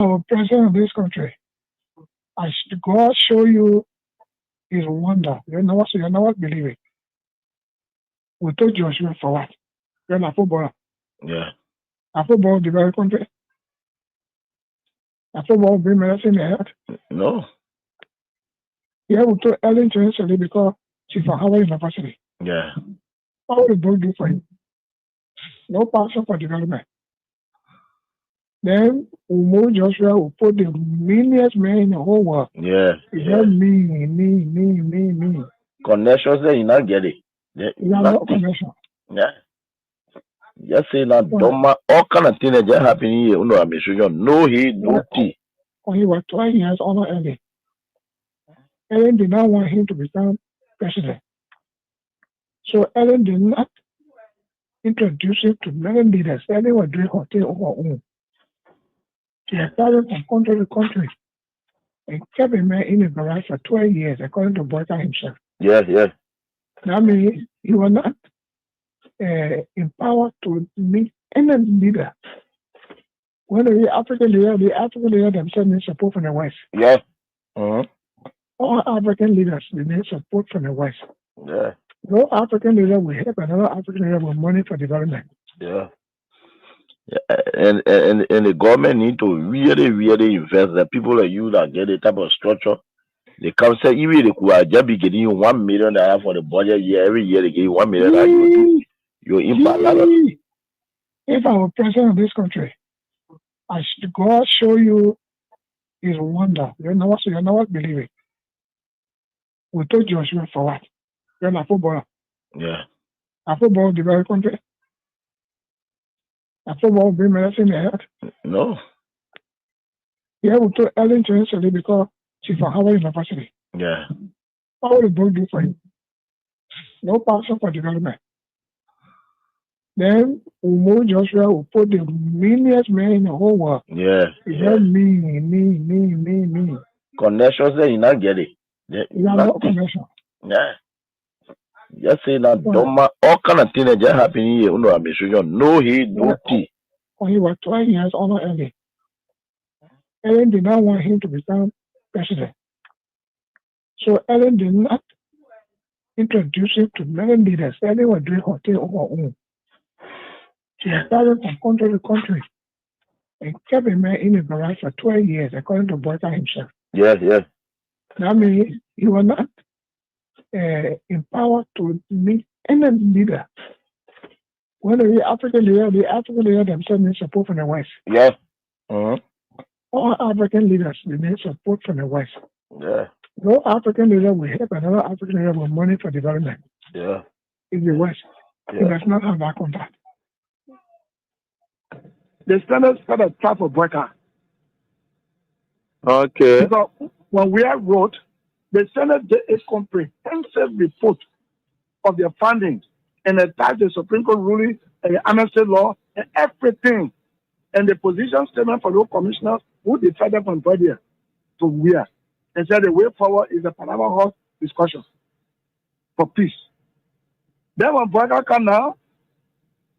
Our president of this country, as God show you his wonder, you're not believing. We told Joshua for what? You're not footballer. Yeah. A football of the very country. A football bring medicine in the head. No. Yeah, we told Ellen to because she's from Howard University. Yeah. What would the book do for you? No passion for development. Then Umo Joshua will put the meanest man in the whole world. Yeah. It's Yeah. not me. Connections that you not get it. You have no connection. Yeah. Just say that Doma, all kind of things that just happen here. No, I'm sure no he, no tea. When he was 12 years older Ellen. Ellen did not want him to become president. So Ellen did not introduce him to many leaders. Ellen was doing her thing on her own. She had traveled from country to country and kept a man in a garage for 12 years, according to Boyka himself. Yeah. That means he was not empowered to meet any leader. When the African leader themselves need support from the West. Yeah. Uh-huh. All African leaders they need support from the West. Yeah. No African leader will help another African leader with money for development. Yeah. And the government need to really invest. The people like you that get the type of structure, they come say even they could just be getting you $1 million for the budget year. Every year they give you $1 million. You impact a lot. If I were president of this country, as God show you his wonder, you're not believing. We told Joshua for what? You're not footballer. Yeah. A football of the very country. A football bring medicine in the head. No. Yeah, we told Ellen to because she's from Howard University. Yeah. What would the book do for you? No passion for development. Then Umo Joshua will put the meanest man in the whole world. Yeah. It's not me. Connections that you not get it. You have no connection. Yeah. Just say that Doma, all kind of things that just happen here. No, I'm sure no he, no tea. When he was 12 years older Ellen. Ellen did not want him to become president. So Ellen did not introduce him to many leaders. Ellen was doing her thing on her own. She had traveled from country to country and kept a man in a garage for 12 years, according to Boyka himself. Yeah. That means he was not empowered to meet any leader. When the African leader themselves need support from the West. Yeah. Uh-huh. All African leaders they need support from the West. Yeah. No African leader will help another African leader with money for development. Yeah. In the West. Yeah. He does not have that contact. The standards got a trap of Boyka. Okay. Because when we have wrote, the Senate did a comprehensive report of their findings and attached the Supreme Court ruling and the amnesty law and everything. And the position statement for those commissioners who decided from Brady to where. And said the way forward is the Panama House discussion for peace. Then when Boyka come now,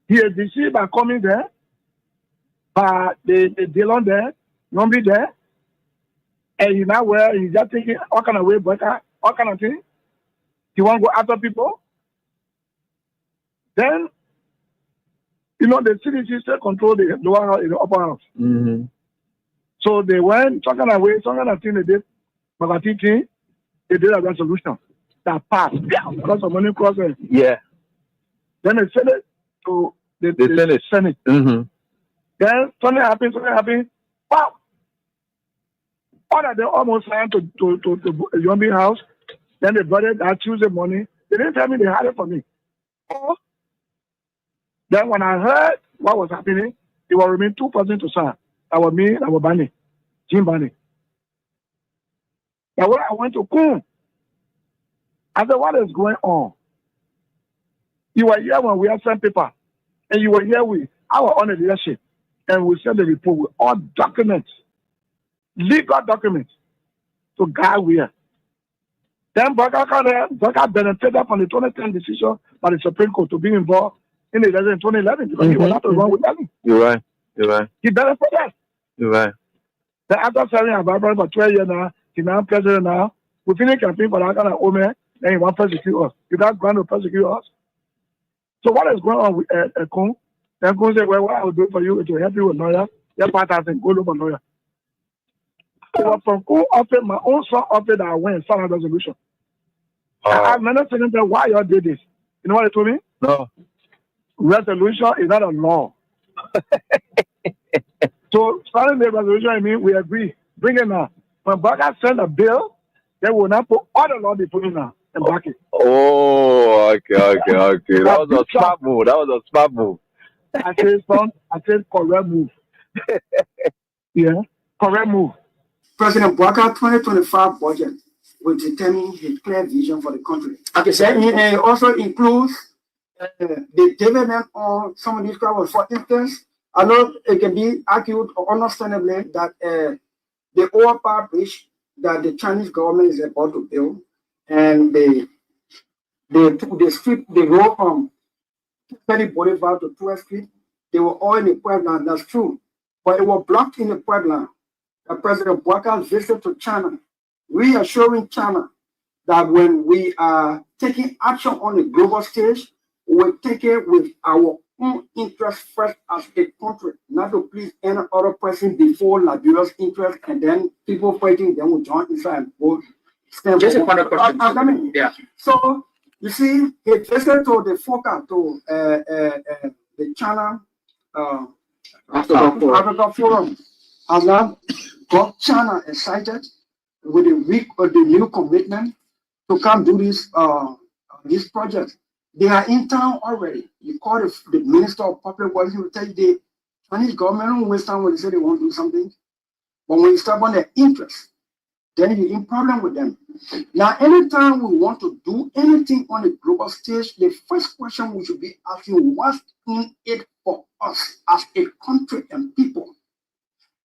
he is deceived by coming there, by the Dillon there, Nombi there, and he now where he's just thinking all kind of way, Boyka, all kind of thing. He want to go after people. Then, the CDC still control the lower house, the upper house. Mm-hmm. So they went talking away, talking of thing they did, but I think they did a resolution that passed because of money crossing. Yeah. Then they sent it to the Senate. Mm-hmm. Then something happened. Wow! All that they almost signed to Yombi house. Then they brought it that Tuesday morning. They didn't tell me they had it for me. Oh. Then when I heard what was happening, it was remain 2 persons to sign. That was me, that was Bani, Jim Bani. But when I went to Coleman, I said, what is going on? You were here when we had sent paper, and you were here with our own leadership, and we sent the report with all documents, legal documents, to guide where. Then Boyka benefited from the 2010 decision by the Supreme Court to be involved in the election in 2011 because he was not the one with them. You're right. He benefited. You're right. Then after serving our Bible for 12 years now, he's now president now. We finish campaign for that kind of woman, then he want to persecute us. You got going to persecute us. So what is going on with Kun? Then Kun say, well, what I will do for you is to help you with lawyer. Your partners and go look for lawyer. It was from Kun offered my own son offered that I went final resolution. I have many things that why you did this. You know what they told me? No. Resolution is not a law. So starting the resolution, I mean, we agree. Bring it now. When Baga send a bill, they will not put all the law they put in now and back it. Oh, okay. That was a smart move. I said correct move. Yeah, correct move. President Bwaka 2025 budget will determine his clear vision for the country. Like I said, it also includes the dividend on some of these crowds. For instance, I know it can be argued understandably that the overpower bridge that the Chinese government is about to build and the road from 30 Boulevard to 12th Street, they were all in the Puebla. That's true. But it was blocked in the Puebla. President Bwaka's visit to China, reassuring China that when we are taking action on the global stage, we'll take it with our own interest first as a country, not to please any other person before Liberia's interest, and then people fighting, then we'll join inside and vote. Just a final question. Yeah. So, you see, he visited to the focus to the China Africa Forum. Has now got China excited with the week of the new commitment to come do this project. They are in town already. You call the Minister of Public Works, he will tell you the Chinese government don't waste time when they say they want to do something. But when you step on their interest, then you're in problem with them. Now, anytime we want to do anything on the global stage, the first question we should be asking, what's in it for us as a country and people?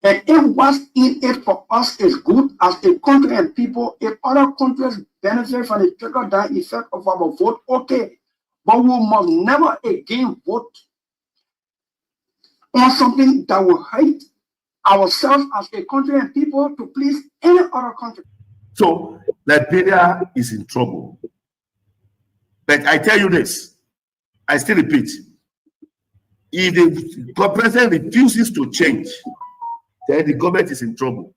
And if what's in it for us is good as a country and people, if other countries benefit from the trickle-down effect of our vote, okay. But we must never again vote on something that will hurt ourselves as a country and people to please any other country. So Liberia is in trouble. But I tell you this, I still repeat, if the president refuses to change, then the government is in trouble.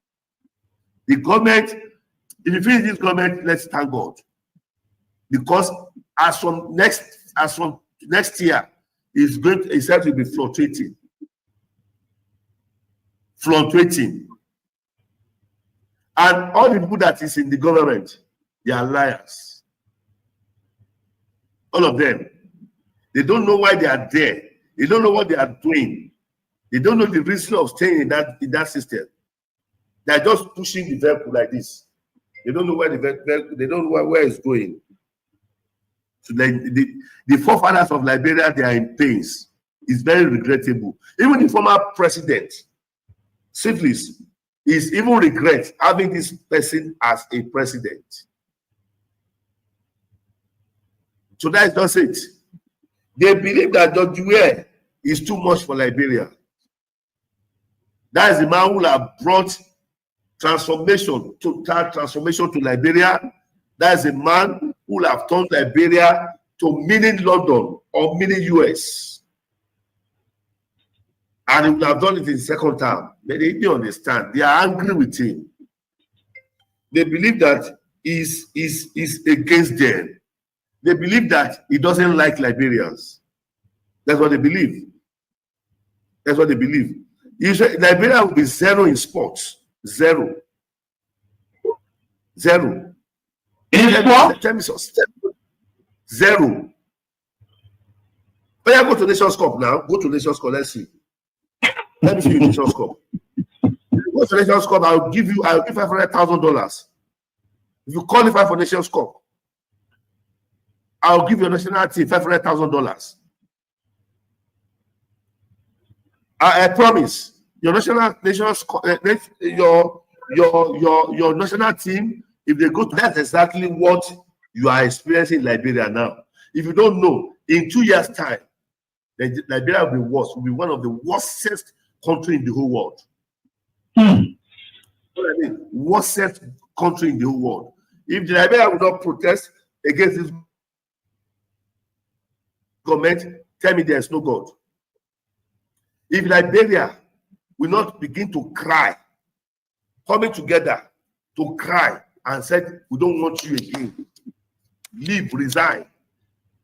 The government, if you finish this government, let's thank God. Because as from next year, it's said to be fluctuating. And all the people that is in the government, they are liars. All of them. They don't know why they are there. They don't know what they are doing. They don't know the reason of staying in that system. They are just pushing the vehicle like this. They don't know where they don't know where it's going. So the forefathers of Liberia, they are in pains. It's very regrettable. Even the former president, Syphilis, is even regret having this person as a president. So that is just it. They believe that George Weah is too much for Liberia. That is the man who have brought transformation to Liberia. That is a man who have turned Liberia to mini London or mini US. And he would have done it in second term. But they didn't understand. They are angry with him. They believe that he's against them. They believe that he doesn't like Liberians. That's what they believe. That's what they believe. Liberia will be zero in sports. Zero. In sports? Zero. But yeah, go to Nations Cup now. Go to Nations Cup. Let's see. Let me see you Nations Cup. Go to Nations Cup. I'll give $500,000. If you qualify for Nations Cup, I'll give your national team $500,000. I promise your national team, if they go to that's exactly what you are experiencing in Liberia now. If you don't know, in 2 years' time, Liberia will be worse. Will be one of the worstest countries in the whole world. worst country in the whole world. If the Liberia would not protest against this government, tell me there is no God. If Liberia will not begin to cry, coming together to cry and said, we don't want you again, leave, resign,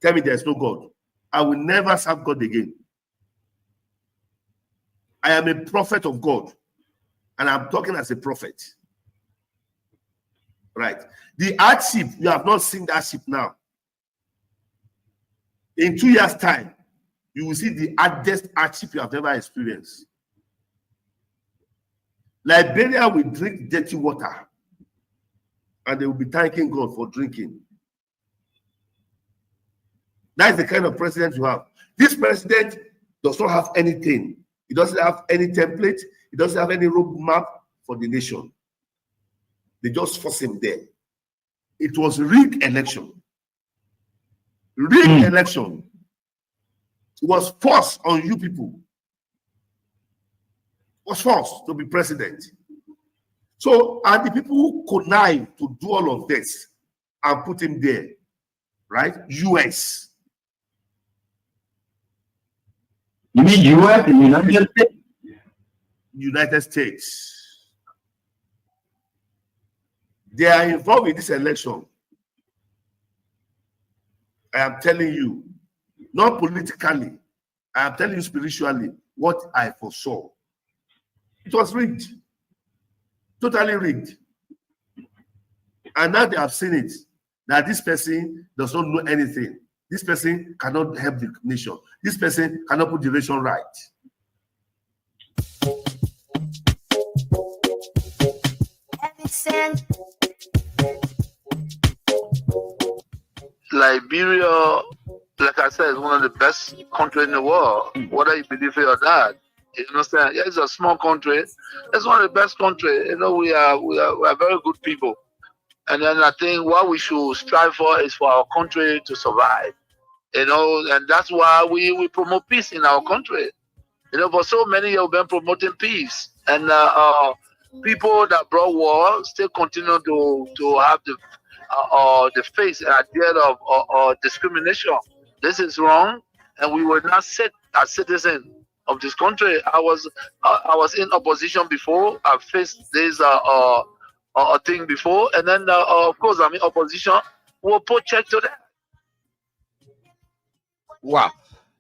tell me there is no God, I will never serve God again. I am a prophet of God, and I'm talking as a prophet. Right? The hardship, you have not seen that hardship now. In 2 years' time, you will see the hardest hardship you have ever experienced. Liberia will drink dirty water, and they will be thanking God for drinking. That is the kind of president you have. This president does not have anything. He doesn't have any template. He doesn't have any roadmap for the nation. They just force him there. It was rigged election. Rigged election. It was forced on you people. It was forced to be president. So, and the people who connive to do all of this and put him there, right? US. You mean US and United States? United States. They are involved in this election. I am telling you, not politically, I am telling you spiritually what I foresaw. It was rigged. Totally rigged. And now they have seen it, that this person does not know anything. This person cannot help the nation. This person cannot put the nation right. Liberia, like I said, is one of the best countries in the world, whether you believe it or not. You understand? Yeah, it's a small country. It's one of the best countries. You know, we are very good people. And then I think what we should strive for is for our country to survive. You know, and that's why we promote peace in our country. You know, for so many years we've been promoting peace. And people that brought war still continue to have the face and idea of discrimination. This is wrong, and we will not sit as citizens of this country. I was in opposition before. I faced this thing before, and then of course I'm in opposition. We'll put check to that. Wow.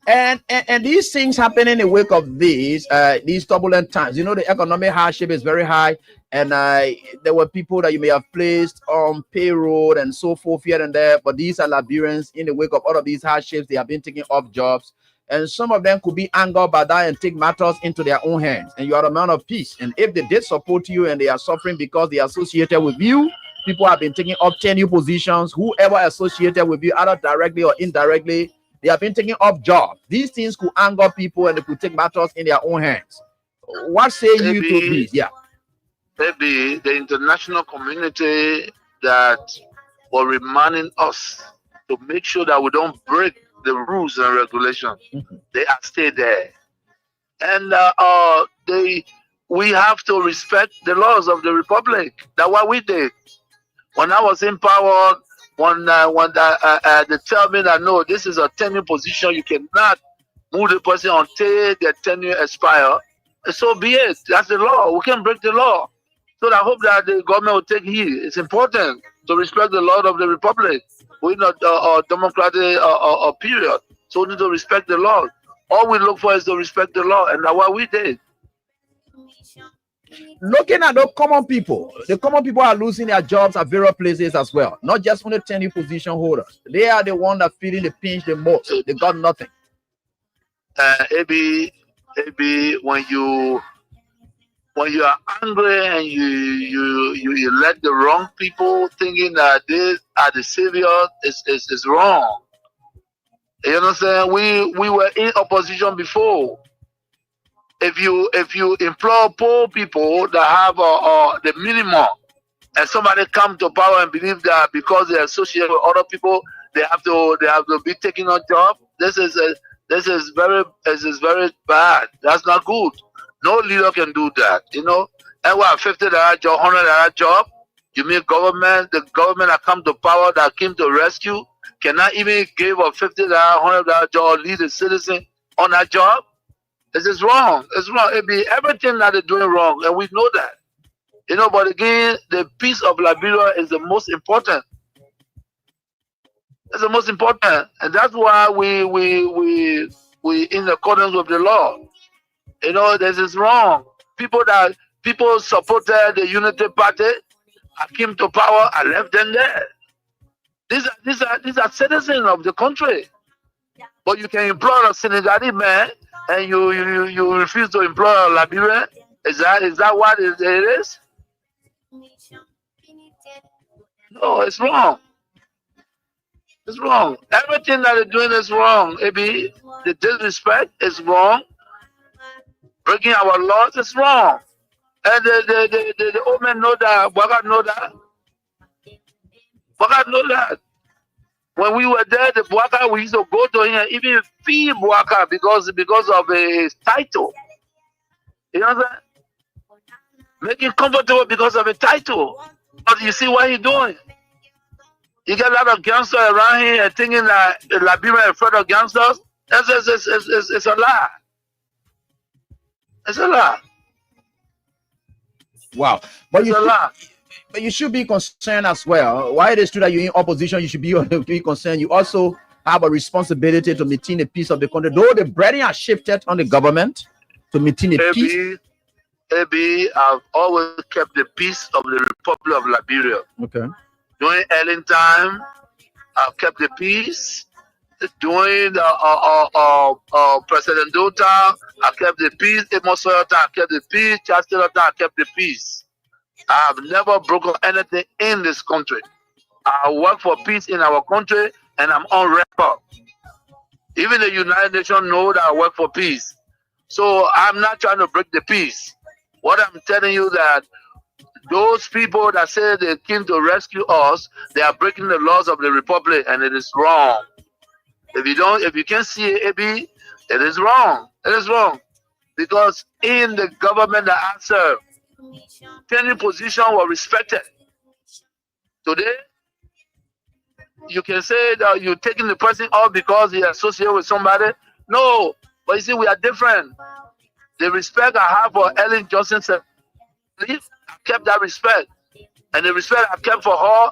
And these things happen in the wake of these turbulent times. You know, the economic hardship is very high, and there were people that you may have placed on payroll and so forth here and there, but these are Liberians in the wake of all of these hardships. They have been taking off jobs, and some of them could be angered by that and take matters into their own hands. And you are a man of peace, and if they did support you and they are suffering because they are associated with you, people have been taking up tenure positions. Whoever associated with you, either directly or indirectly, they have been taking up jobs. These things could anger people and they could take matters in their own hands. What say you to this? Yeah. Maybe the international community that were reminding us to make sure that we don't break the rules and regulations. They are still there. And we have to respect the laws of the Republic. That's what we did. When I was in power, when they tell me that no, this is a tenure position, you cannot move the person until their tenure expire. So be it. That's the law. We can't break the law. So I hope that the government will take heed. It's important to respect the law of the Republic. We're not a democratic period, so we need to respect the law. All we look for is to respect the law, and that's what we did. Looking at the common people are losing their jobs at various places as well, not just only tenure position holders. They are the ones that feeling the pinch the most. They got nothing. Maybe when you are angry and you let the wrong people thinking that they are the savior is wrong. You understand? We were in opposition before. If you employ poor people that have the minimum, and somebody come to power and believe that because they associate with other people, they have to be taking on job. This is very bad. That's not good. No leader can do that, you know. And what, $50 job, $100 job? You mean the government that come to power, that came to rescue, cannot even give a $50, $100 job or lead a citizen on that job? This is wrong. It's wrong. It be everything that they're doing wrong, and we know that. You know, but again, the peace of Liberia is the most important. It's the most important, and that's why we in accordance with the law. You know, this is wrong. People supported the Unity Party. I came to power. I left them there. These are citizens of the country. But you can employ a Senegalese man, and you refuse to employ a Liberian. Is that what it is? No, it's wrong. It's wrong. Everything that they're doing is wrong. Maybe the disrespect is wrong. Breaking our laws is wrong. And the old men know that. Bwaga know that. Bwaga know that. When we were there, the Bwaga, we used to go to him and even feed Bwaga because of his title. You know what I'm saying? Make him comfortable because of a title. But you see what he's doing? You get a lot of gangsters around here and thinking that Liberia is afraid of gangsters. It's a lie. It's a lie. Wow. But you should be concerned as well. Why it is true that you're in opposition, you should be concerned. You also have a responsibility to maintain the peace of the country. Though the burden has shifted on the government to maintain the peace. I've always kept the peace of the Republic of Liberia. Okay. During Ellen time, I've kept the peace. During President Dota, I kept the peace. Amos Soyota, I kept the peace. Chancellor, I kept the peace. I have never broken anything in this country. I work for peace in our country, and I'm on record. Even the United Nations know that I work for peace. So I'm not trying to break the peace. What I'm telling you that those people that say they came to rescue us, they are breaking the laws of the Republic, and it is wrong. If you can't see it, AB, it is wrong. It is wrong. Because in the government that I serve, any position was respected. Today, you can say that you're taking the person off because he associated with somebody. No, but you see, we are different. The respect I have for Ellen Johnson, I kept that respect. And the respect I kept for her,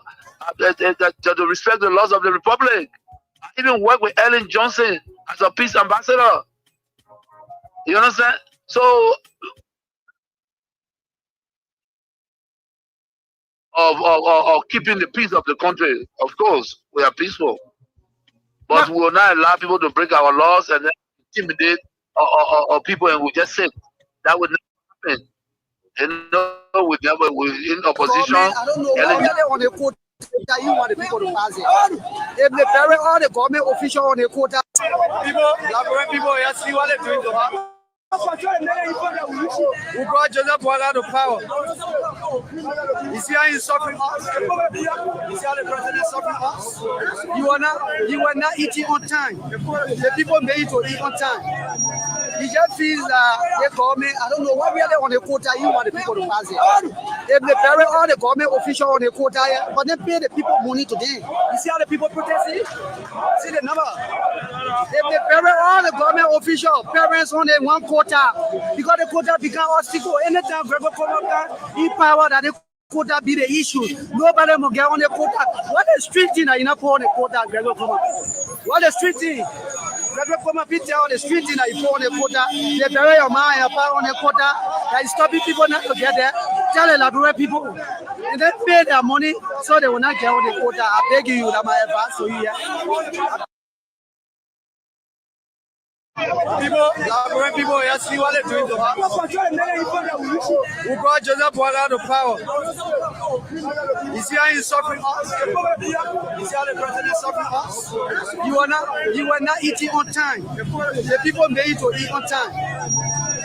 to respect the laws of the Republic. I even work with Ellen Johnson as a peace ambassador. You understand? So, of keeping the peace of the country, of course, we are peaceful. But we will not allow people to break our laws and then intimidate or people, and we just sit. That would never happen. You know, we're in opposition. I don't know why they on the quota. You want the people to pass it. If they bury all the government officials on the quota, people, you see what they're doing to her. We brought Joseph Bola to power. You see how he's suffering us? You see how the president is suffering us? You were not eating on time. The people made you to eat on time. He just feels that the government, I don't know why we are on the quota, you want the people to pass it. If they bury all the government officials on the quota, but they pay the people money today. You see how the people protesting? See the number? If they bury all the government officials, parents on the one quota, because the quota become obstacle. Anytime Gregory Coleman he power that the quota be the issue. Nobody will get on the quota. What the street thing that you not put on the quota, Gregory Coleman? What the street thing? Gregory Coleman be tell the street thing that you put on the quota. They bury your mind on the quota. That is stopping people not to get there. Tell the Liberia people. And then pay their money so they will not get on the quota. I beg you, that my advice to you. People, you see what they're doing to her. We brought Joseph Bola to power. You see how he's suffering us? You see how the president is suffering us? You were not eating on time. The people made you to eat on time.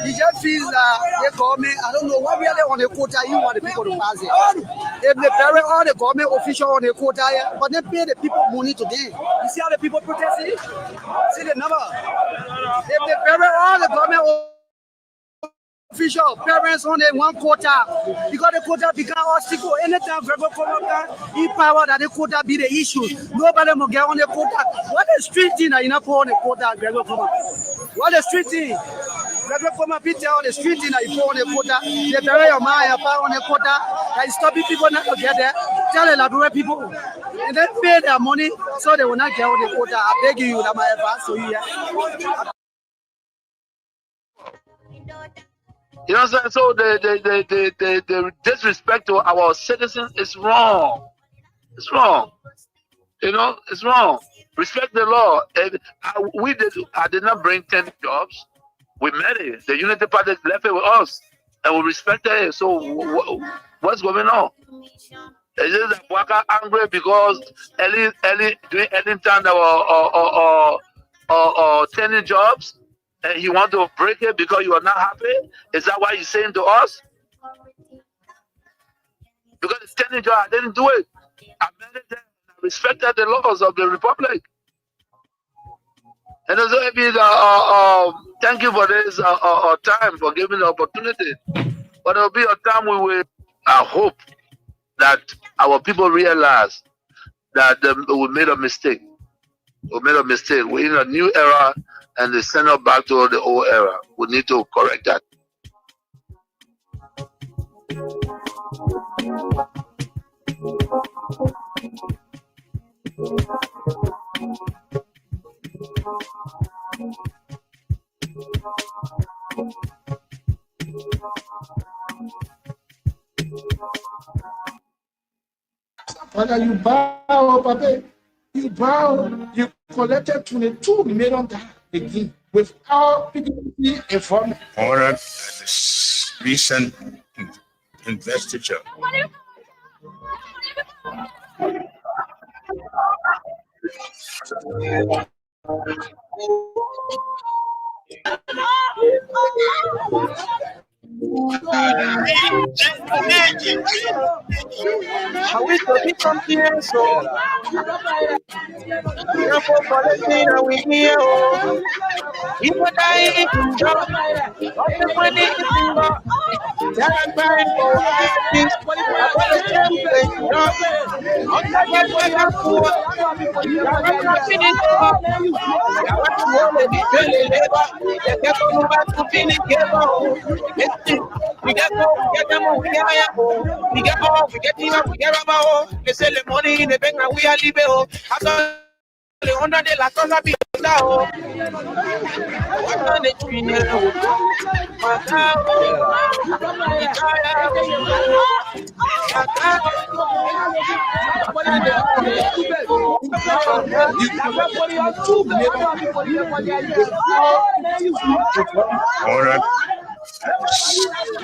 He just feels that the government, I don't know why we are there on the quota, you want the people to pass it. If they bury all the government officials on the quota, but they pay the people money today. You see how the people protesting? See the number? If they bury all the government future of parents on the one quota because the quota become obstacle. Anytime Gregory Coleman he power that the quota be the issue. Nobody will get on the quota. What the street thing that you not put on the quota, Gregory Coleman? What the street thing? Gregory Coleman be tell on the street thing that you put on the quota. They bury your mind power on the quota. That is stopping people not to get there. Tell the Labrador people and then pay their money so they will not get on the quota. I beg you, that my advice to you. You know what I'm saying? So the disrespect to our citizens is wrong. It's wrong. You know, it's wrong. Respect the law. And I did not bring 10 jobs. We met it. The Unity Party left it with us. And we respected it. So what's going on? Is it that Waka angry because during any time there were 10 jobs? And you want to break it because you are not happy? Is that why you're saying to us? Because it's 10 jobs, I didn't do it. I managed it. I respected the laws of the republic. And also, thank you for this time, for giving the opportunity. But there will be a time I hope that our people realize that we made a mistake. We made a mistake. We're in a new era, and they send us back to the old era. We need to correct that. Father, you bow, Papa. You bow. You collected $22 million again without people being informed. Ordered at this recent investiture. I wish to be something else, so we are for collecting and we here, oh. People dying in job, all the money is in God. They are crying for things, I want to tell you, I'm not yet what I'm for. You are not feeling God. You are not already feeling labor. You can't go back to feeling labor. We get more, we get them all, we get higher, we get all, we get even, we get rubber. They sell the money in the bank and we are living. After the 100 days, la cosa be down. What on the tree now? Ordered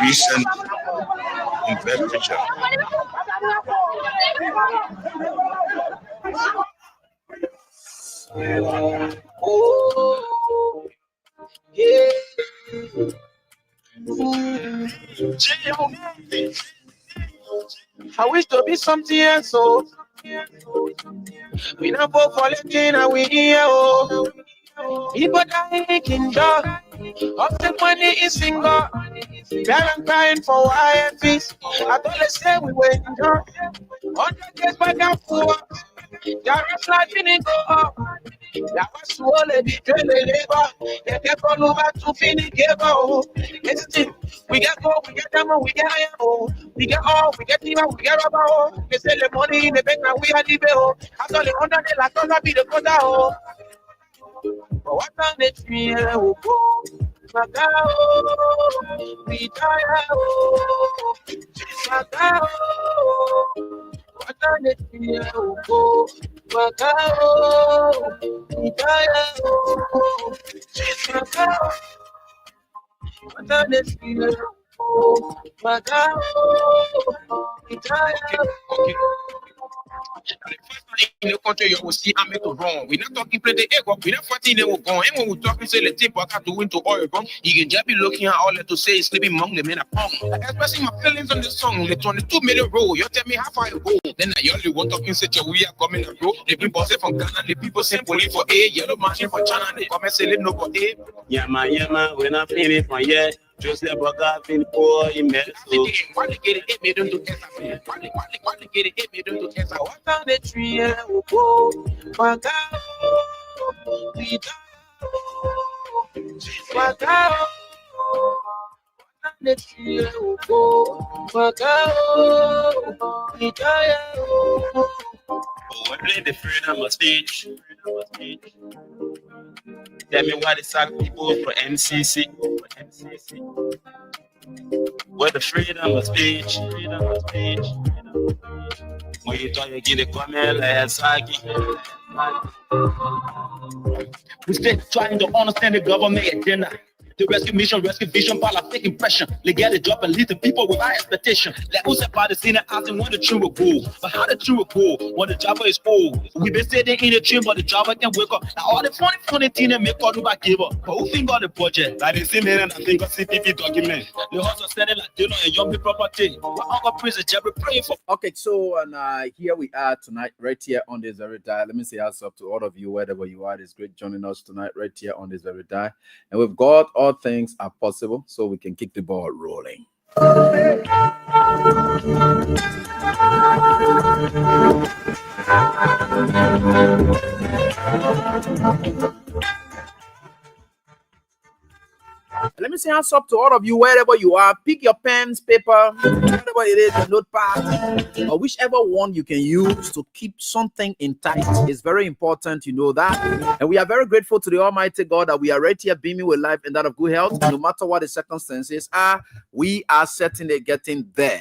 recent investiture. Oh, yeah. I wish to be something else, so we not for collecting and we here, oh. People dying in job, up the money is single. Parents crying for IFs. I thought they say we were in job. 100 days back and forth. Jarrah's life didn't go up. That was all the labor. They kept on over to finish game. We get go, we get them, we get higher. Oh, we get all, we get even, we get rubber. Oh, they sell the money in the bank and we are the bill. After the 100 days, la cosa be the quota. Oh, but what on the tree? Oh, we die. Oh, what on the tree? Oh, we die. What on the tree? Oh, we die. In the country, you will see I'm wrong. We're not talking play the ego, we're not fighting them with gun. And when we talking, say, let's take back to win to oil wrong. You can just be looking at all that to say, sleeping among the men upon. Expressing my feelings on the song, the 22 minute roll. You tell me how far you go. Then I only want talking, say, we are coming and grow. They bring bosses from Ghana, the people send police for A, yellow machine for China, they come and say, no for A. Yama, we're not feeling for yet. Joseph Bogavin, poor immense. Why they get it, me don't do esa. Why they get it, me don't do esa. What on the tree, oh, Waka, Waka, the tree, oh, Waka, what play the freedom of speech? Tell me why they sack people for MCC. What the freedom of speech? When you talk, you get a comment like Saki. We still trying to understand the government agenda. The rescue mission, rescue vision, politic impression. They get a job and lead the people without expectation. Like who's about the scene and asking when the tree will go. But how the tree will go when the driver is old? We been sitting in the train, but the driver can wake up. Now all the funny thing they make all do back give up. But who think on the budget? Like they see me and I think of CPP document. They also standing like they know a young people property. What Uncle Prince is Jerry praying for. Okay, so and here we are tonight, right here on this very dial. Let me say what's up to all of you, wherever you are. It's great joining us tonight, right here on this very dial. And with God, all things are possible, so we can kick the ball rolling. Let me say what's up to all of you, wherever you are. Pick your pens, paper, whatever it is, the notepad, or whichever one you can use to keep something intact. It's very important, you know that. And we are very grateful to the Almighty God that we are right here beaming with life and that of good health. No matter what the circumstances are, we are certainly getting there.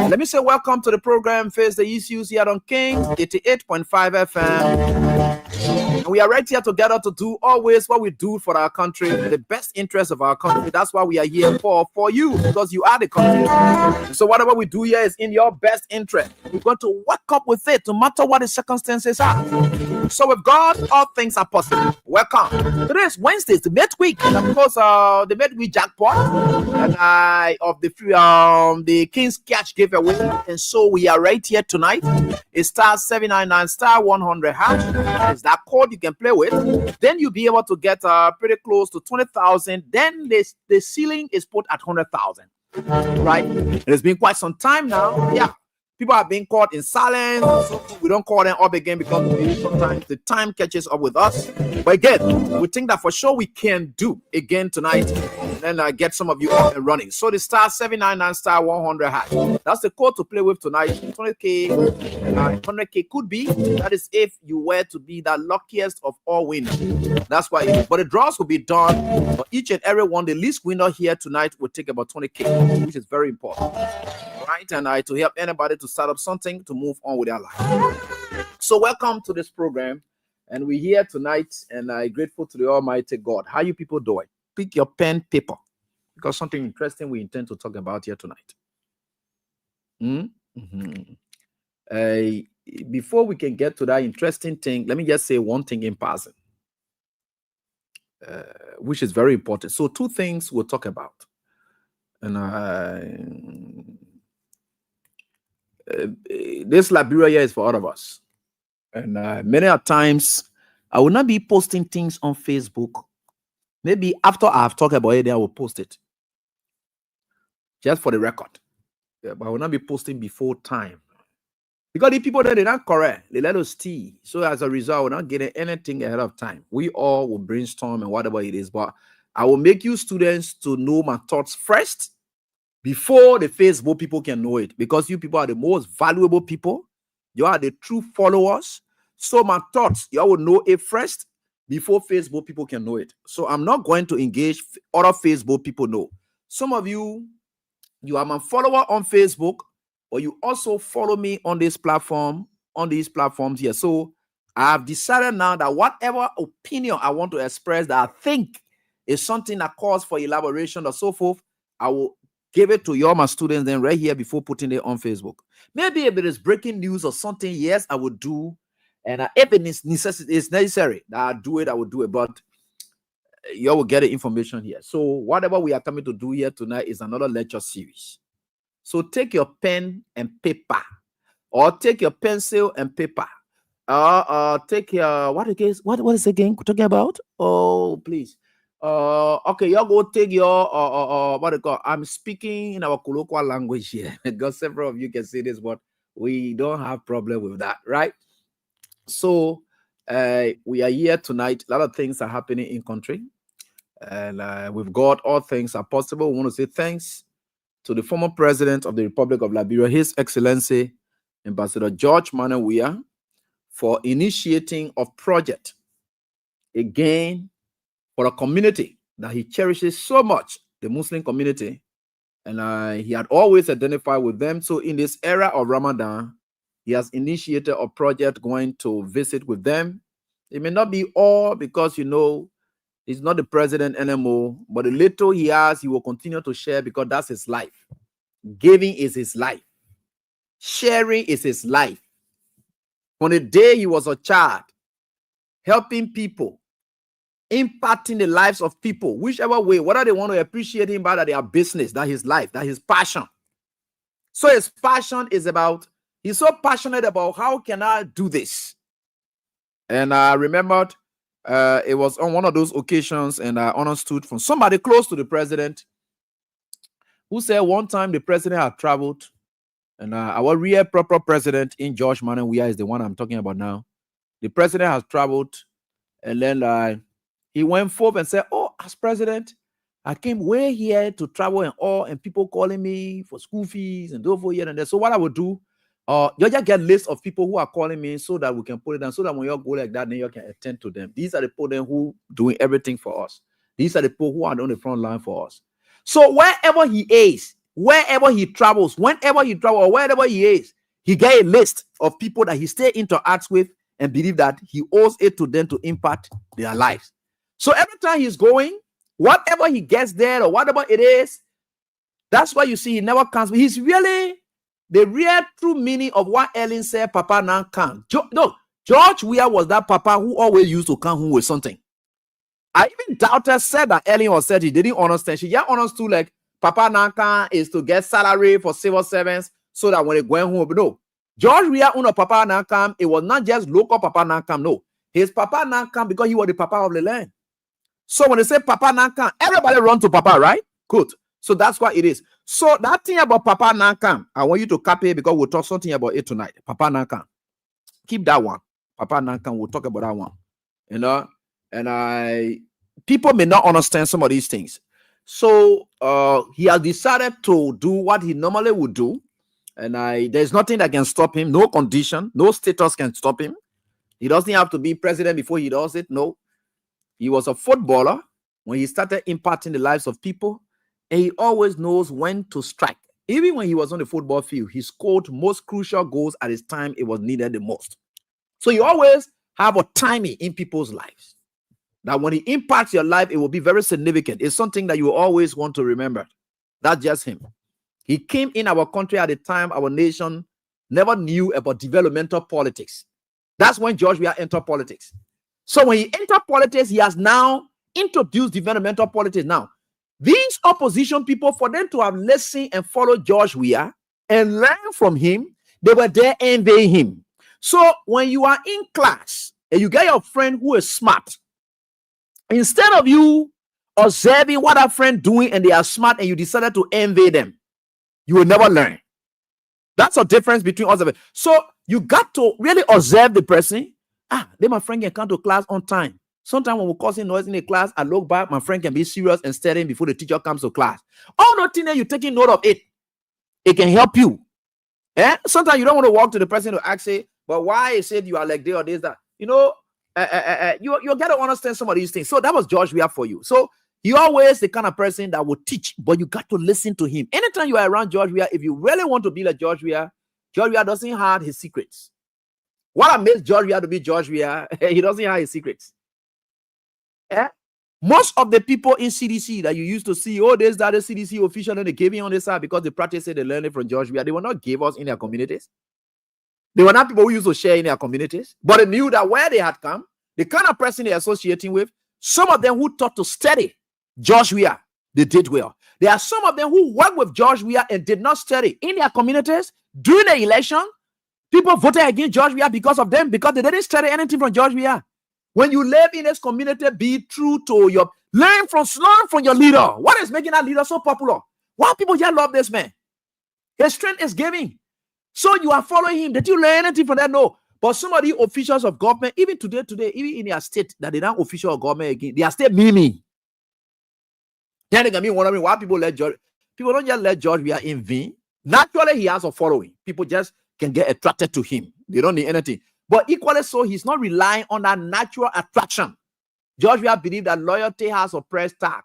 Let me say welcome to the program, Face the Issues here on King 88.5 FM. And we are right here together to do always what we do for our country, the best interest of our country. That's why we are here for you, because you are the country. So whatever we do here is in your best interest. We're going to work up with it, no matter what the circumstances are. So with God, all things are possible. Welcome. Today is Wednesday, the midweek, and of course, the midweek jackpot and of the King's Catch giveaway. And so we are right here tonight. It's *799 *100 hash. Is that code you can play with? Then you'll be able to get pretty close to 20,000. Then the ceiling is put at 100,000. Right? It has been quite some time now. Yeah. People are being caught in silence. So we don't call them up again because sometimes the time catches up with us. But again, we think that for sure we can do again tonight. And then get some of you up and running. So the *799 *100 hash. That's the code to play with tonight. 20K, 100K could be. That is if you were to be the luckiest of all winners. That's why. But the draws will be done for each and every one. The least winner here tonight will take about 20K, which is very important. Right, and to help anybody to start up something to move on with their life. So welcome to this program, and we're here tonight, and I'm grateful to the Almighty God. How you people doing? Pick your pen, paper, because something interesting we intend to talk about here tonight. Before we can get to that interesting thing, let me just say one thing in passing, which is very important. So two things we'll talk about, and this Liberia here is for all of us. And many a times, I will not be posting things on Facebook. Maybe after I've talked about it, then I will post it. Just for the record. Yeah, but I will not be posting before time. Because the people that they're not correct, they let us see. So as a result, we're not getting anything ahead of time. We all will brainstorm and whatever it is. But I will make you students to know my thoughts first before the Facebook people can know it. Because you people are the most valuable people. You are the true followers. So my thoughts, you all will know it first before Facebook people can know it. So I'm not going to engage other Facebook people know. Some of you are my follower on Facebook, or you also follow me on this platform, on these platforms here. So I have decided now that whatever opinion I want to express that I think is something that calls for elaboration or so forth, I will give it to you all my students then right here before putting it on Facebook. Maybe if it is breaking news or something, yes, I would do. And if it is necessary that I do it, I will do it. But you will get the information here. So whatever we are coming to do here tonight is another lecture series. So take your pen and paper, or take your pencil and paper, take your what is it again talking about? Oh, please. Okay, y'all go take your what they call. I'm speaking in our colloquial language here because several of you can see this, but we don't have problem with that, right? So we are here tonight. A lot of things are happening in country, and with God, all things are possible. We want to say thanks to the former president of the Republic of Liberia, His Excellency Ambassador George Manuel Weah, for initiating a project again for a community that he cherishes so much, the Muslim community, and he had always identified with them. So in this era of Ramadan, he has initiated a project going to visit with them. It may not be all because, you know, he's not the president anymore, but the little he has, he will continue to share because that's his life. Giving is his life. Sharing is his life. From the day he was a child, helping people, impacting the lives of people, whichever way, whether they want to appreciate him by that their business, that his life, that his passion. So his passion is about, he's so passionate about how can I do this? And I remembered it was on one of those occasions, and I understood from somebody close to the president who said one time the president had traveled, and our real proper president in George Manuel Weah is the one I'm talking about now. The president has traveled, and then he went forth and said, "Oh, as president, I came way here to travel and all, and people calling me for school fees and over here and there. So what I would do, you just get lists of people who are calling me so that we can put it down, so that when you go like that, then you can attend to them. These are the people then who doing everything for us. These are the people who are on the front line for us. So wherever he is, wherever he travels, whenever he travels, or wherever he is, he get a list of people that he stay interacts with and believe that he owes it to them to impact their lives. So every time he's going, whatever he gets there or whatever it is, that's why you see he never comes. He's really the real true meaning of what Ellen said, Papa now can. George Weah was that Papa who always used to come home with something. I even doubted said that Ellen was said he didn't understand. She just understood like Papa Nankan is to get salary for civil servants so that when they go home. But no, George Weah uno Papa Nankan, it was not just local Papa Nankan. No, his Papa Nankan because he was the Papa of the land. So when they say Papa Nankan, everybody run to Papa, right? Good. So that's what it is. So that thing about Papa Nankan, I want you to copy it because we'll talk something about it tonight. Papa Nankan. Keep that one. Papa Nankan, we'll talk about that one. You know, and people may not understand some of these things. So he has decided to do what he normally would do. And there's nothing that can stop him. No condition, no status can stop him. He doesn't have to be president before he does it. No. He was a footballer when he started impacting the lives of people, and he always knows when to strike. Even when he was on the football field, he scored most crucial goals at his time it was needed the most. So you always have a timing in people's lives. That when he impacts your life, it will be very significant. It's something that you always want to remember. That's just him. He came in our country at a time our nation never knew about developmental politics. That's when George Weah entered politics. So when he entered politics, he has now introduced developmental politics. Now, these opposition people, for them to have listened and followed George Weah and learn from him, they were there envying him. So when you are in class and you get your friend who is smart, instead of you observing what a friend doing and they are smart and you decided to envy them, you will never learn. That's a difference between us. So you got to really observe the person. Then my friend can come to class on time. Sometimes when we're causing noise in the class, I look back, my friend can be serious and studying before the teacher comes to class. All the things that you're taking note of it, it can help you. Sometimes you don't want to walk to the person to ask it, but why is it you are like this or this, that? You know, you got to understand some of these things. So that was George Weah for you. So he always the kind of person that will teach, but you got to listen to him. Anytime you are around George Weah, if you really want to be like George Weah doesn't hide his secrets. What makes George Weah to be George Weah, he doesn't hide his secrets. Most of the people in CDC that you used to see, there's that the CDC official and they gave me on this side because the practice said they learned it from George Weah. They will not give us in their communities. They were not people who used to share in their communities, but they knew that where they had come, the kind of person they're associating with, some of them who taught to study George Weah, they did well. There are some of them who worked with George Weah and did not study in their communities. During the election, people voted against George Weah because of them, because they didn't study anything from George Weah. When you live in this community, be true to Learn from your leader. What is making that leader so popular? Why people just love this man? His strength is giving. So you are following him. Did you learn anything from that? No. But some of the officials of government, even today, even in their state, that they're not official of government again, they are still miming. Then they can be wondering why people let George. People don't just let George. We are in vain. Naturally, he has a following. People just can get attracted to him. They don't need anything. But equally so, he's not relying on that natural attraction. George, we believe that loyalty has a price tag.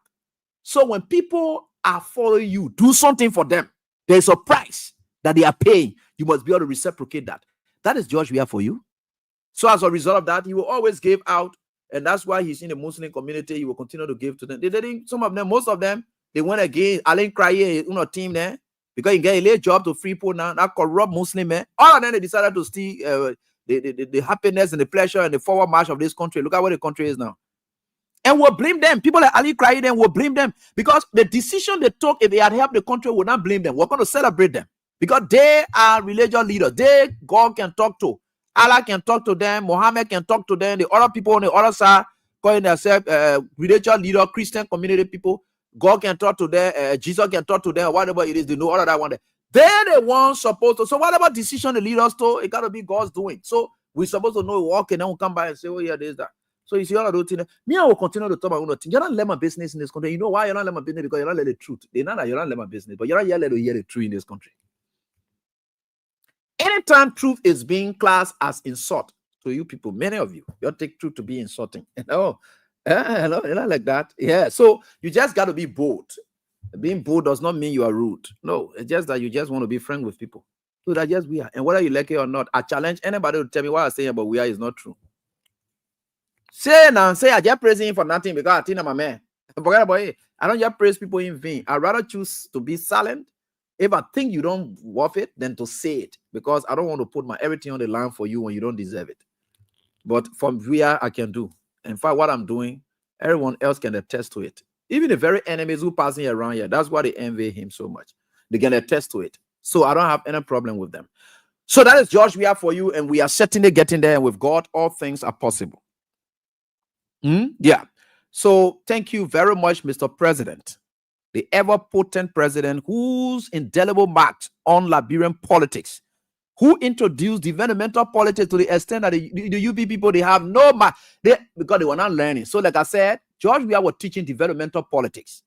So when people are following you, do something for them. There's a price that they are paying. You must be able to reciprocate that. That is George Weah for you. So as a result of that, he will always give out. And that's why he's in the Muslim community. He will continue to give to them. They didn't, some of them, most of them, they went against Alain Kraye, team there. Because he get a late job to free people now, that corrupt Muslim man. All of them, they decided to steal the happiness and the pleasure and the forward march of this country. Look at where the country is now. And we'll blame them. People like Ali Kraye then will blame them. Because the decision they took, if they had helped the country, we would not blame them. We're going to celebrate them. Because they are religious leaders. God can talk to. Allah can talk to them. Muhammad can talk to them. The other people on the other side, calling themselves religious leader, Christian community people, God can talk to them. Jesus can talk to them. Whatever it is, they know all of that one day. They're the ones supposed to. So whatever decision the leaders told, it got to be God's doing. So we're supposed to know walk and then we'll come by and say, oh yeah, there's that. So you see all of those things. Me, I will continue to talk about things. You're not let my business in this country. You know why you're not let my business? Because you're not let the truth. They're not that you're not let my business, but you're not let to hear the truth in this country. Anytime truth is being classed as insult to you people, many of you, you take truth to be insulting. Hello, hello, like that. Yeah. So you just got to be bold. Being bold does not mean you are rude. No, it's just that you just want to be friends with people. So that just we are. And whether you like it or not, I challenge anybody to tell me what I'm saying about we are is not true. Say now, say I just praise him for nothing because I think I'm a man. Forget about it. I don't just praise people in vain. I'd rather choose to be silent if I think you don't worth it than to say it, because I don't want to put my everything on the line for you when you don't deserve it. But from where I can do. In fact, what I'm doing, everyone else can attest to it. Even the very enemies who passing around here, that's why they envy him so much. They can attest to it. So I don't have any problem with them. So that is George Weah for you, and we are certainly getting there. And with God, all things are possible. Yeah. So thank you very much, Mr. President, the ever-potent president whose indelible mark on Liberian politics, who introduced developmental politics to the extent that the UP people, they have no mark, because they were not learning. So like I said, George Weah was teaching developmental politics,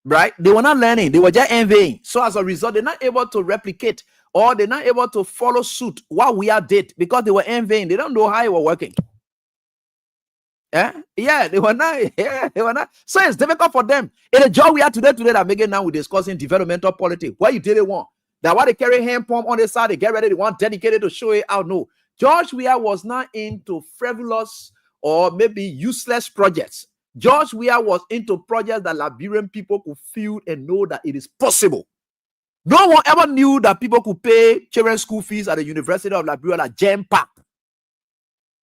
right? They were not learning. They were just envying. So as a result, they're not able to replicate or they're not able to follow suit what Weah did because they were envying. They don't know how it was working. Yeah, they were not. Yeah, they were not. So it's difficult for them. In the job we are today that making now we're discussing developmental politics. What you didn't want. That why they carry hand pump on the side, they get ready, they want dedicated to show it out. No. George Weah was not into frivolous or maybe useless projects. George Weah was into projects that Liberian people could feel and know that it is possible. No one ever knew that people could pay children's school fees at the University of Liberia like jam packed.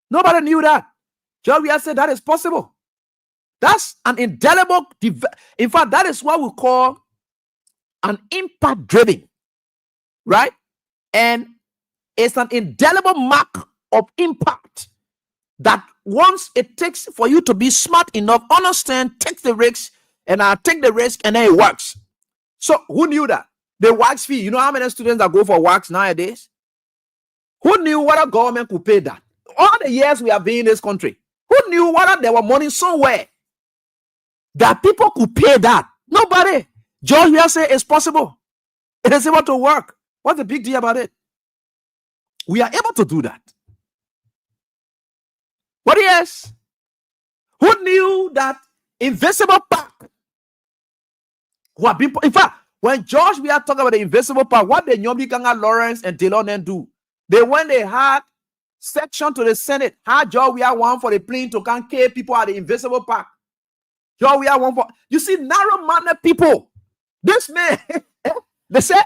Nobody knew that. George Weah said that is possible. That's an indelible, in fact, that is what we call an impact driven, right? And it's an indelible mark of impact that once it takes for you to be smart enough, understand, take the risks, and I take the risk, and then it works. So who knew that? The wax fee, you know how many students that go for wax nowadays? Who knew what a government could pay that? All the years we have been in this country, who knew whether there were money somewhere that people could pay that? Nobody. George Weah said it's possible. It is able to work. What's the big deal about it? We are able to do that. But yes, who knew that Invisible Park? In fact, when George Weah talk about the Invisible Park, what the Nyobi Kanga Lawrence and Delonen do? When they had section to the Senate, how George Weah want for the plane to come kill people at the Invisible Park. George Weah want for, you see, narrow-minded people. This man, they said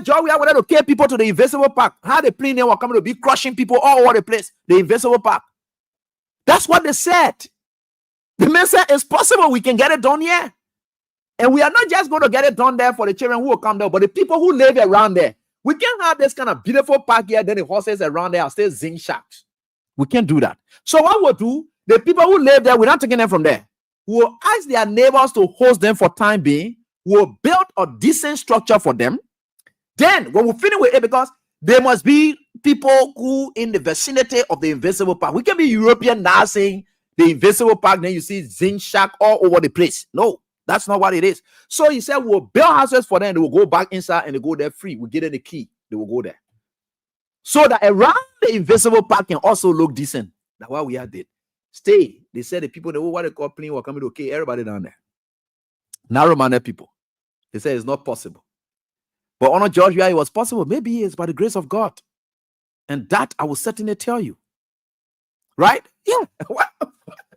George Weah wanted to kill people to the Invisible Park. How the plane were coming to be crushing people all over the place, the Invisible Park. That's what they said. The man said it's possible we can get it done here. And we are not just going to get it done there for the children who will come there, but the people who live around there. We can't have this kind of beautiful park here, then the horses around there are still zinc shacks. We can't do that. So what we'll do The people who live there, we're not taking them from there. We'll ask their neighbors to host them for time being. We'll build a decent structure for them. Then, when we finish with it, because there must be people who in the vicinity of the Invisible Park. We can be European now saying the Invisible Park, then you see Zinc Shack all over the place. No, that's not what it is. So he said, we'll build houses for them. They will go back inside and they go there free. We'll give them the key. They will go there. So that around the Invisible Park can also look decent. That's what we had did. Stay. They said the people, what they call playing were coming to okay, everybody down there. Narrow-minded people. They said it's not possible. But on Georgia, it was possible. Maybe it's by the grace of God. And that I will certainly tell you. Right? Yeah.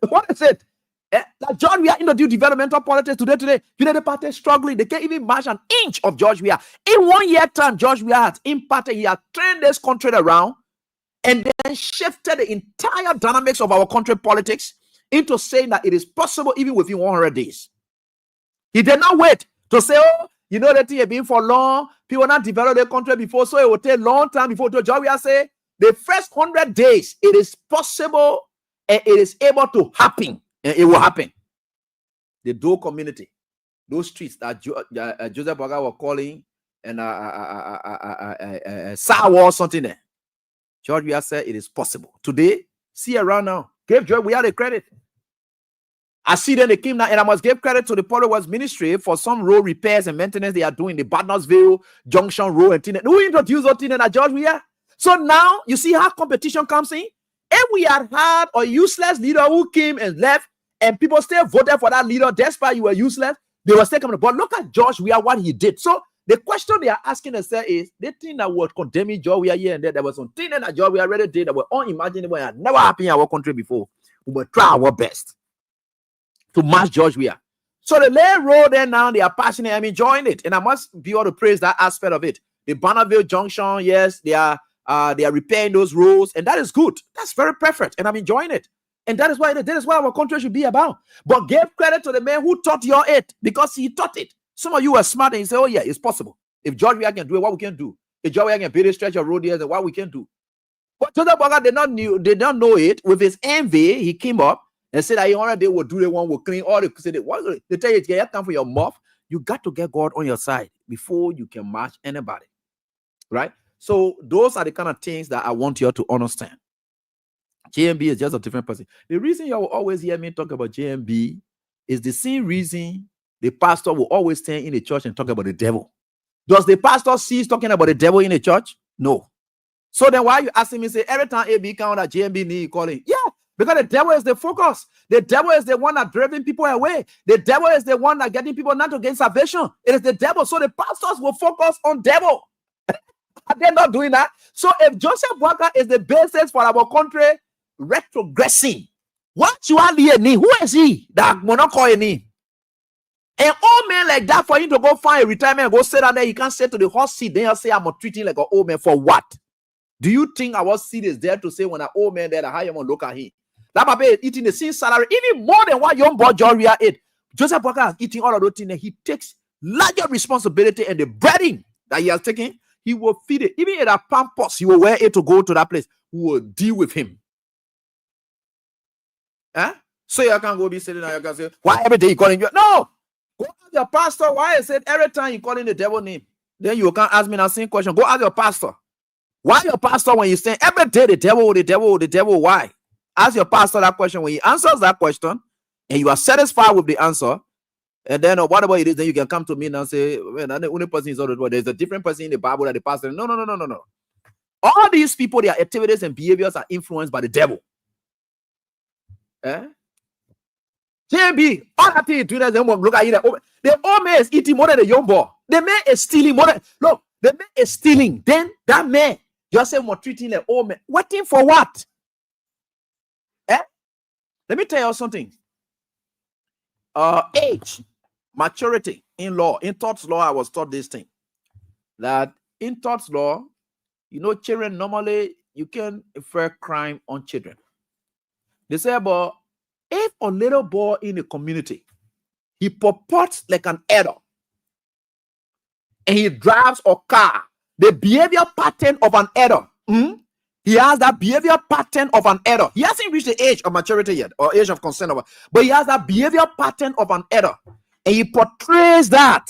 What is it? Like George, we are introduced developmental politics today. United Party is struggling. They can't even march an inch of George Weah. In 1 year time, George Weah has impacted. He has turned this country around and then shifted the entire dynamics of our country politics into saying that it is possible even within 100 days. He did not wait to say, oh, you know that thing has been for long. People not develop their country before, so it will take a long time before George Weah say the first 100 days it is possible and it is able to happen. And it will happen. The Doe community, those streets that Joseph Boga was calling and sour or something there. George Weah said it is possible. Today, see around now. Give George Weah the credit. I see them, they came now, and I must give credit to the Public Works Ministry for some road repairs and maintenance they are doing, the Barnersville Junction Road and things. Who introduced those things at George Weah? So now, you see how competition comes in? If we had had a useless leader who came and left, and people still voted for that leader, despite you were useless, they were still coming. But look at George Weah, what he did. So the question they are asking themselves is, they think that was condemning George Weah here and there. There was something that George Weah already did that were unimaginable and had never happened in our country before. We will try our best to match George Weah. So the lay road there now, they are passionate. I'm enjoying it. And I must be able to praise that aspect of it. The Barnaville Junction, yes, they are repairing those roads, and that is good. That's very perfect, and I'm enjoying it. And that is why our country should be about. But give credit to the man who taught you it, because he taught it. Some of you are smart and you say, oh yeah, it's possible. If George Weah can do it, what we can do? If George Weah can build a stretch of road here, then what we can do? But Joseph Boga did not know it. With his envy, he came up and said that he already will do the one will clean all the city. They tell you, get time for your mouth. You got to get God on your side before you can match anybody. Right? So those are the kind of things that I want you to understand. JMB is just a different person. The reason you will always hear me talk about JMB is the same reason the pastor will always stand in the church and talk about the devil. Does the pastor cease talking about the devil in the church? No. So then why are you asking me, say, every time AB count that JMB need calling? Yeah, because the devil is the focus. The devil is the one that driving people away. The devil is the one that getting people not to gain salvation. It is the devil. So the pastors will focus on devil. They're not doing that. So if Joseph Boakai is the basis for our country retrogressing, what you are need? Who is he that monocle any? An old man like that, for him to go find a retirement and go sit down there, he can't say to the hot seat, then he'll say, I'm treating like an old man for what? Do you think our seat is there to say when an old man there, how you want to look at him? That Papa is eating the same salary, even more than what young boy George Weah ate. Joseph Boakai is eating all of those things, and he takes larger responsibility, and the breading that he has taken, he will feed it. Even at a pampers, he will wear it to go to that place. We will deal with him. Huh? So you can't go be sitting there, you can say, why every day you calling you? No! Go ask your pastor why I said every time you calling the devil name. Then you can't ask me that same question. Go ask your pastor. Why your pastor when you say every day the devil, why? Ask your pastor that question. When he answers that question and you are satisfied with the answer, and then whatever it is, then you can come to me and say, well, the only person is all the way. There's a different person in the Bible that the pastor. No. All these people, their activities and behaviors are influenced by the devil. JB, all that thing doing look at you. The old man is eating more than the young boy. The man is stealing more than look, the man is stealing. Then that man just say more treating the old man. Waiting for what? Let me tell you something. Age, maturity in law, in torts law, I was taught this thing. That in torts law, you know, children normally you can infer crime on children. They say, but if a little boy in a community, he purports like an adult, and he drives a car, the behavior pattern of an adult, he He has that behavior pattern of an adult. He hasn't reached the age of maturity yet or age of consent, but he has that behavior pattern of an adult. And he portrays that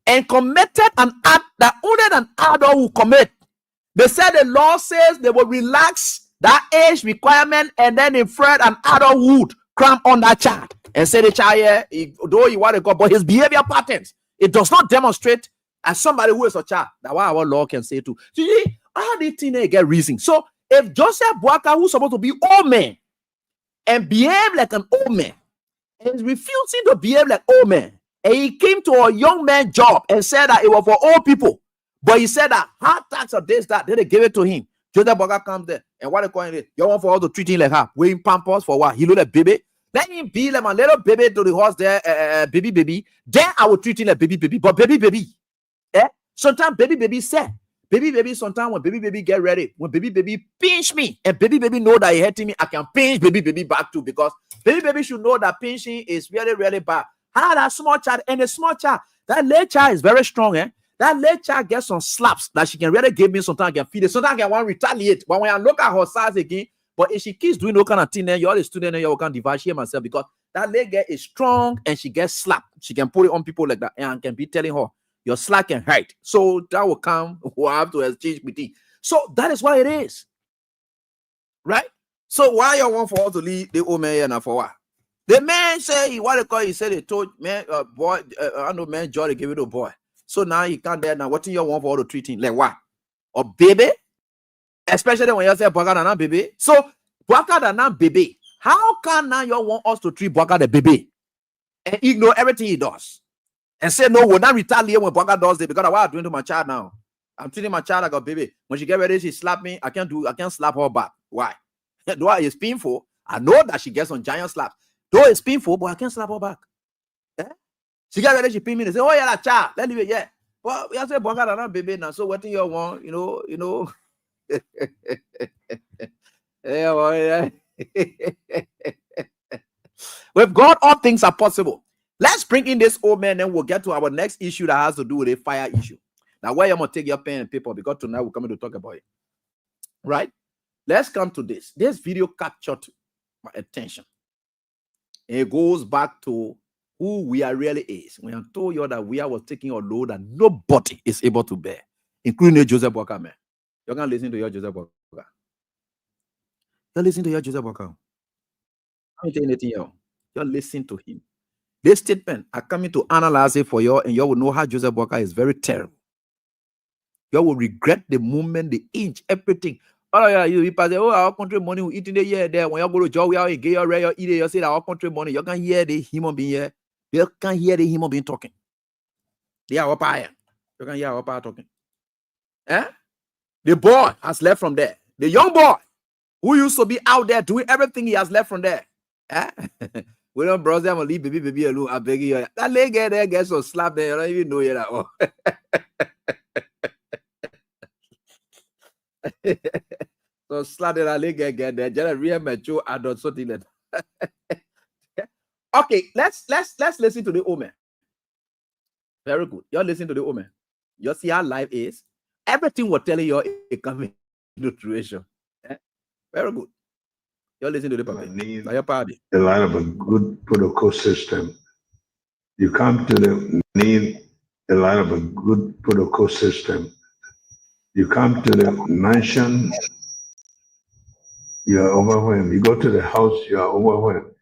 and committed an act that only an adult will commit. They said the law says they will relax that age requirement and then infer an adulthood cramp on that child and say the child here, though you want to go, but his behavior patterns, it does not demonstrate as somebody who is a child. That's why our law can say too. See, how did teenagers get reason? So if Joseph Boaka, who's supposed to be old man and behave like an old man, is refusing to behave like old man, and he came to a young man job and said that it was for old people, but he said that hard tax or this, that, then they gave it to him. Joseph Boaka comes there, and what they call it? You want for all to treat him like her, wearing pampers for what? He look like baby. Let him be like my little baby to the horse there, baby. Then I will treat him like baby, but baby. Sometimes baby say, baby, sometimes when baby get ready, when baby pinch me, and baby know that he hurting me, I can pinch baby back too, because baby should know that pinching is really, really bad. How that small child, and the small child, that late child is very strong, That late child gets some slaps that she can really give me, sometimes I can feed it, sometimes I can want to retaliate. But when I look at her size again, but if she keeps doing no kind of thing, then you're the student and you can differentiate myself, because that late girl is strong and she gets slapped. She can put it on people like that, and I can be telling her, your slack and height. So that will come, we'll have to exchange with you. So that is what it is. Right? So why you want for us to leave the old man here now for what? The man say what they call, he said they told man boy, I know man Joy gave it to boy. So now he can't there now. What do you want for all to treat him? Like what? Or baby? Especially when you say Boaka Dana baby. So Boaka Dana baby. How can now you want us to treat Boaka the baby and ignore everything he does? And say no, we'll not retaliate when Boaka does it, because of what I'm doing to my child now. I'm treating my child like a baby. When she get ready, she slap me. I can't slap her back. Why? Though it's painful, I know that she gets some giant slaps. Though it's painful, but I can't slap her back. She get ready, she pin me. They say, oh yeah, that child. Let me yeah. Well, you say Boaka Dana baby now. So what do you want? You know. Yeah, well, yeah. With God, all things are possible. Let's bring in this old man, then we'll get to our next issue that has to do with a fire issue. Now, where I'm going to take your pen and paper, because tonight we're coming to talk about it. Right? Let's come to this. This video captured my attention. It goes back to who we are really is. When I told you that we was taking a load that nobody is able to bear, including Joseph Boaka, man. You're going to listen to your Joseph Boaka. You're listening to your Joseph Boaka. I'm telling anything else. You're listening to him. This statement, I'm coming to analyze it for you, and you will know how Joseph Boaka is very terrible. You will regret the moment, the inch, everything. Oh yeah, you pass. Oh, our country money we eat in the year there. When you go to job, we are get your rare, eat it. You say our country money. You can hear the human being here. You can hear the human being talking. They are up higher. You can hear our power talking. The boy has left from there. The young boy who used to be out there doing everything, he has left from there. We don't browse them and leave baby alone. I beg you. That leg there gets so slap there. You don't even know it at all. So slap that leg get there. Just real mature adult something like that. Okay, let's listen to the old man. Very good. You're listening to the old man. You see how life is. Everything we're telling you is coming into fruition. Very good. You're listening to the papa. Your party. A lot of a good protocol system. You come to the need a lot of a good protocol system. You come to the mansion, you are overwhelmed. You go to the house, you are overwhelmed.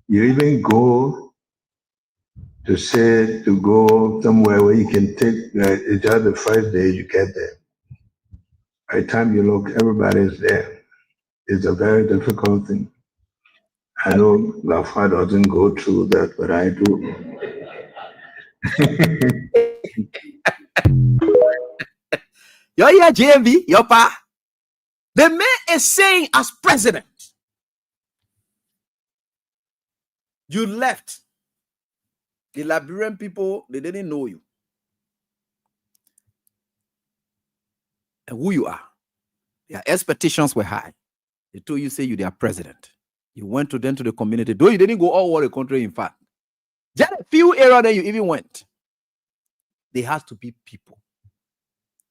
You even go to go somewhere where you can take it's just the first day you get there. By the time you look, everybody's there. It's a very difficult thing. I know Lafa doesn't go through that, but I do. You're here, JMV, your pa. The man is saying, as president, you left. The Liberian people, they didn't know you. And who you are. Their expectations were high. They told you, say you're their president. You went to them to the community. Though you didn't go all over the country, in fact. Just a few areas that you even went. There has to be people.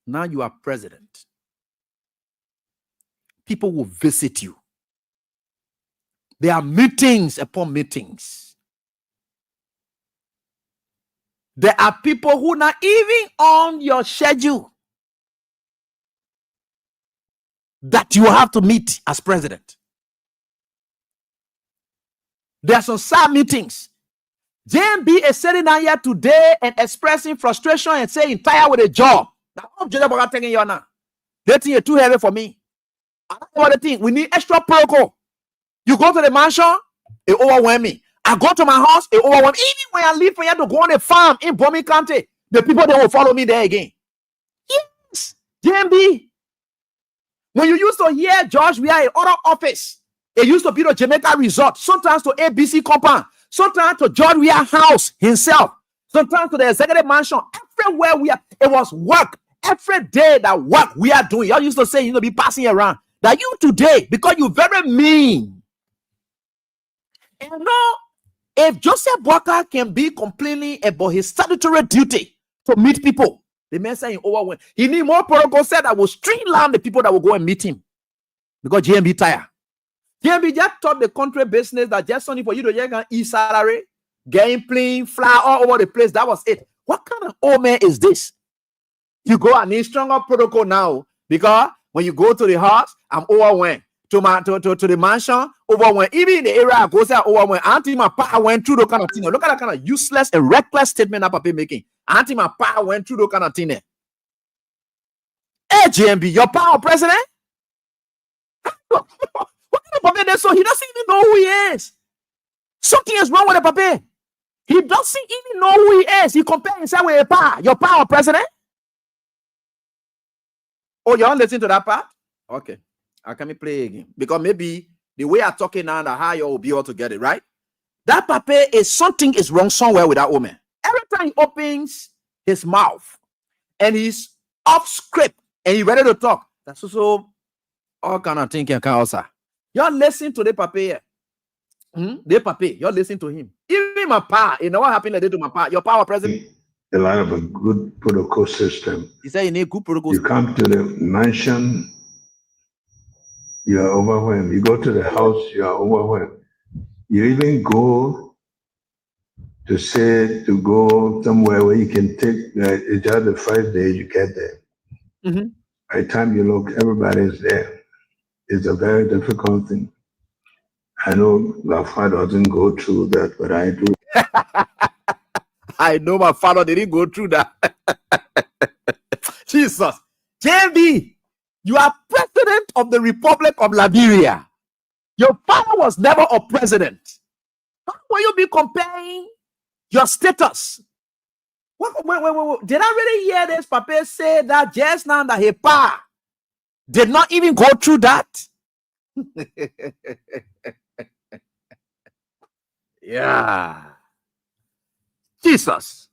Now you are president. people will visit you. There are meetings upon meetings. There are people who not even on your schedule that you have to meet as president. There are some sad meetings. JMB is sitting down here today and expressing frustration and saying tired with a job. Now, I'm just about taking you now. That thing is too heavy for me. Another thing, we need extra protocol. You go to the mansion, it overwhelm me. I go to my house, it overwhelm me. Even when I leave for you to go on a farm in Bomi County, the people that will follow me there again. Yes, JMB. When you used to hear George, we are in other office. It used to be the Jamaica Resort, sometimes to ABC compound, sometimes to George Weah house himself, sometimes to the executive mansion. Everywhere we are, it was work. Every day that work we are doing. Y'all used to say, you know, be passing around. That you today, because you very mean. And you know, if Joseph Walker can be complaining about his statutory duty to meet people, the man saying overwhelmed. He need more protocol said that will streamline the people that will go and meet him. Because GMB tired. GMB just taught the country business that just only for you to get eat salary, game playing, fly all over the place. That was it. What kind of old man is this? You go and need stronger protocol now because when you go to the house, I'm overwhelmed. To the mansion, overwhelmed. Even in the area I go say overwhelmed. Auntie my pa went through the kind of thing. Look at that kind of useless and reckless statement that Papa making. Auntie my pa went through the kind of thing. Hey GMB, your power president? What kind of Papa? So he doesn't even know who he is. Something is wrong with the Papa. He doesn't even know who he is. He compares himself with a pa. Your power president? Oh, you all listen to that part? Okay. I can't play again. Because maybe the way I'm talking now and how you will be able to get it, right? That Papa is something is wrong somewhere with that woman. Every time he opens his mouth and he's off script and he's ready to talk, that's also all kind of thinking can also. Y'all listen to the Papa here. The Papa, y'all listen to him. Even my pa, you know what happened to my pa? Your power president. A lot of a good protocol system. He said you need good protocol. You come to the mansion, you are overwhelmed. You go to the house, you are overwhelmed. You even go to go somewhere where you can take it's just the first day you get there. By the time you look, everybody's there. It's a very difficult thing. I know my father doesn't go through that, but I do. I know my father didn't go through that. Jesus. JB, you are president of the Republic of Liberia. Your father was never a president. How will you be comparing your status? Wait. Did I really hear this Papa say that just now that his pa did not even go through that? Yeah. Jesus.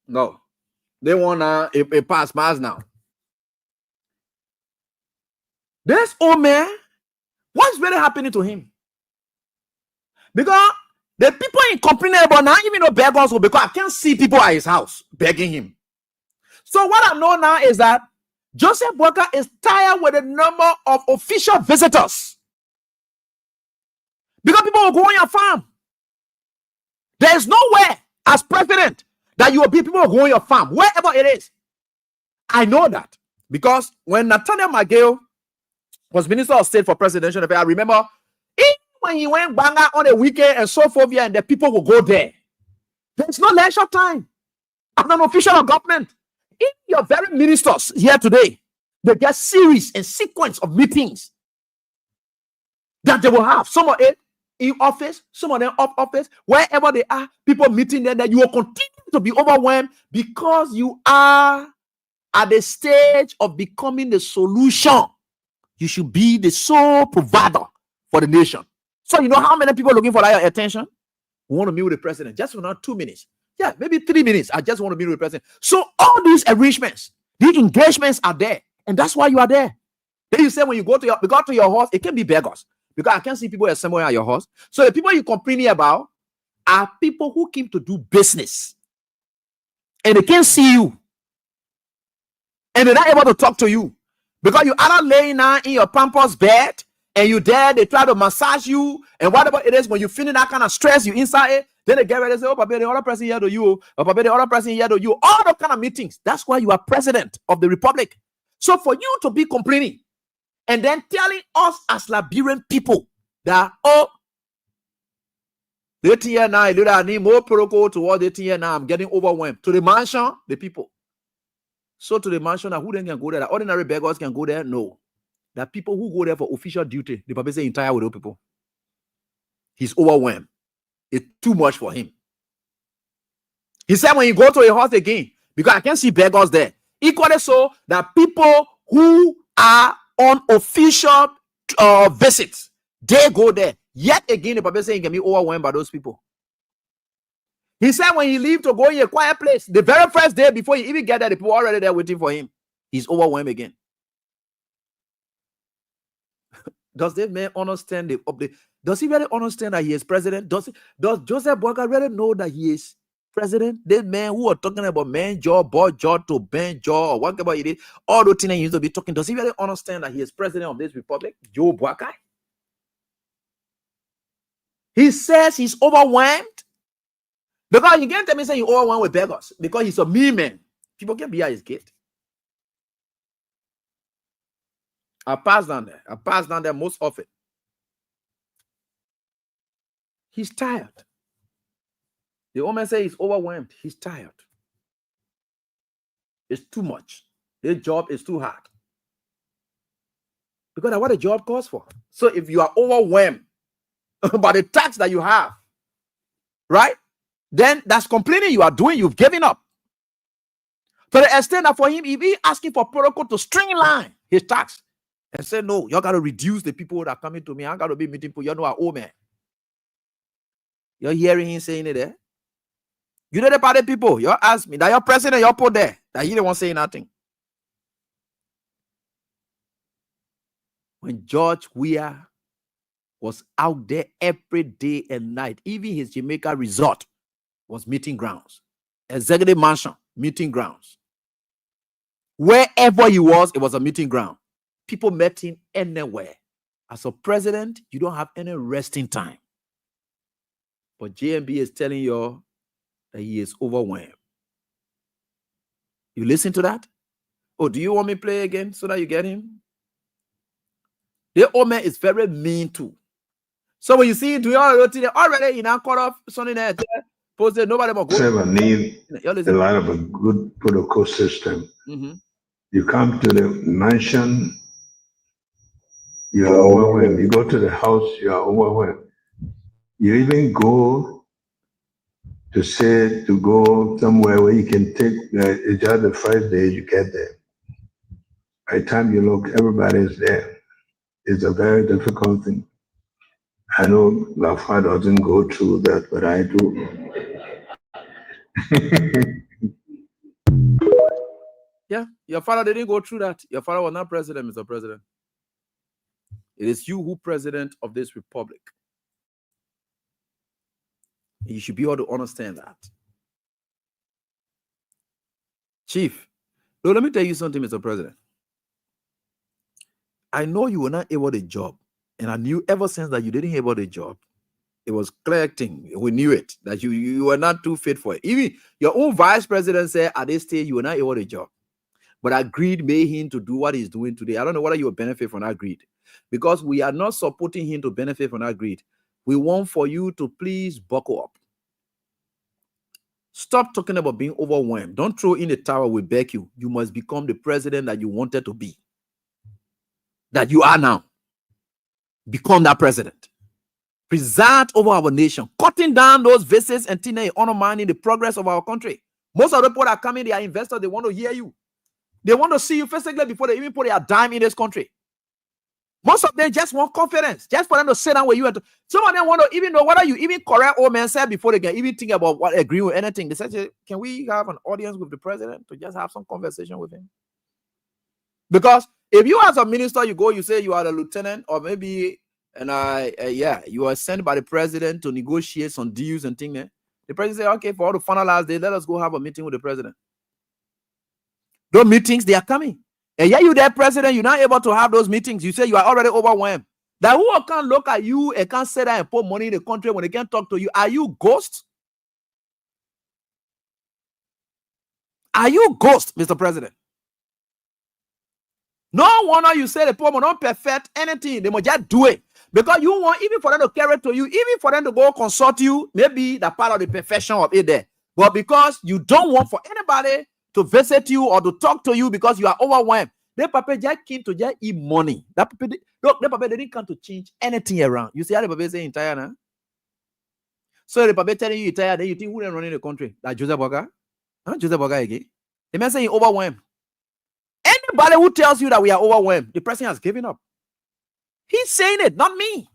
No. They want a pass now. This old man, what's really happening to him? Because the people in complaining about now, even though beggars, because I can't see people at his house begging him. So what I know now is that Joseph Walker is tired with the number of official visitors. Because people will go on your farm. There is nowhere as president that you will be people will go on your farm, wherever it is. I know that because when Nathaniel McGill was Minister of State for Presidential Affairs, I remember even when he went banga on a weekend and so forth, and the people will go there. There's no leisure time as an official of government. If your very ministers here today, they get series and sequence of meetings that they will have. Some of it in office, some of them off office, wherever they are, people meeting there, that you will continue to be overwhelmed because you are at the stage of becoming the solution. You should be the sole provider for the nation. So you know how many people are looking for that attention? We want to meet with the president just for now 2 minutes. Yeah, maybe 3 minutes. I just want to meet with the president. So all these arrangements, the engagements are there. And that's why you are there. Then you say when you go to your house, it can be beggars. Because I can't see people somewhere at your house. So the people you complaining about are people who came to do business. And they can't see you. And they're not able to talk to you. Because you are not laying down in your pampers bed and you there, they try to massage you and whatever it is, when you feeling that kind of stress, you inside it, then they get ready to say, oh, Papa, the other person here to you, oh, Papa, the other person here to you, all those kind of meetings. That's why you are president of the republic. So for you to be complaining and then telling us as Liberian people that, oh, the year now, I need more protocol toward the year now, I'm getting overwhelmed. To the mansion, the people. So to the mansion, who then can go there? The ordinary beggars can go there? No. The people who go there for official duty, the Papa say entire with people. He's overwhelmed. It's too much for him. He said when you go to a house again, because I can see beggars there. Equally so, that people who are on official visits, they go there. Yet again, the Papa say he can be overwhelmed by those people. He said when he leave to go in a quiet place, the very first day before he even get there, the people already there waiting for him. He's overwhelmed again. Does this man understand does he really understand that he is president? Does Joseph Boakai really know that he is president? This man who are talking about man jaw, boy jaw to ben jaw, or whatever it is, all the things he used to be talking, does he really understand that he is president of this republic? Joe Boakai. He says he's overwhelmed. Because you can't tell me say you overwhelmed with beggars, because he's a mean man. People can be at his gate. I pass down there most often. He's tired. The woman say he's overwhelmed. He's tired. It's too much. Their job is too hard. Because that's what a job calls for. So if you are overwhelmed by the tax that you have, right? Then that's complaining you are doing, you've given up. To the extent that for him, if he asking for protocol to streamline his tax and say, no, you got to reduce the people that are coming to me. I got to be meeting people. You know, oh man. You're hearing him saying it there. You know the party people. You ask me that your president, you're put there. That he didn't want to say nothing. When George Weah was out there every day and night, even his Jamaica resort was meeting grounds. Executive mansion, meeting grounds. Wherever he was, it was a meeting ground. People met him anywhere. As a president, you don't have any resting time. But JMB is telling you that he is overwhelmed. You listen to that? Oh, do you want me to play again so that you get him? The old man is very mean too. So when you see him doing all the things, already he now caught off something there. Posted nobody more go. Need a lot of a good protocol system. Mm-hmm. You come to the mansion, you are overwhelmed. You go to the house, you are overwhelmed. You even go to go somewhere where you can take it's just the first day you get there. By the time you look, everybody is there. It's a very difficult thing. I know Lafa doesn't go through that, but I do. Yeah, your father didn't go through that. Your father was not president, Mr. President. It is you who president of this republic. You should be able to understand that. Chief, so let me tell you something, Mr. President. I know you were not able to job, and I knew ever since that you didn't able to job. It was clear thing. We knew it, that you were not too fit for it. Even your own vice president said at this stage you were not able to job. But that greed made him to do what he's doing today. I don't know whether you will benefit from that greed, because we are not supporting him to benefit from that greed. We want for you to please buckle up. Stop talking about being overwhelmed. Don't throw in the towel, we beg you. You must become the president that you wanted to be, that you are now. Become that president. Preside over our nation, cutting down those visits and undermining the progress of our country. Most of the people that are coming, they are investors. They want to hear you. They want to see you physically before they even put their dime in this country. Most of them just want confidence, just for them to sit down with you. Some of them want to even know whether you even correct old man said before they can even think about what agree with anything. They said, can we have an audience with the president to just have some conversation with him? Because if you as a minister, you say you are a lieutenant, or maybe, you are sent by the president to negotiate some deals and things. The president say, okay, for all the finalize day, let us go have a meeting with the president. Those meetings, they are coming. And yet you there, president, you're not able to have those meetings. You say you are already overwhelmed. That who can look at you and can't say that and put money in the country when they can't talk to you? Are you ghost? Are you ghost, Mr. President? No wonder you say the poor man don't perfect anything. They must just do it. Because you want, even for them to carry it to you, even for them to go consult you, maybe the part of the perfection of it there. But because you don't want for anybody to visit you or to talk to you because you are overwhelmed, they papa just came to just eat money. That papa, look, the papa didn't come to change anything around. You see how the papa say entire now? So the papa telling you entire, then you think who then running the country? Like Joseph Boga? Huh? Joseph Boga again? The man saying overwhelmed. Anybody who tells you that we are overwhelmed, the person has given up. He's saying it, not me.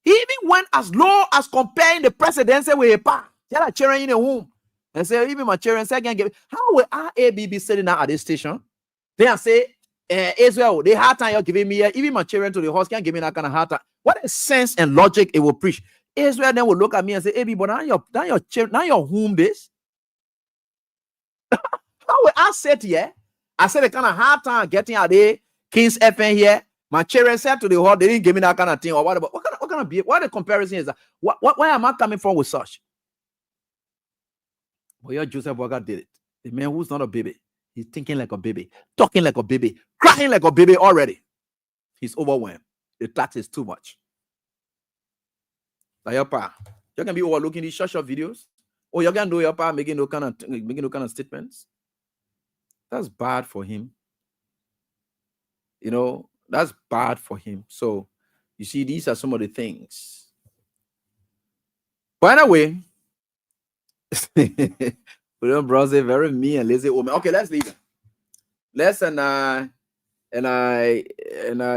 He even went as low as comparing the presidency with a pa. Tell a children in a home. And say, even my children say, how will RAB be sitting down at this station? They say, Israel, the hard time you're giving me here, even my children to the horse can't give me that kind of hard time. What a sense and logic it will preach. Israel then will look at me and say, AB, but now your home base. How will I say to you? I said the kind of hard time getting out there, King's FN here. My children said to the horse, they didn't give me that kind of thing. Or what kind of be? What the comparison is that? Why am I coming from with such? Well, your Joseph Boga did it. The man who's not a baby. He's thinking like a baby, talking like a baby, crying like a baby already. He's overwhelmed. The tax is too much. Like your pa, you can be overlooking these short videos. Or you can do your pa making no kind of statements. That's bad for him. You know, that's bad for him. So, you see, these are some of the things. By the way, we don't browse it very mean and lazy woman. Okay, let's leave it.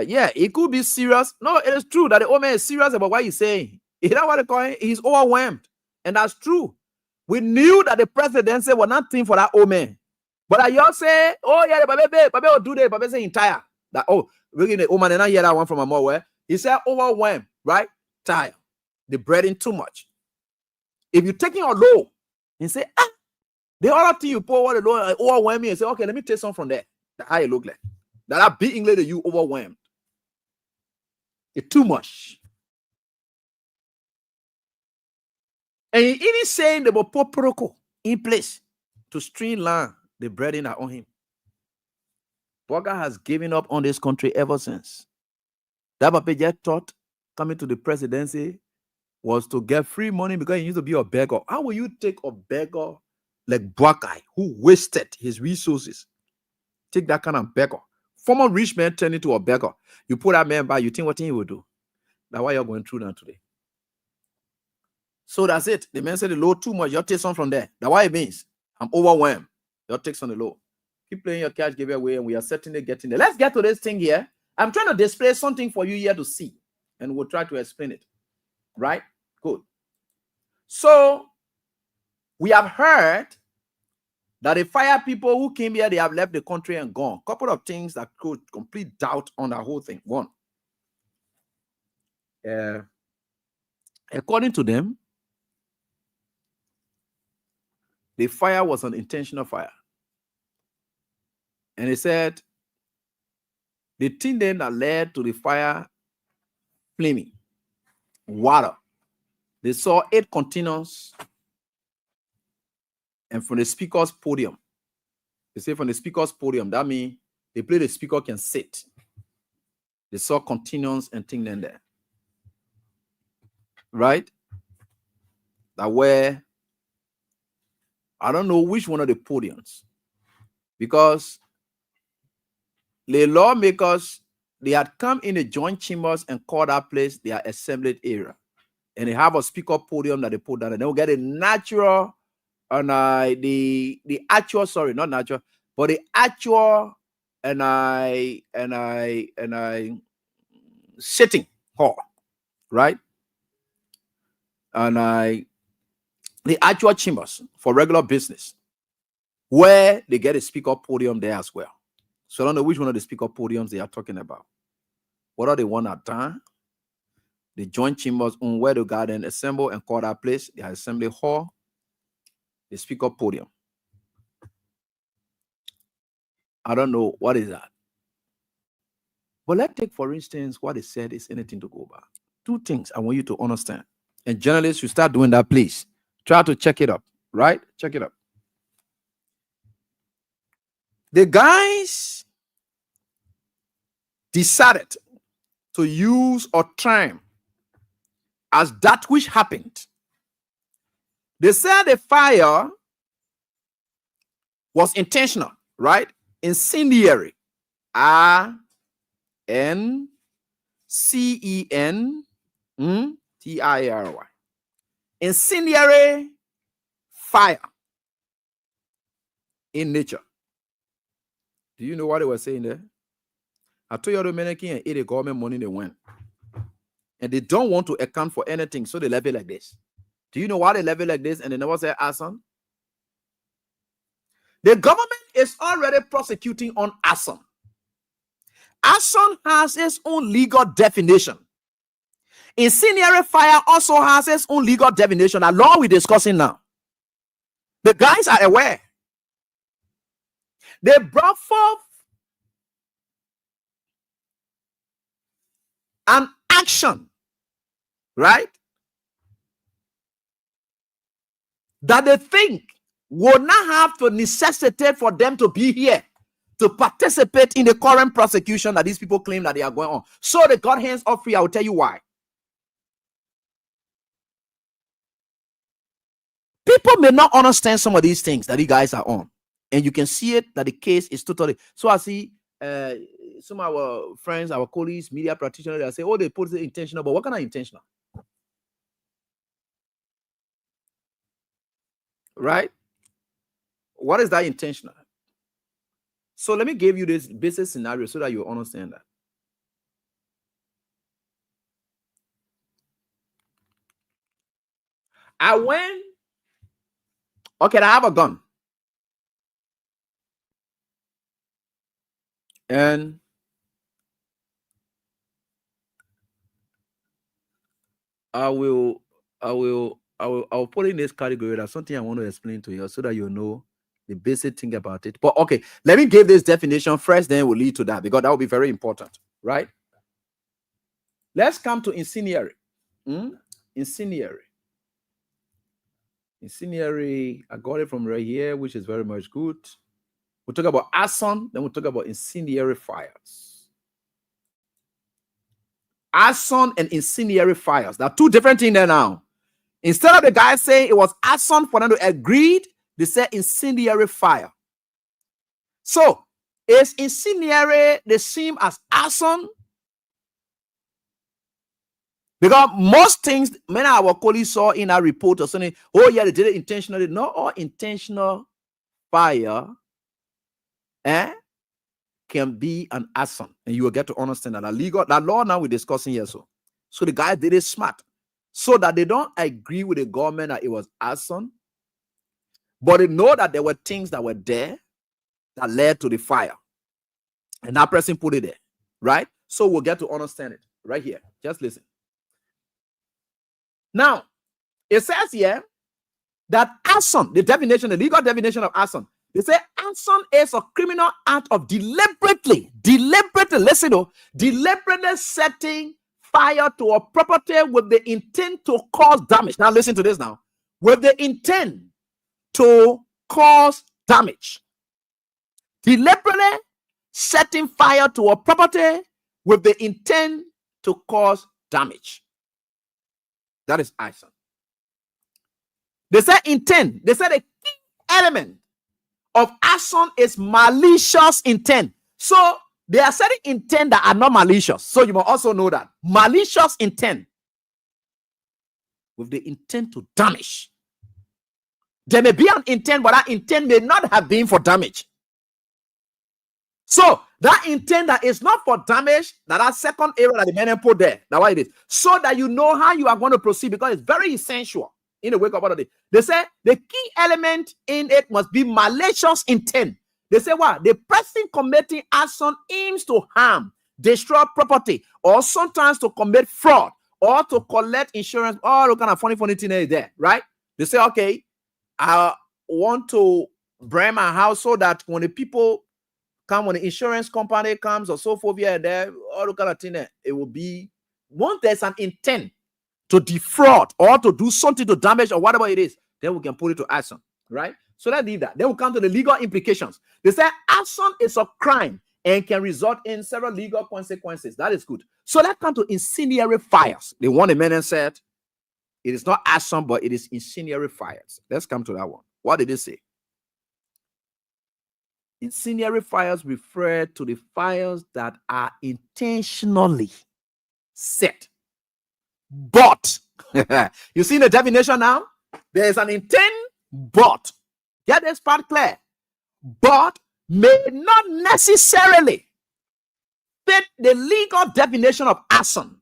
Yeah, it could be serious. No, it is true that the old man is serious about what he's saying. You know what they call it? He's overwhelmed. And that's true. We knew that the presidency was nothing for that old man. But I y'all say, oh yeah, the baby will do that. Baby say entire. That really the old man and I hear that one from a more where he said overwhelmed, right? Tired. The breading too much. If you're taking a low and say, the other thing you pour what the low overwhelm me and say, okay, let me take some from there. That's how it look like. That big English that you overwhelmed. It's too much. And he even saying they will put protocol in place to streamline the breading that on him. Boga has given up on this country ever since. That Papa just thought coming to the presidency was to get free money because he used to be a beggar. How will you take a beggar like Boakai who wasted his resources? Take that kind of beggar. Former rich man turn into a beggar. You put that man by, you think what he will do? That's why you're going through now today. So that's it. The man said the low too much. You take some from there. That's what it means. I'm overwhelmed. You take some on the low. Keep playing your cash giveaway, and we are certainly getting there. Let's get to this thing here. I'm trying to display something for you here to see, and we'll try to explain it. Right? Good. So we have heard that the fire people who came here, they have left the country and gone. Couple of things that could complete doubt on the whole thing. One, according to them, the fire was an intentional fire. And they said the thing then that led to the fire flaming, water. They saw 8 containers, and from the speaker's podium, they say from the speaker's podium, that means they play the speaker can sit. They saw containers and things in there. Right? That were, I don't know which one of the podiums, because the lawmakers, they had come in the joint chambers and called that place their assembly area. And they have a speaker podium that they put down, and they'll get a natural, and the actual, sorry, not natural, but the actual, sitting hall, right? And the actual chambers for regular business, where they get a speaker podium there as well. So I don't know which one of the speaker podiums they are talking about. What are the one at time? The joint chambers on where the garden assemble and call that place the assembly hall, the speaker podium. I don't know what is that. But let's take, for instance, what is said is anything to go back. Two things I want you to understand. And journalists, you start doing that, please. Try to check it up, right? Check it up. The guys decided to use or term as that which happened. They said the fire was intentional, right? Incendiary. INCENTIRY. Incendiary fire in nature. Do you know what they were saying there? I told you the American and the government money they went. And they don't want to account for anything, so they left it like this. Do you know why they left it like this and they never say arson? The government is already prosecuting on arson. Arson has its own legal definition. Incendiary fire also has its own legal definition. A law we're discussing now. The guys are aware. They brought forth an action, right, that they think would not have to necessitate for them to be here to participate in the current prosecution that these people claim that they are going on. So they got hands off free. I will tell you why. People may not understand some of these things that you guys are on, and you can see it that the case is totally. So I see some of our friends, our colleagues, media practitioners, they say, oh, they put it intentional, but what kind of intentional? Right? What is that intentional? So let me give you this basic scenario so that you understand that. I went, okay, I have a gun. And I'll put in this category. That's something I want to explain to you so that you know the basic thing about it. But okay, let me give this definition first, then we'll lead to that because that will be very important, right? Let's come to incendiary. Incendiary. Incendiary, I got it from right here, which is very much good. We'll talk about arson, then we'll talk about incendiary fires. Arson and incendiary fires. There are two different things there now. Instead of the guy saying it was arson for them to agree, they said incendiary fire. So, is incendiary the same as arson? Because most things, many of our colleagues saw in our report or something, oh yeah, they did it intentionally. Not all intentional fire can be an arson. And you will get to understand that that law now we're discussing here. So the guy did it smart. So that they don't agree with the government that it was arson, but they know that there were things that were there that led to the fire. And that person put it there, right? So we'll get to understand it right here. Just listen. Now, it says here that arson, the definition, the legal definition of arson, they say arson is a criminal act of deliberately, listen to, deliberately setting fire to a property with the intent to cause damage. Now listen to this now. With the intent to cause damage. Deliberately setting fire to a property with the intent to cause damage. That is arson. They say intent. They say the key element of arson is malicious intent. So there are certain intent that are not malicious. So you must also know that. Malicious intent. With the intent to damage. There may be an intent, but that intent may not have been for damage. So that intent that is not for damage, that second area that the men put there. That's why it is. So that you know how you are going to proceed, because it's very essential in the wake up of the day. They say the key element in it must be malicious intent. They say what? The person committing arson aims to harm, destroy property, or sometimes to commit fraud, or to collect insurance. All kind of funny thing is there, right? They say, okay, I want to burn my house so that when the people come when the insurance company comes or so forth here and there, all the kind of thing, it will be once there's an intent to defraud or to do something to damage or whatever it is, then we can put it to action, right? So let's leave that. Then we'll come to the legal implications. They say arson is a crime and can result in several legal consequences. That is good. So let's come to incendiary fires. The one the man said, it is not arson, but it is incendiary fires. Let's come to that one. What did they say? Incendiary fires refer to the fires that are intentionally set. But, you see the definition now? There is an intent, but, get this part clear, but may not necessarily fit the legal definition of arson.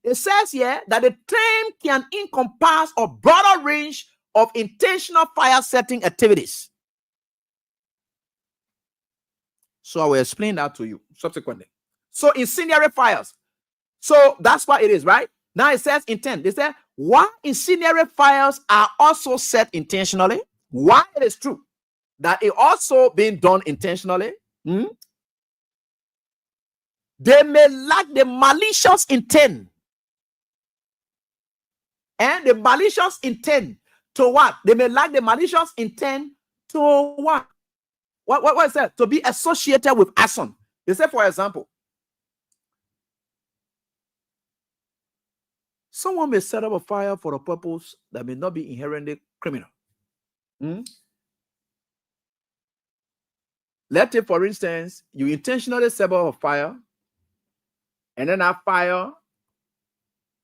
It says here that the term can encompass a broader range of intentional fire setting activities. So I will explain that to you subsequently. So incendiary fires. So that's what it is, right? Now it says intent. They say why incendiary fires are also set intentionally. Why it is true that it also being done intentionally. They may lack the malicious intent. And the malicious intent to what? They may lack the malicious intent to what? What is that? To be associated with arson. They say, for example, someone may set up a fire for a purpose that may not be inherently criminal. Let's say, for instance, you intentionally set up a fire, and then that fire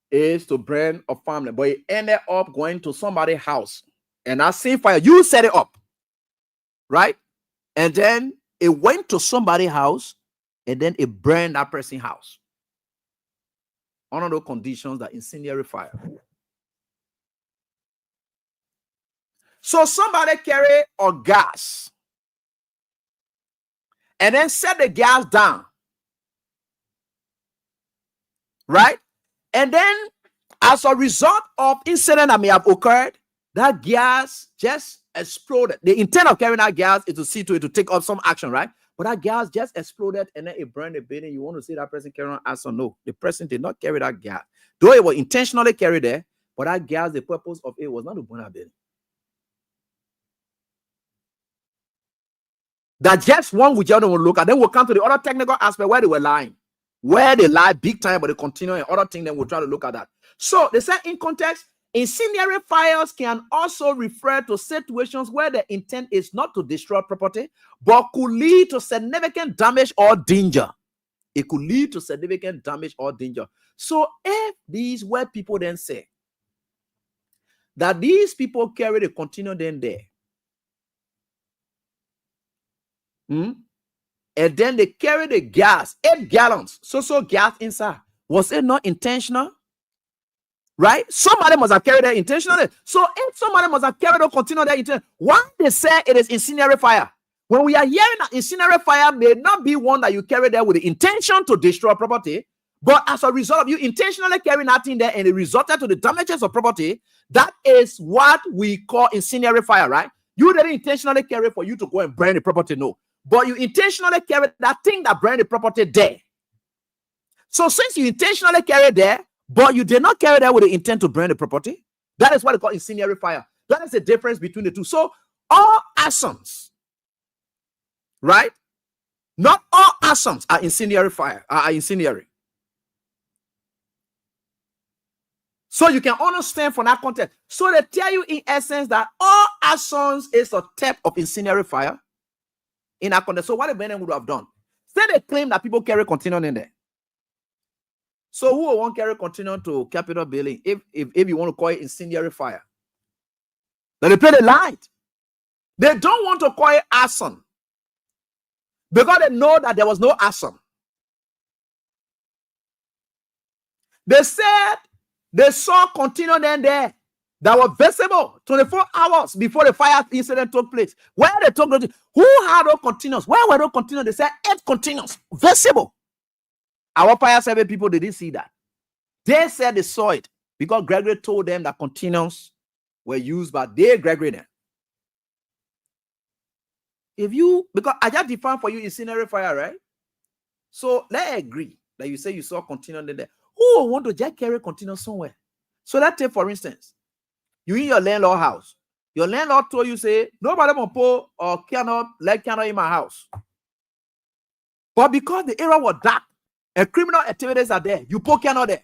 is to burn a family, but it ended up going to somebody's house. And that same fire, you set it up, right? And then it went to somebody's house, and then it burned that person's house. Under those conditions, that incendiary fire. So somebody carry a gas and then set the gas down, right? And then as a result of incident that may have occurred, that gas just exploded. The intent of carrying that gas is to see to it to take up some action, right? But that gas just exploded and then it burned the building. You want to see that person carrying on arson? No, the person did not carry that gas. Though it was intentionally carried there, but that gas, the purpose of it was not to burn that building. That just one we just don't look at. Then we'll come to the other technical aspect where they were lying. Where they lie big time, but they continue and other things, then we'll try to look at that. So they said in context, incendiary fires can also refer to situations where the intent is not to destroy property, but could lead to significant damage or danger. It could lead to significant damage or danger. So if these were people then say that these people carry the container then there, and then they carry the gas, 8 gallons, so gas inside. Was it not intentional? Right? Somebody must have carried that intentionally. So if somebody must have carried or continued that intentionally, why they say it is incendiary fire? When we are hearing that incendiary fire may not be one that you carry there with the intention to destroy property, but as a result of you intentionally carrying that in there and it resulted to the damages of property, that is what we call incendiary fire, right? You didn't intentionally carry for you to go and burn the property, no. But you intentionally carried that thing that burned the property there. So since you intentionally carried there, but you did not carry that with the intent to burn the property, that is what they call incendiary fire. That is the difference between the two. So all arsons, right? Not all arsons are incendiary fire, are incendiary. So you can understand from that context. So they tell you in essence that all arsons is a type of incendiary fire. In that context, so what the Benin would have done? Say they claim that people carry container in there. So who will want carry container to Capitol building if you want to call it incendiary fire? Then they play the light. They don't want to call it arson because they know that there was no arson. They said they saw container in there that were visible 24 hours before the fire incident took place. Where they took those, who had those containers? Where were those containers? They said 8 containers visible. Our fire service people didn't see that. They said they saw it because Gregory told them that containers were used by their Gregory then. If you, because I just defined for you incendiary fire, right? So let's agree that you say you saw container there. Who will want to just carry container somewhere? So let's take, for instance, you in your landlord house. Your landlord told you, say, nobody will pour or cannot let candle in my house. But because the area was dark and criminal activities are there, you pour candle there.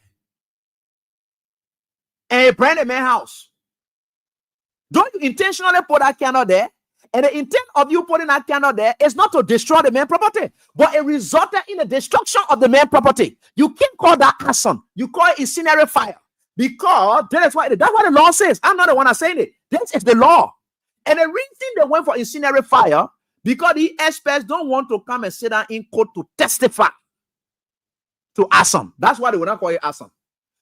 And you brand a man's house. Don't you intentionally put that candle there? And the intent of you putting that candle there is not to destroy the main property, but it resulted in the destruction of the main property. You can't call that arson. You call it incendiary fire. Because that's what the law says. I'm not the one that's saying it. This is the law. And the reason they went for incendiary fire, because the experts don't want to come and sit down in court to testify to arson. That's why they will not call it arson.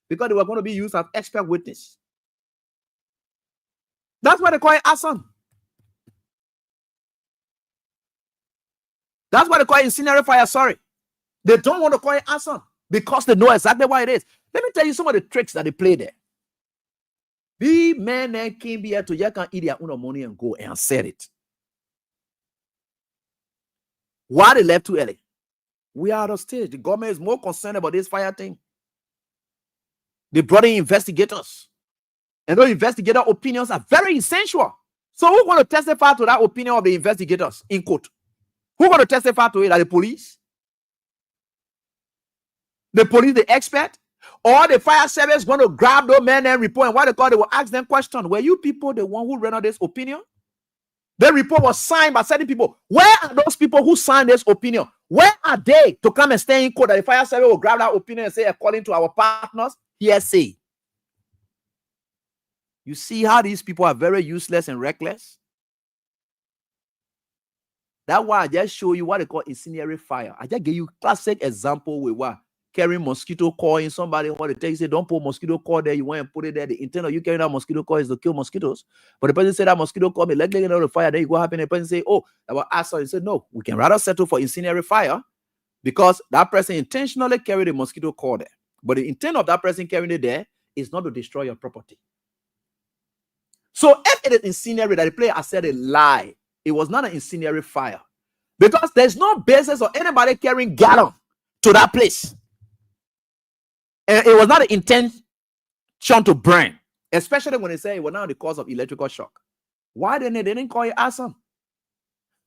Because they were going to be used as expert witness. That's why they call it arson. That's why they call it incendiary fire. Sorry. They don't want to call it arson because they know exactly what it is. Let me tell you some of the tricks that they play there. The men and came here to you can eat their own money and go and sell it. Why they left too early? We are out of stage. The government is more concerned about this fire thing. They brought in investigators. And those investigator opinions are very essential. So who's going to testify to that opinion of the investigators in court? Who's going to testify to it? Are the police? The police, the expert? Or the fire service going to grab those men and report? And what they call, they will ask them questions. Were you people the one who rendered this opinion? The report was signed by certain people. Where are those people who signed this opinion? Where are they to come and stay in court that the fire service will grab that opinion and say, according to our partners, hearsay? You see how these people are very useless and reckless? That's why I just show you what they call incendiary fire. I just gave you classic example with what? Carrying mosquito coil in somebody, what they tell you, say, don't put mosquito coil there, you want to put it there. The intent of you carrying that mosquito coil is to kill mosquitoes. But the person say that mosquito coil, let get out of the fire, then you go happen, the person say, oh, that was arson. You say, no, we can rather settle for incendiary fire because that person intentionally carried the mosquito coil there. But the intent of that person carrying it there is not to destroy your property. So if it is incendiary, that the player has said a lie, it was not an incendiary fire. Because there's no basis of anybody carrying gallon to that place. And it was not an intention to burn, especially when they say it was not the cause of electrical shock. Why didn't they didn't call it arson?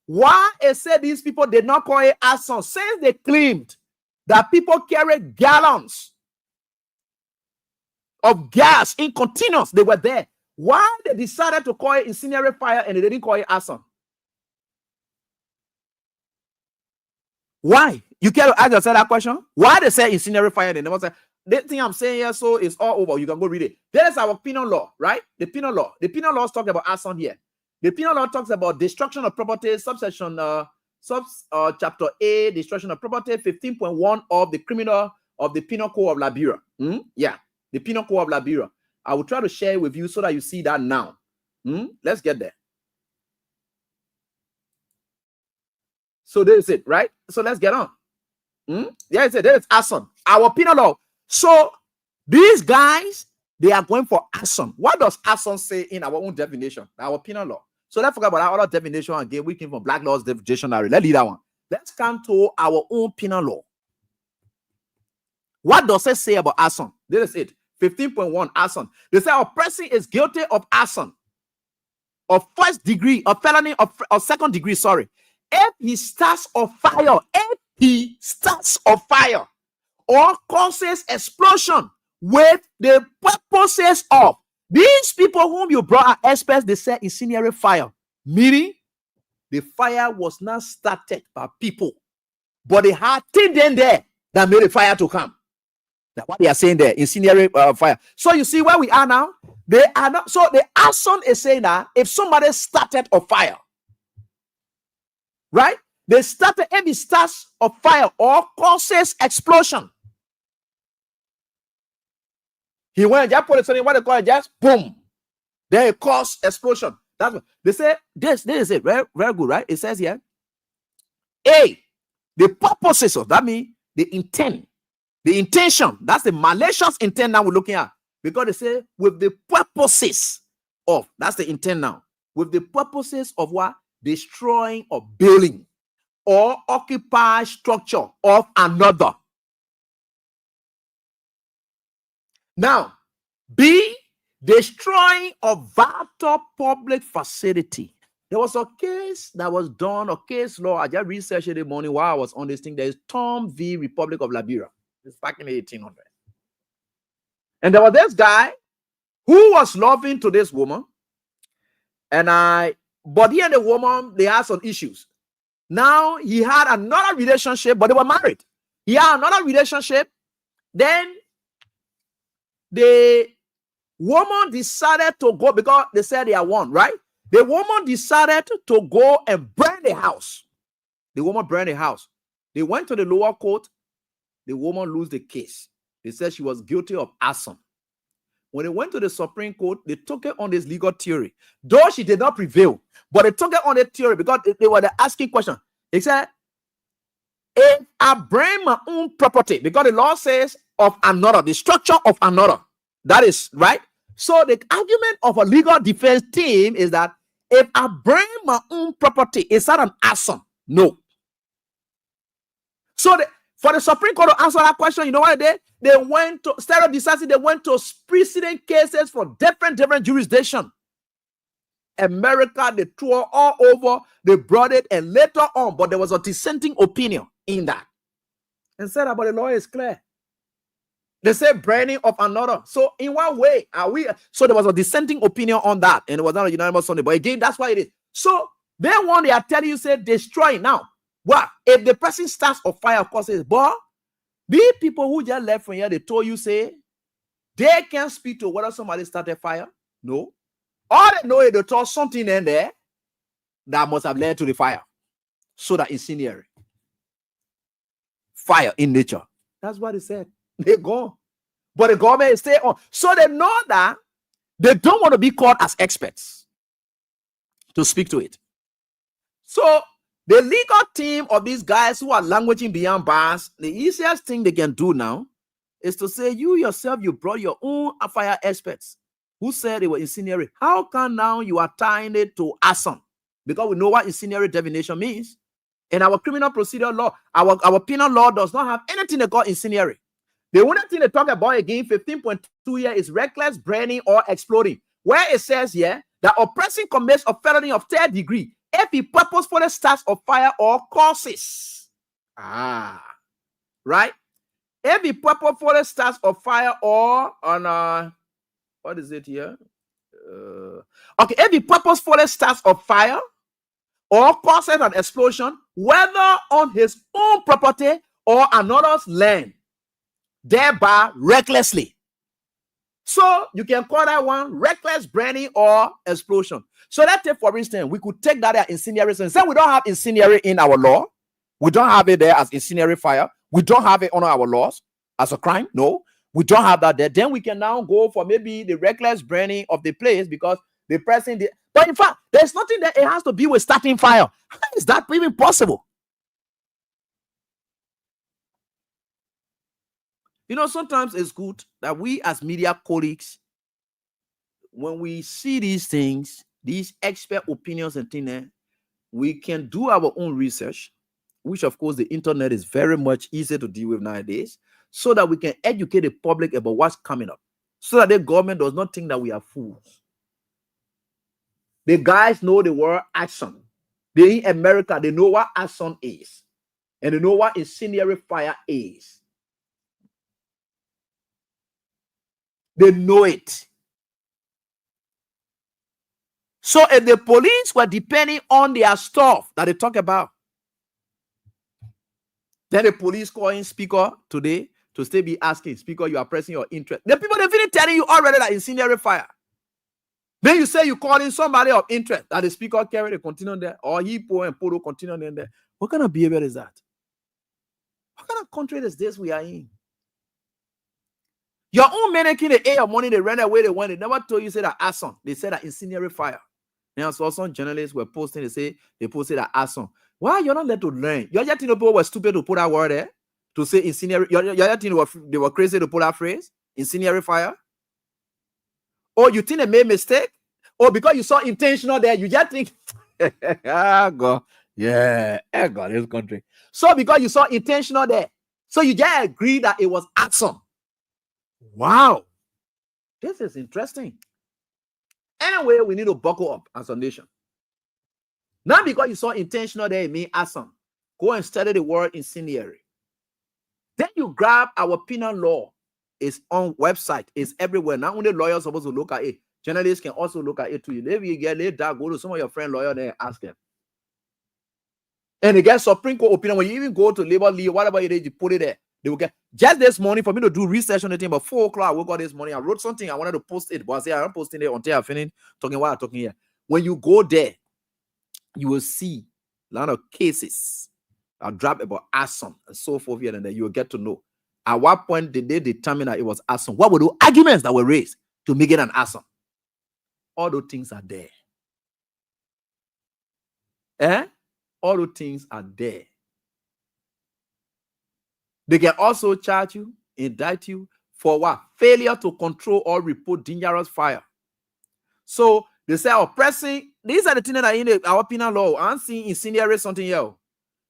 Why it said these people did not call it arson since they claimed that people carry gallons of gas in continuous, they were there. Why they decided to call it incendiary fire and they didn't call it arson? Why? You can't ask yourself that question. Why they say incendiary fire? They never say the thing I'm saying here, so it's all over. You can go read it. There's our penal law, right? The penal law. The penal law talks about arson here. The penal law talks about destruction of property, subsection chapter A, destruction of property, 15.1 of the criminal of the Penal Code of Liberia. Yeah, the Penal Code of Liberia. I will try to share it with you so that you see that now. Let's get there. So this is it, right? So let's get on. Yeah, it's it. There is arson. Our penal law. So these guys, they are going for arson. What does arson say in our own definition? Our penal law. So let's forget about our other definition again. We came from Black Law's dictionary. Let's leave that one. Let's come to our own penal law. What does it say about arson? This is it. 15.1 arson. They say a person is guilty of arson, of first degree, of felony, of second degree, sorry. If he starts a fire, or causes explosion with the purposes of these people whom you brought are experts, they say incendiary fire, meaning the fire was not started by people, but they had things in there that made the fire to come. That's what they are saying there, incendiary fire. So you see where we are now? They are not. So the arson is saying that if somebody started a fire, right? They started, if it starts a fire or causes explosion. He went, just put it something, what they call it, just boom. Then it caused explosion. That's what they say. This is it. Very, very good, right? It says here, A, the purposes of that means the intent, the intention. That's the malicious intent now we're looking at. Because they say with the purposes of, that's the intent now. With the purposes of what? destroying or building or occupy structure of another. Now, B, destroying or vital public facility. There was a case that was done, a case law. I just researched it in the morning while I was on this thing. There is Tom v. Republic of Liberia. It's back in the 1800s. And there was this guy who was loving to this woman. But he and the woman, they had some issues. Now he had another relationship, but they were married. He had another relationship. Then the woman decided to go because they said they are one, right? The woman decided to go and burn the house. The woman burned the house. They went to the lower court. The woman lost the case. They said she was guilty of arson. When they went to the Supreme Court, they took it on this legal theory. Though she did not prevail, but they took it on the theory because they were asking question. They said, if I burn my own property, because the law says of another, the structure of another, that is right. So the argument of a legal defense team is that if I burn my own property, is that an arson? No. So for the Supreme Court to answer that question, you know what they did? They went to, instead of deciding, they went to precedent cases from different jurisdictions. America, they tore all over, they brought it, and later on, but there was a dissenting opinion in that. And said about the law is clear. They said burning of another. So in what way are we? So there was a dissenting opinion on that, and it was not a unanimous on it. But again, that's why it is. So then one they are telling you, say destroy now. What if the person starts a fire? Of course, it's but these people who just left from here, they told you, say they can't speak to whether somebody started fire. No, all they know is they told something in there that must have led to the fire. So that incendiary fire in nature. That's what they said. They go, but the government is stay on. So they know that they don't want to be called as experts to speak to it. So the legal team of these guys who are languaging beyond bars, the easiest thing they can do now is to say, you yourself, you brought your own fire experts who said they were incendiary. How come now you are tying it to arson? Because we know what incendiary definition means. In our criminal procedure law, our penal law does not have anything they call incendiary. The only thing they talk about again, 15.2 here, is reckless burning or exploding, where it says here that a person commits a felony of 3rd degree if he purposefully starts a fire or causes. Right? If he purposefully starts a fire or on what is it here? Okay, if he purposefully starts a fire or causes an explosion, whether on his own property or another's land, thereby recklessly. So you can call that one reckless burning or explosion. So let's take, for instance, we could take that as incendiary. So we don't have incendiary in our law. We don't have it there as incendiary fire. We don't have it on our laws as a crime. No, we don't have that there. Then we can now go for maybe the reckless burning of the place because the person did. But in fact, there's nothing that it has to be with starting fire. How is that even possible? You know, sometimes it's good that we as media colleagues, when we see these things, these expert opinions and things, we can do our own research, which of course the internet is very much easier to deal with nowadays, so that we can educate the public about what's coming up, so that the government does not think that we are fools. The guys know the word arson. They in America, they know what arson is, and they know what incendiary fire is. They know it. So if the police were depending on their stuff that they talk about, then the police calling speaker today to still be asking, speaker, you are pressing your interest. The people, they've been telling you already that incendiary fire. Then you say you call in somebody of interest that the speaker carry the continue there, or he and Poro continue in there. What kind of behavior is that? What kind of country is this we are in? Your own men in the air money, they ran away, they went. They never told you say that arson. They said that incendiary fire. Now, so some journalists were posting, they posted that arson. Why you're not let to learn? You're just think people were stupid to put that word there to say incendiary. You're just think they were crazy to put that phrase, incendiary fire. Or you think they made mistake? Or because you saw intentional there, you just think God. Yeah, God, this country. So because you saw intentional there, so you just agree that it was arson. Wow, this is interesting. Anyway, we need to buckle up as a nation. Not because you saw intentional there, it means arson. Go and study the word incendiary. Then you grab our penal law. It's on website. It's everywhere. Not only lawyers supposed to look at it. Journalists can also look at it too. Maybe you get later, go to some of your friend lawyer there and ask them. And they get Supreme Court opinion. When you even go to labor leave, whatever it is, you put it there. They will get just this morning for me to do research on the thing. About 4 o'clock, I woke up this morning. I wrote something. I wanted to post it, but I said I'm posting it until I finish talking what I'm talking here. When you go there, you will see a lot of cases. I'll drop about arson and so forth here, and then you will get to know at what point did they determine that it was arson. What were the arguments that were raised to make it an arson? All those things are there. All those things are there. They can also charge you, indict you for what? Failure to control or report dangerous fire. So they say oppressing. These are the things that are in our penal law. I'm seeing incendiary something here.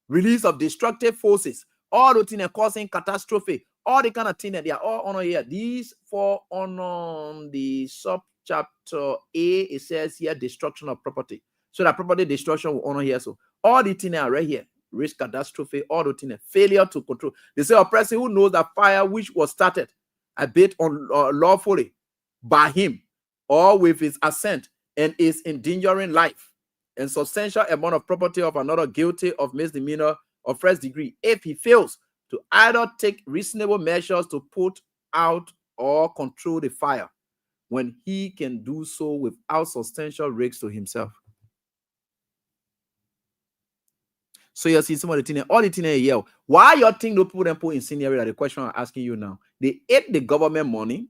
Release of destructive forces. All the things causing catastrophe. All the kind of things that they are all on here. These fall on the subchapter A. It says here destruction of property. So that property destruction will honor here. So all the things are right here. Risk catastrophe, all the things, failure to control. They say a person who knows that fire which was started a bit unlawfully by him or with his assent and is endangering life and substantial amount of property of another guilty of misdemeanor of first degree, if he fails to either take reasonable measures to put out or control the fire when he can do so without substantial risk to himself. So you see some of the things, all the things here. Why you think no people then put incendiary? That the question I'm asking you now. They ate the government money,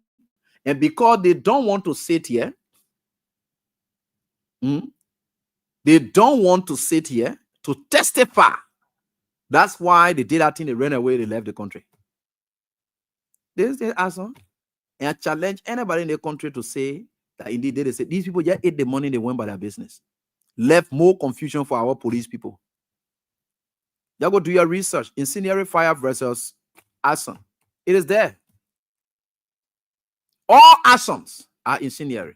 and because they don't want to sit here, they don't want to sit here to testify. That's why they did that thing. They ran away. They left the country. This is awesome. And I challenge anybody in the country to say that indeed they say these people just ate the money. They went by their business. Left more confusion for our police people. You go do your research. Incendiary fire versus arson. It is there. All arsons are incendiary.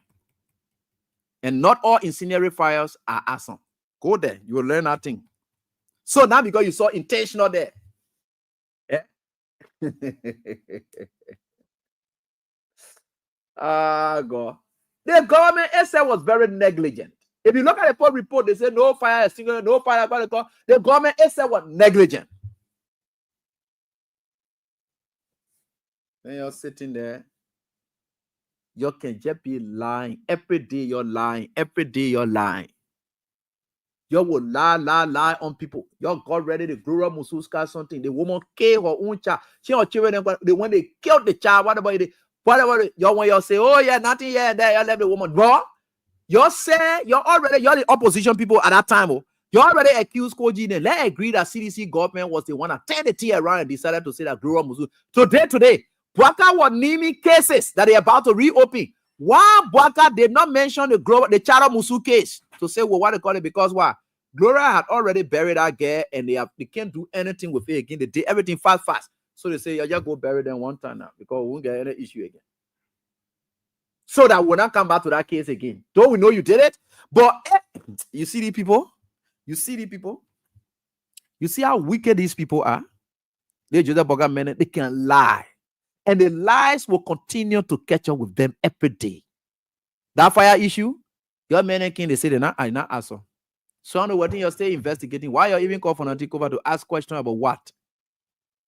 And not all incendiary fires are arson. Go there. You will learn that thing. So now because you saw intentional there. Yeah. God. The government itself was very negligent. If you look at the report, they say no fire extinguisher, no fire. The government itself was negligent. When you're sitting there, you can just be lying. Every day you're lying. Every day you're lying. You will lie on people. You got ready to grow up Mususka something. The woman killed her own child. She or children, when they killed the child, whatever you say, oh yeah, nothing here and there, you left the woman. Bro, you say you're the opposition people at that time. You already accused Koji. Let's agree that CDC government was the one that turned the tea around and decided to say that grow up Musu. Today, Bwaka was naming cases that they're about to reopen. Why Bwaka did not mention the Charo Musu case to say, well, what they call it? Because what? Gloria had already buried that girl and they can't do anything with it again. They did everything fast. So they say, you just go bury them one time now because we won't get any issue again. So that we'll not come back to that case again. Don't we know you did it? But you see the people? You see the people? You see how wicked these people are? They just a men, they can lie. And the lies will continue to catch up with them every day. That fire issue, your men can they say they're not asshole. So I know what you're still investigating. Why you're even called for an cover to ask questions about what?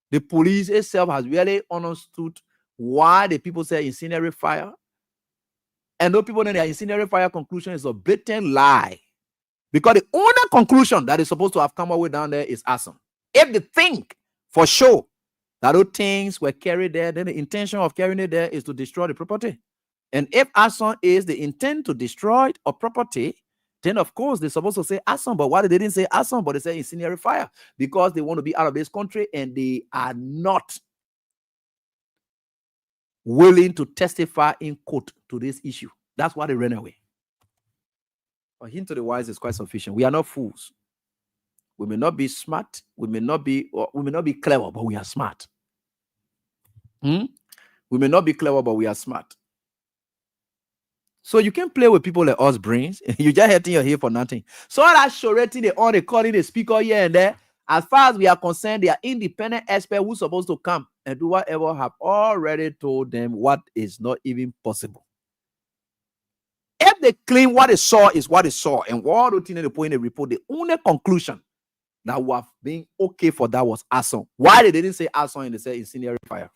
The police itself has really understood why the people say incendiary fire. And those people know their incendiary fire conclusion is a blatant lie. Because the only conclusion that is supposed to have come away down there is arson. If they think for sure that those things were carried there, then the intention of carrying it there is to destroy the property. And if arson is the intent to destroy a property, then of course they're supposed to say arson. But why they didn't say arson, but they say incendiary fire? Because they want to be out of this country and they are not willing to testify in court to this issue. That's why they ran away. A hint to the wise is quite sufficient. We are not fools. We may not be smart. We may not be clever, but we are smart. We may not be clever, but we are smart. So you can play with people like us brains. You just hitting your head for nothing. So all that shorting they on calling the speaker here and there. As far as we are concerned, they are independent experts who's supposed to come and do whatever have already told them what is not even possible. If they claim what they saw is what they saw, and what they point in the report, the only conclusion that would have been okay for that was arson. Why they didn't say arson and they said incendiary fire?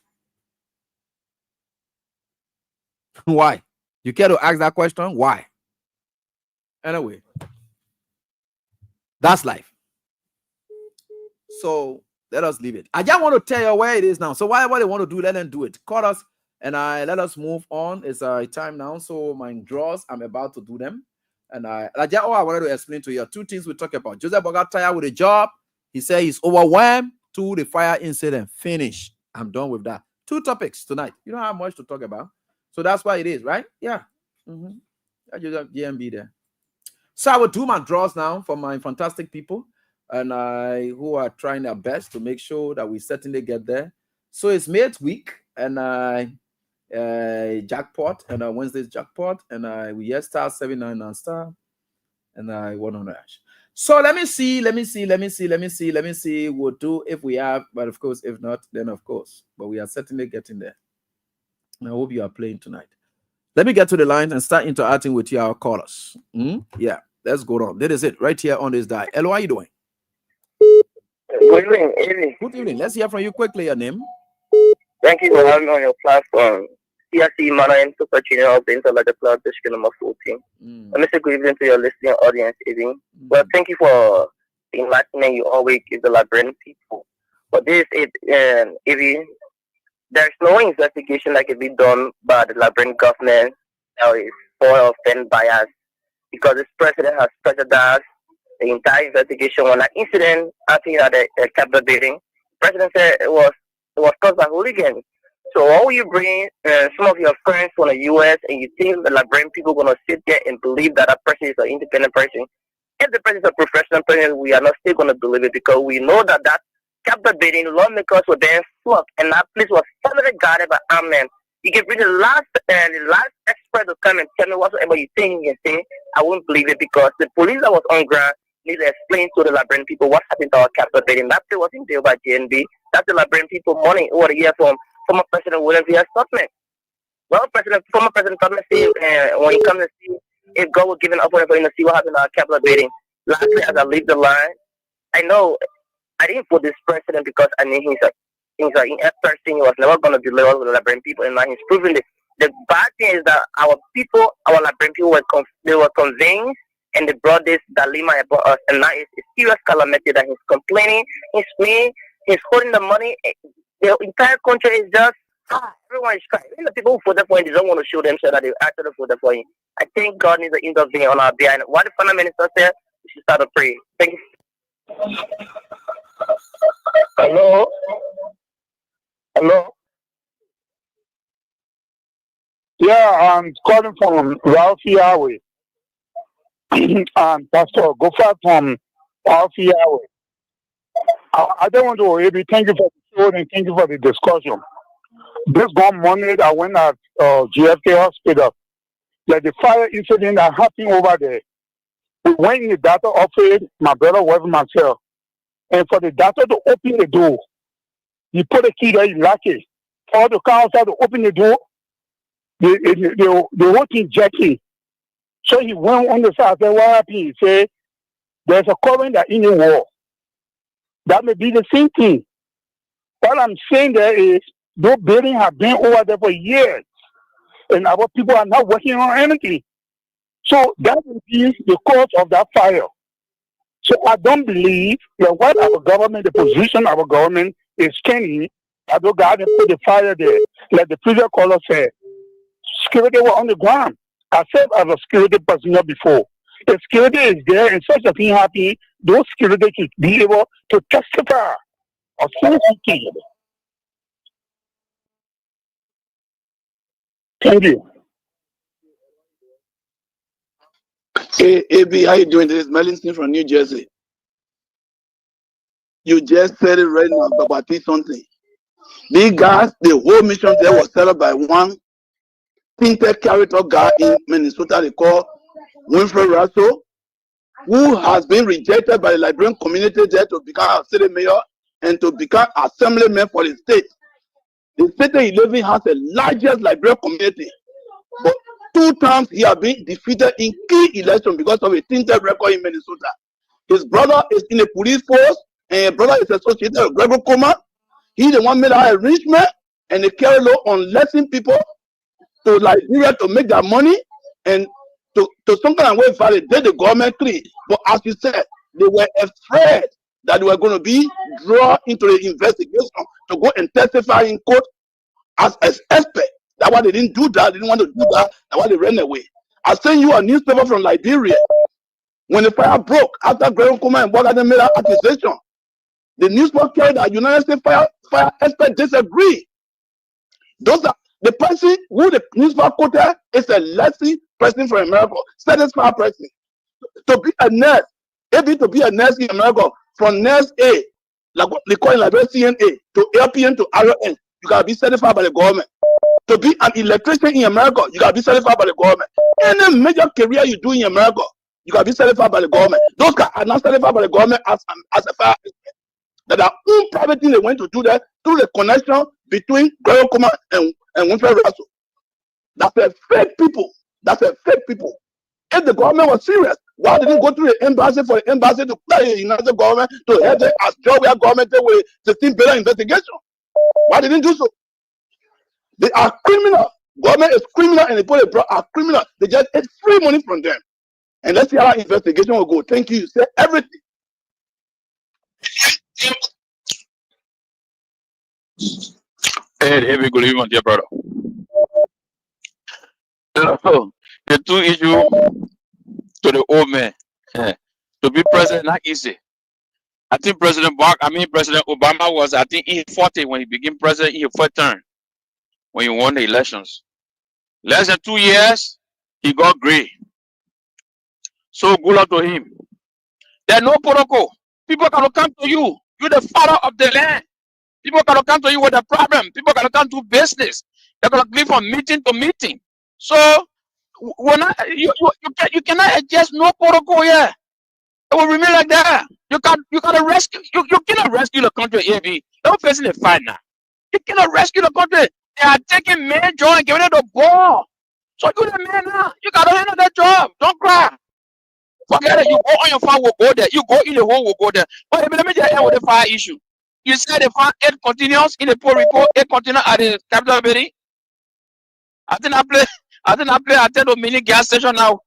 Why? You care to ask that question? Why? Anyway, that's life. So let us leave it. I just want to tell you where it is now. So whatever they want to do, let them do it. Call us and let us move on. It's time now. So my draws, I'm about to do them. And I wanted to explain to you 2 things we talk about. Joseph got tired with a job. He said he's overwhelmed. 2, the fire incident. Finish. I'm done with that. 2 topics tonight. You don't have much to talk about. So that's why it is, right? Yeah. I just have GMB there. So I will do my draws now for my fantastic people and who are trying their best to make sure that we certainly get there. So it's mate week and jackpot and Wednesday's jackpot and we star 79 star and 100 hash. So let me see. We'll do if we have, but of course, if not, then of course. But we are certainly getting there. And I hope you are playing tonight. Let me get to the lines and start interacting with you, our callers. Yeah, let's go on. That is it, right here on this dial. Hello, how are you doing? Good evening. Good evening. Let's hear from you quickly. Your name? Thank you for having me on your platform. CRC Mana Super Junior of the Interledger Club, District number 14. Let me say good evening to your listening audience, Evie. Well, thank you for the enlightenment you always give the Liberian people. But this is, Evie, there's no investigation that can be done by the Liberian government that is for offend bias because this president has prejudiced the entire investigation on that incident. I think at the Capitol building, the president said it was caused by hooligans. So why will you bring some of your friends from the U.S. and you think the Liberian people are going to sit there and believe that that person is an independent person? If the person is a professional person, we are not still going to believe it because we know that Capitol building, lawmakers were there flocked and that place was heavily guarded by armed men. You can bring the last expert to come and tell me whatsoever you think you can say. I won't believe it because the police that was on ground need to explain to the Liberian people what happened to our Capitol building. That place was in jail by GNB. That's the Liberian people money over the year from former President William V. Stockman. Well, former President Stockman said when he comes to see if God was giving up for him to see what happened to our Capitol building. Lastly, as I leave the line, I know I didn't put this president because I knew he's an inept person. He was never going to deliver with the Liberian people, and now he's proving it. The bad thing is that our Liberian people were convinced, and they brought this dilemma about us, and now it's a serious calamity that he's complaining. He's holding the money. The entire country is just everyone is crying. Even the people who voted for him, they don't want to show themselves that they actually voted for him. I think God needs to intervene on our behalf. What the Prime Minister said, we should start to pray. Thank you. Hello? Yeah, I'm calling from Ralph Yahweh. Pastor Gofa from Ralph Yahweh. I don't want to maybe thank you for the show and thank you for the discussion. This one morning I went at GFK Hospital. Like the fire incident that happened over there. We went in the doctor office, my brother was myself. And for the doctor to open the door, he put a key there, he locked it. For the car outside to open the door, the whole thing jacking. So he went on the side, said, what happened? He said, there's a current that in the wall. That may be the same thing. What I'm saying there is, those buildings have been over there for years, and our people are not working on anything. So that will be the cause of that fire. So I don't believe that what our government, the position our government is standing, I don't go out and put the fire there. Like the previous caller said, security were on the ground. I said as a security personnel before. If security is there and such a thing happens, those security should be able to testify of something. Thank you. Hey, AB, how you doing? This is Melinson from New Jersey. You just said it right now, about something. These guys, the whole mission there was set up by one tinted character guy in Minnesota they call Winfrey Russell, who has been rejected by the Liberian community there to become a city mayor and to become assemblyman for the state. The state he lives in has the largest Liberian community, but 2 times he has been defeated in key elections because of a tinted record in Minnesota. His brother is in the police force, and his brother is associated with Gregory Coleman. He's the one made an arrangement, and they carry law on letting people to Liberia to make their money and to some kind of way validate the government clean. But as you said, they were afraid that they were going to be drawn into the investigation to go and testify in court as expert. That's why they didn't do that. They didn't want to do that. That's why they ran away. I sent you a newspaper from Liberia. When the fire broke, after Gregory Coleman and Boga made an accusation, the newspaper carried that United States fire experts disagree. Those are the person who the newspaper quoted is a Leslie person from America, satisfied person. To be a nurse, maybe to be a nurse in America, from nurse A, like what they call in Liberia CNA, to LPN to RN, you gotta be certified by the government. To be an electrician in America, you gotta be certified by the government. Any major career you do in America, you gotta be certified by the government. Those guys are not certified by the government as a fire expert. That are own private thing they went to do that through the connection between Gregory Coleman and Winfrey Russell. That's a fake people. That's a fake people. If the government was serious, why didn't go through the embassy for the embassy to play the United government to help them as Georgia government with 16 billion investigation? Why didn't do so? They are criminal. Government is criminal and the people are criminal. They just take free money from them. And let's see how our investigation will go. Thank you. You said everything. Hey, here we go, my dear brother. The 2 issues to the old man. To be president not easy. I think President Obama was, I think he 40 when he became president in his first term, when he won the elections. Less than 2 years, he got gray. So good luck to him. There's no protocol. People cannot come to you. You're the father of the land. People cannot come to you with a problem. People cannot come to business. They're gonna live from meeting to meeting. So you cannot adjust no protocol here. It will remain like that. You cannot rescue you cannot rescue the country, AB. They're facing a fight now. You cannot rescue the country. They are taking man job and giving it the ball. So you're the man now. You gotta handle that job. Don't cry. Forget it. You go on your fire, we'll go there. You go in the hole, we'll go there. But let me just end with the fire issue. You said the fire 8 continues in the poll report, 8 continues at the Capitol building. I think I play at the mini gas station now.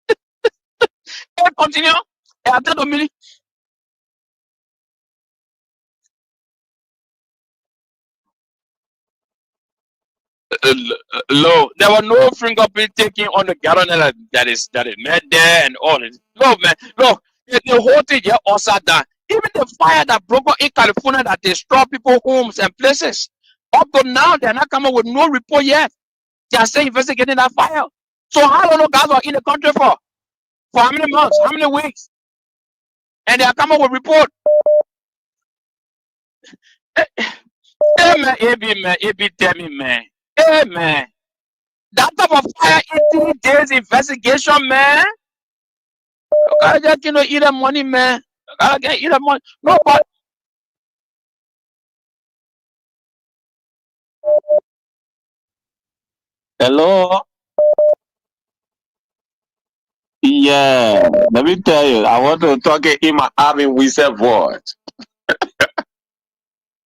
8 continue at the mini. Low. There were no fingerprint taking on the gallon that is met there and all this. No, man. No, the whole thing here also done. Even the fire that broke out in California that destroyed people's homes and places. Up to now, they're not coming with no report yet. They are still investigating that fire. So how long guys are in the country for? For how many months? How many weeks? And they are coming with report. Hey man, AB tell me, man. Hey man, that type of fire 18 days investigation, man. You gotta just eat the money, man. You gotta get eat the money. No, but hello. Yeah, let me tell you, I want to talk in my army wizard voice.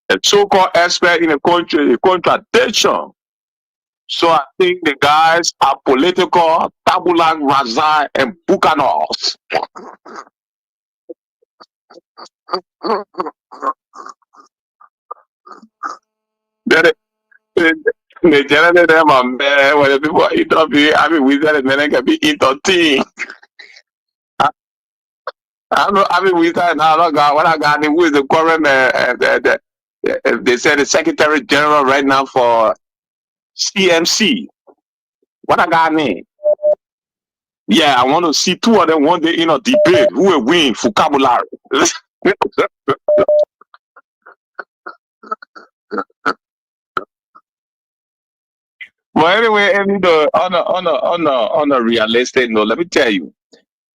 A so-called expert in the country, the contradiction. So I think the guys are political, tabula rasa, and bucanos. The general them are man, when the people interview, I mean, wizard and men can be entertained. I mean, wizard now, what I got who is the current, they said the Secretary General right now for CMC. What I got name? Yeah, I want to see two of them one day in a debate. Who will win vocabulary? But anyway, on a realistic note, let me tell you,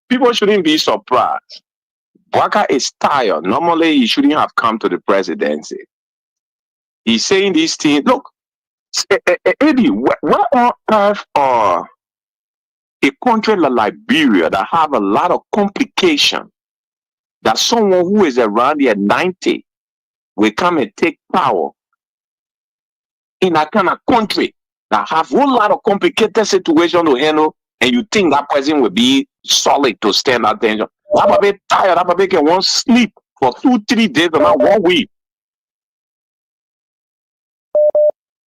people shouldn't be surprised. Waka is tired. Normally, he shouldn't have come to the presidency. He's saying these things. Look, Eddie, where on earth are a country like Liberia that have a lot of complication, that someone who is around the 90 will come and take power in a kind of country that have a whole lot of complicated situation to handle, and you think that person will be solid to stand attention? That baby tired. That baby can want sleep for 2-3 days, or not 1 week.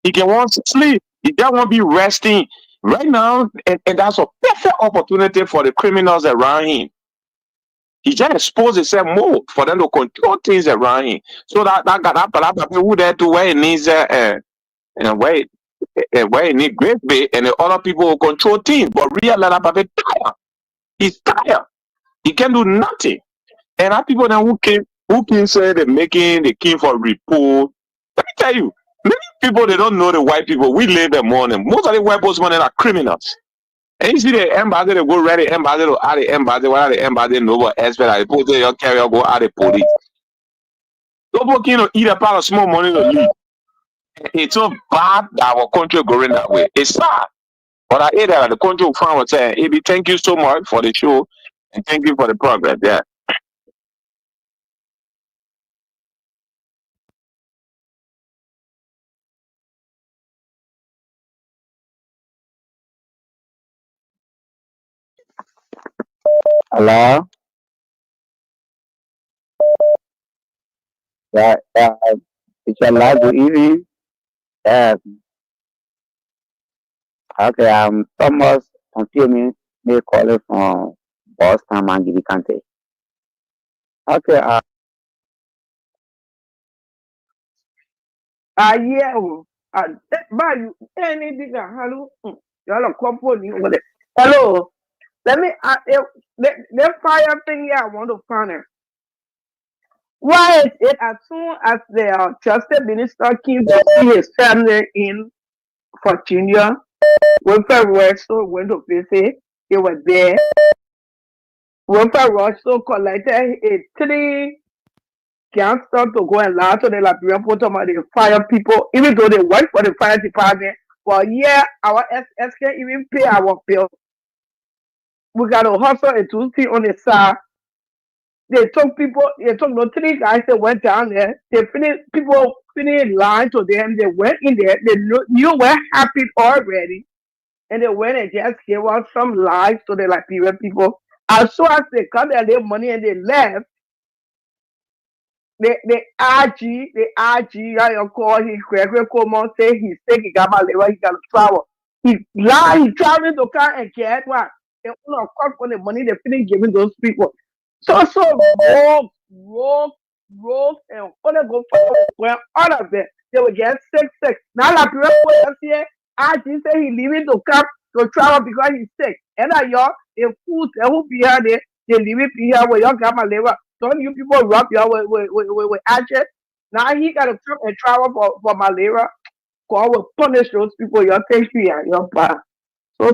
He can want sleep. He just want to be resting right now, and that's a perfect opportunity for the criminals around him. He just exposed himself more for them to control things around him. So that who there to where he needs where he needs great bay, and the other people will control things. But really, that baby tired. He's tired. He can do nothing. And that people then who can say they're making the king for report. Let me tell you, many people they don't know the white people. We live them morning. Most of the white postmen are criminals. And you see the embassy, they go ready embassy to add the embassy, while the embassy no expert, I put your carrier go add the police. People can eat a part of small money to leave. It's so bad that our country going that way. It's sad. But I hear that the country will find what's saying, Ebi, thank you so much for the show and thank you for the progress. Yeah. Hello? Yeah, it's a lot. Good evening. Yeah, okay, Thomas confusing me calling from Boston, Mangili County. Okay, Yeah, but you anything, hello, y'all are company over there. Hello, let me, the fire thing here, I want to find it. Why is it as soon as the trusted minister came to see his family in Virginia, Wilfred Russell went to visit, he was there. Wilfred Russell collected a 3 gangsters to go and lie to the Liberian Portal, the fire people, even though they work for the fire department. But yeah, our SS can't even pay our bill. We got to hustle and do things on the side. They took the 3 guys that went down there. People finished lying to them. They went in there. They knew what happened already. And they went and just gave us some lies to the Liberian people. As soon as they got their money and they left, the IG, I call him Gregory Coleman, say he's taking Gamma Lewa, he got to travel. He lied, he's traveling to come and get what? They want to cut for the money they finish giving those people. So rogue, and all go for all of them. They will get sick. Now, like people here, IG say he leaving to come to travel because he's sick. And y'all, the food, they will be here, they leave it here where y'all Gamma Lewa. Don't you people rub y'all with ashes? Now he got to come and travel for malaria. God will punish those people. Y'all take me and your pa. So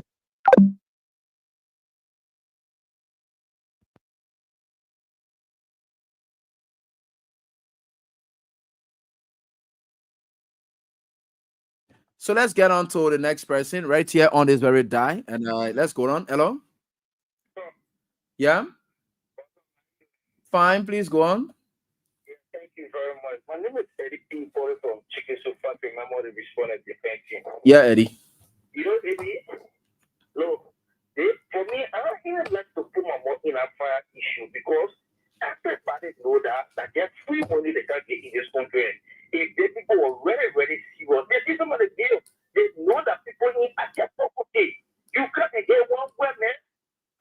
So let's get on to the next person right here on this very die. And let's go on. Hello? Yeah? Fine, please go on. Thank you very much. My name is Eddie P. from Chicken Soup Factory. My mother responded to thank you. Yeah, Eddie. You know, Eddie, look, for me, I don't even like to put my mouth in a fire issue because everybody know that there's free money they can't get in this country. If the people were very, very serious, they see some of the deal. They know that people need a get property. You can't get one where, man.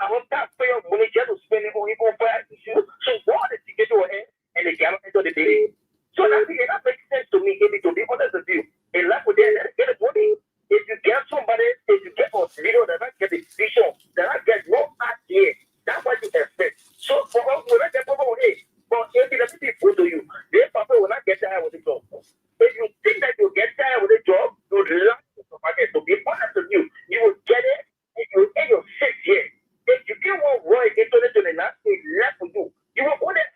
I want taxpayer money just to spend it on even fire issue. So what is to get to ahead and they cannot enter the day? So that makes sense to me, Eddie, to be honest with you. In life with them, get the money. If you get somebody, if you get a video that I get a vision, that I get no everything go to you. This papa will not get tired with the job. If you think that you'll get tired with the job, you would like to forget. To be honest with you, you will get it if you end your 6 years. If you get one right in 2029, it's left for you. You will go there.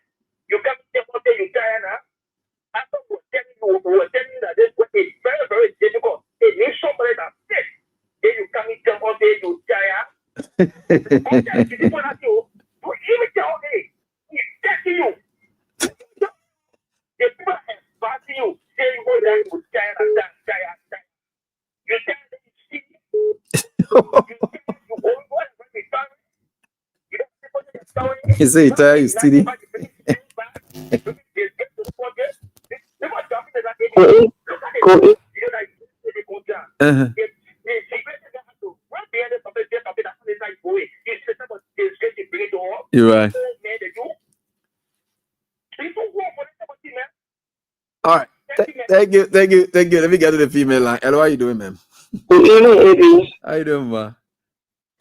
You can't say one day you tired now. After we were telling you that this is very, very difficult. It needs somebody that's sick. Then you come and tell one day you tired. Okay, people ask you, you even tell me, he's testing you. The people are advising you, saying, oh, that you tired and tired. You tired that you see. You go whatever you done. You don't see what you're doing. You say you tired, you steady. You're right. All right. Thank you. Let me get to the female line. Hello, how you doing, ma'am? Good evening, Eddie. How you doing, ma?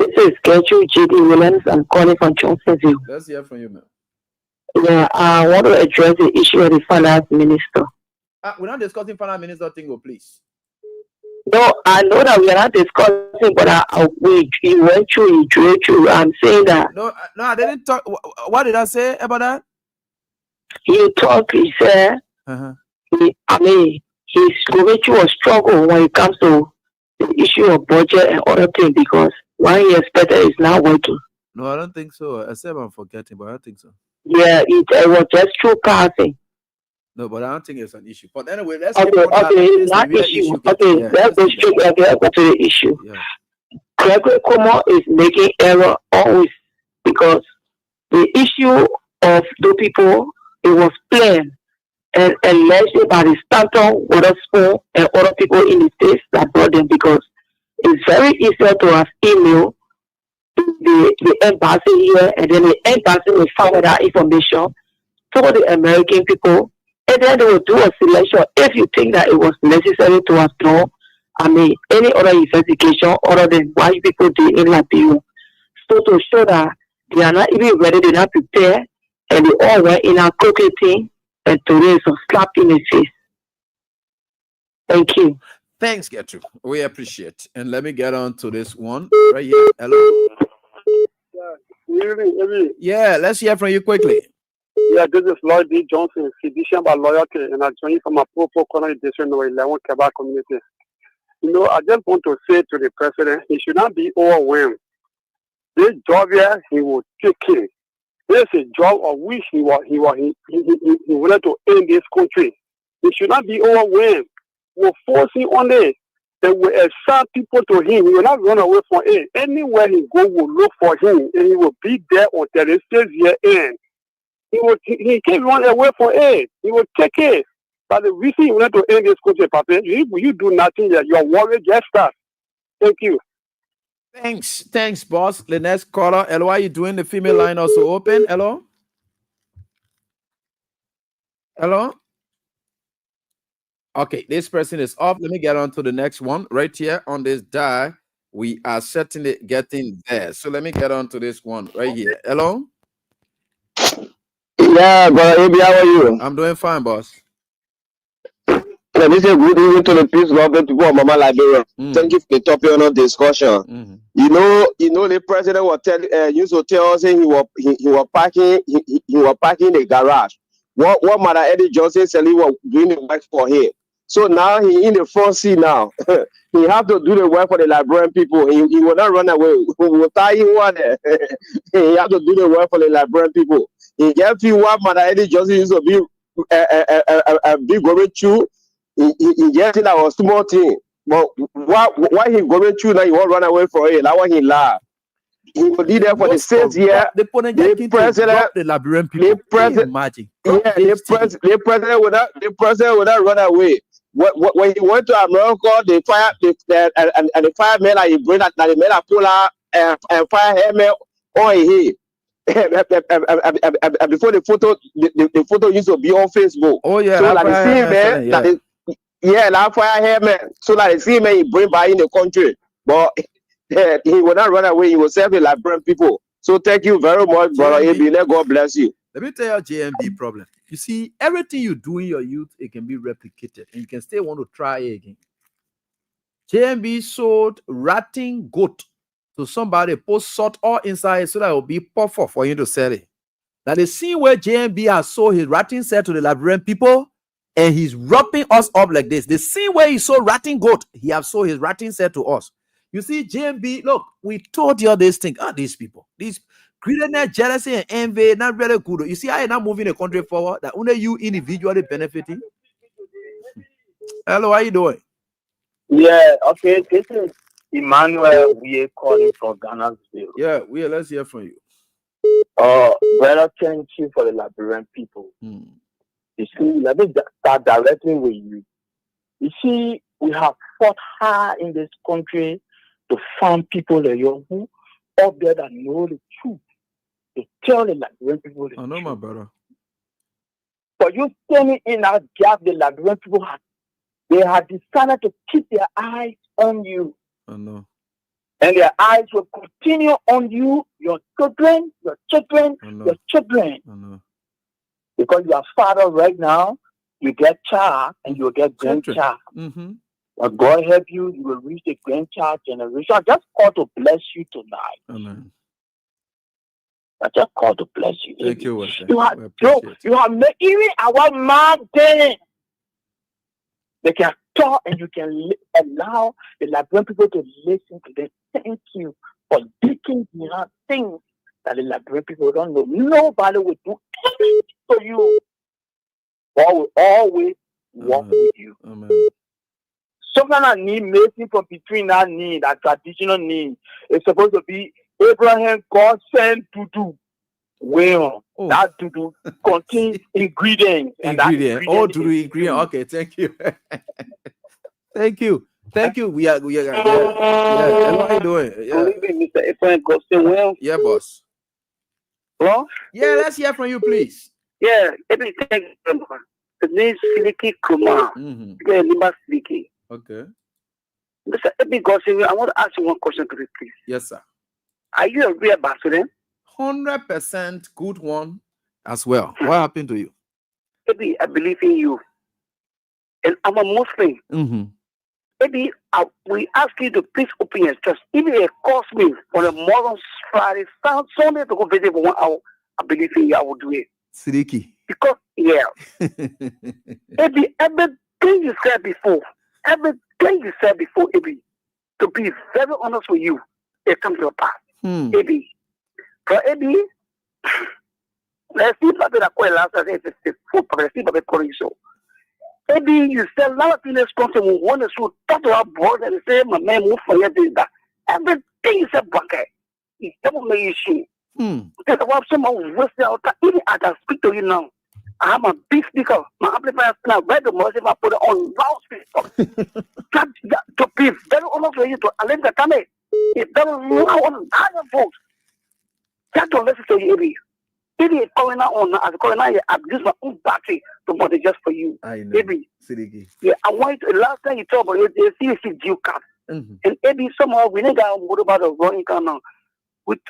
This is Gregory J.D. Williams. I'm calling from Johnsonville. Let's hear from you, ma'am. Yeah, I want to address the issue of the finance minister. We're not discussing finance minister thing, please. No, I know that we are not discussing, but he went through, he drew through. I'm saying that. No, I didn't talk. What did I say about that? He said, he's going through a struggle when it comes to the issue of budget and other things because what he expected is not working. No, I don't think so. I said I'm forgetting, but I don't think so. Yeah, it was just true passing. No, but I don't think it's an issue. But anyway, let's not issue. Okay, let's go straight to the issue. Yeah. Gregory Coleman is making error always because the issue of the people, it was planned and alleged by the Stanton, Waterspoon, and other people in the states that brought them because it's very easy to have email the embassy here, and then the embassy will find that information to the American people, and then they will do a selection if you think that it was necessary to have done, any other investigation other than what people did in Liberia. So to show that they are not even ready, they're not prepared, and they all went in a crooked thing, and today is a slap in the face. Thank you. Thanks, Gertrude. We appreciate. And let me get on to this one right here. Hello. Yeah, let's hear from you quickly. Yeah, this is Lloyd D. Johnson, physician by loyalty, and I join you from a Popo Corner District No. 11 Quebec community. I just want to say to the president, he should not be overwhelmed. This job here, he will take it. This is a job of which he wanted to end this country. He should not be overwhelmed. We're forcing on it. And we assign people to him. He will not run away from it. Anywhere he go, will look for him, and he will be there until the 6 year end. He can't run away from it. He will take it. But the reason you want to end this country, Papa, you do nothing yet. Your worry just starts. Thank you. Thanks, boss. The next caller. Hello, are you doing? The female line also open. Hello. Okay, this person is off. Let me get on to the next one. Right here on this die, we are certainly getting there. So let me get on to this one right here. Hello? Yeah, brother Abi, how are you? I'm doing fine, boss. Yeah, this is a good evening to the peace loving people of Mama Liberia. Thank you for the topic on the discussion. You know, the president was used to tell us he was parking in the garage. What Mother Eddie Johnson said he was doing the work for him. So now he in the front seat now. He have to do the work for the Liberian people. He will not run away. He will tie him one. He have to do the work for the Liberian people. He gave you what Mother Eddie Johnson used to be a big going through. He gave it a small thing. But why he going through now? He won't run away from it. That's why he laugh. He will be there for the 6 year. The president, the Liberian people. The president will not run away. When he went to America, the firemen that he bring that they made a pull out and fire helmet on his head. Before the photo used to be on Facebook. Oh yeah, so like the same man, that fire helmet. So like the same man he bring back in the country, but he will not run away. He will serve the Liberian people. So thank you very much, brother Abi. God bless you. Let me tell you JMB problem. You see, everything you do in your youth, it can be replicated, and you can still want to try again. JMB sold ratting goat to somebody, post salt all inside so that it will be puffer for him to sell it. Now the scene where JMB has sold his ratting set to the Liberian people, and he's wrapping us up like this. The scene where he sold ratting goat, he has sold his ratting set to us. You see, JMB, look, we told you all this thing. These people, these greediness, jealousy, and envy, not really good. You see, I am not moving the country forward. That only you individually benefiting. Hello, how you doing? Yeah, okay. This is Emmanuel. We are calling from Ghana. Yeah, let's hear from you. Brother, thank you for the Liberian people. You see, let me start directly with you. You see, we have fought hard in this country to find people like you who out there that know the truth. To tell the Liberian people the truth. I know, my brother. But you standing in that gap, the Liberian people they have decided to keep their eyes on you. I know. And their eyes will continue on you, your children, your children, your children. I know. Because you are father right now, you get child and you will get grandchild. But God help you, you will reach the grandchild generation. I just call to bless you tonight. Amen. I just call to bless you. Thank you, Weston. You have made even our mountain. They can talk and you can allow the Liberian people to listen to them. Thank you for digging behind things that the Liberian people don't know. Nobody will do anything for you. God will always walk with you. Amen. Sometimes I need missing from between that need, that traditional need. It's supposed to be Abraham, God sent to do. Well, that to do contains ingredients. Ingredient. To do ingredient. Okay, thank you. Thank you. We are. Yeah. How are you doing? Yeah, boss. Hello? Yeah, let's hear from you, please. Yeah, everything. The name is Siliki Kumar. Siliki. Okay. Mr. Ebi Gossing, I want to ask you one question, please. Yes, sir. Are you a real Basuren? 100% good one as well. What happened to you? Ebi, I believe in you. And I'm a Muslim. Ebi, we ask you to please open your church. Even it cost me on a Mormon Friday, Sunday to go visit for 1 hour. I believe in you, I will do it. Sidiki. Because, yeah. Ebi, everything you said before, Ebi, to be very honest with you, it comes to a pass. Ebi. For Ebi, let's see about the last Ebi, you said a lot of things country will want to talk to our boys and say, my man, move for you, that. Everything is a bucket. It's double my issue. Because I want someone waste out. Even as I speak to you now, I have a big speaker. My amplifier is now very much if I put it on loudspeaker. To be very honest with you, to allow the time, it's very loud on higher folks. Just to listen to you, Ebi. Ebi is calling out on as a calling out. I've used my own battery to put it just for you. I know. Ebi. Sidiki. Yeah, I want you to, last time you talked about it, the CSC due card. And Ebi, somehow we need to worry about the wrong income now.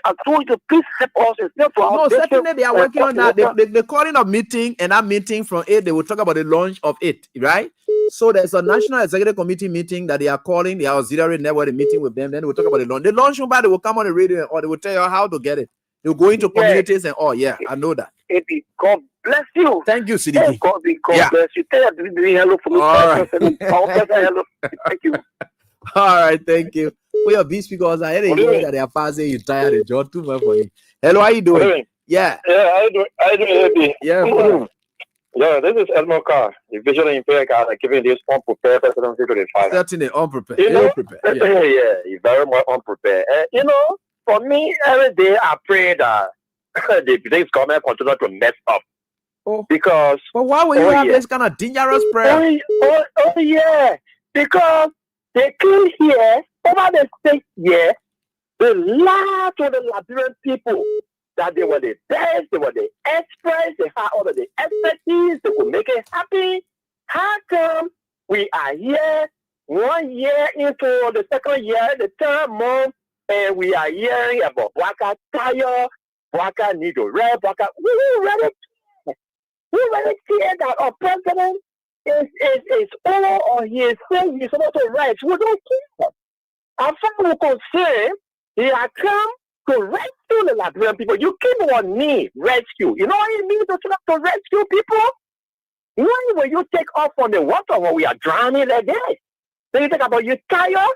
I told you to please help us. It's not for no, certainly they are working on that. They're calling a meeting, and that meeting from 8, they will talk about the launch of it, right? So there's a National Executive Committee meeting that they are calling, the auxiliary network meeting with them. Then they will talk about the launch. The launch, they will come on the radio or they will tell you how to get it. They'll go into communities and I know that. God bless you. Thank you, Sidiki. God bless you. Tell you to be hello for me. All right. Hello. Thank you. All right, thank you. We have these speakers. I had that they are passing. You tired? The job too much for you. Hello, how you doing? Yeah. Yeah, I do, Ebi. Yeah. Yeah, this is Elmo Carr, the visually impaired guy that giving this unprepared presidency to the father. Certainly unprepared. You know, unprepared. Yeah, he's very much unprepared. You know, for me, every day I pray that the British government continue to mess up. Because. But why would you have this kind of dangerous prayer? Oh, yeah. Because they came here, over the state here, they lied to the Liberian people that they were the best, they were the experts, they had all of the expertise, they could make it happy. How come we are here 1 year into the second year, the third month, and we are hearing about Waka Tire, Waka need to rep, Waka, we ready. We really care that our president is old or he is saying he's supposed to rest. We don't care. As far as we're concerned, he has come to rescue the Liberian people. You keep on me rescue. You know what it means to rescue people? When you take off from the water when we are drowning like this, then you think about you tired,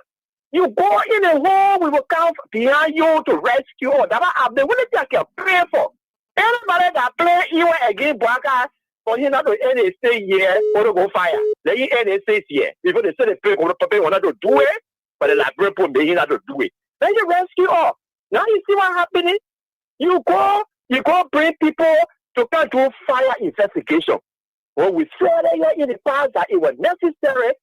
you go in a hole, we will come behind you to rescue. That's what they will take a prayer for. Anybody that play even against Blanca for him not to end his stay here or to go fire. Then he end his stay here. People they say the people want to do it, but the Liberian people they not to do it. Then you rescue all. Now you see what happening? You go bring people to come to fire investigation. When we said in the past that it was necessary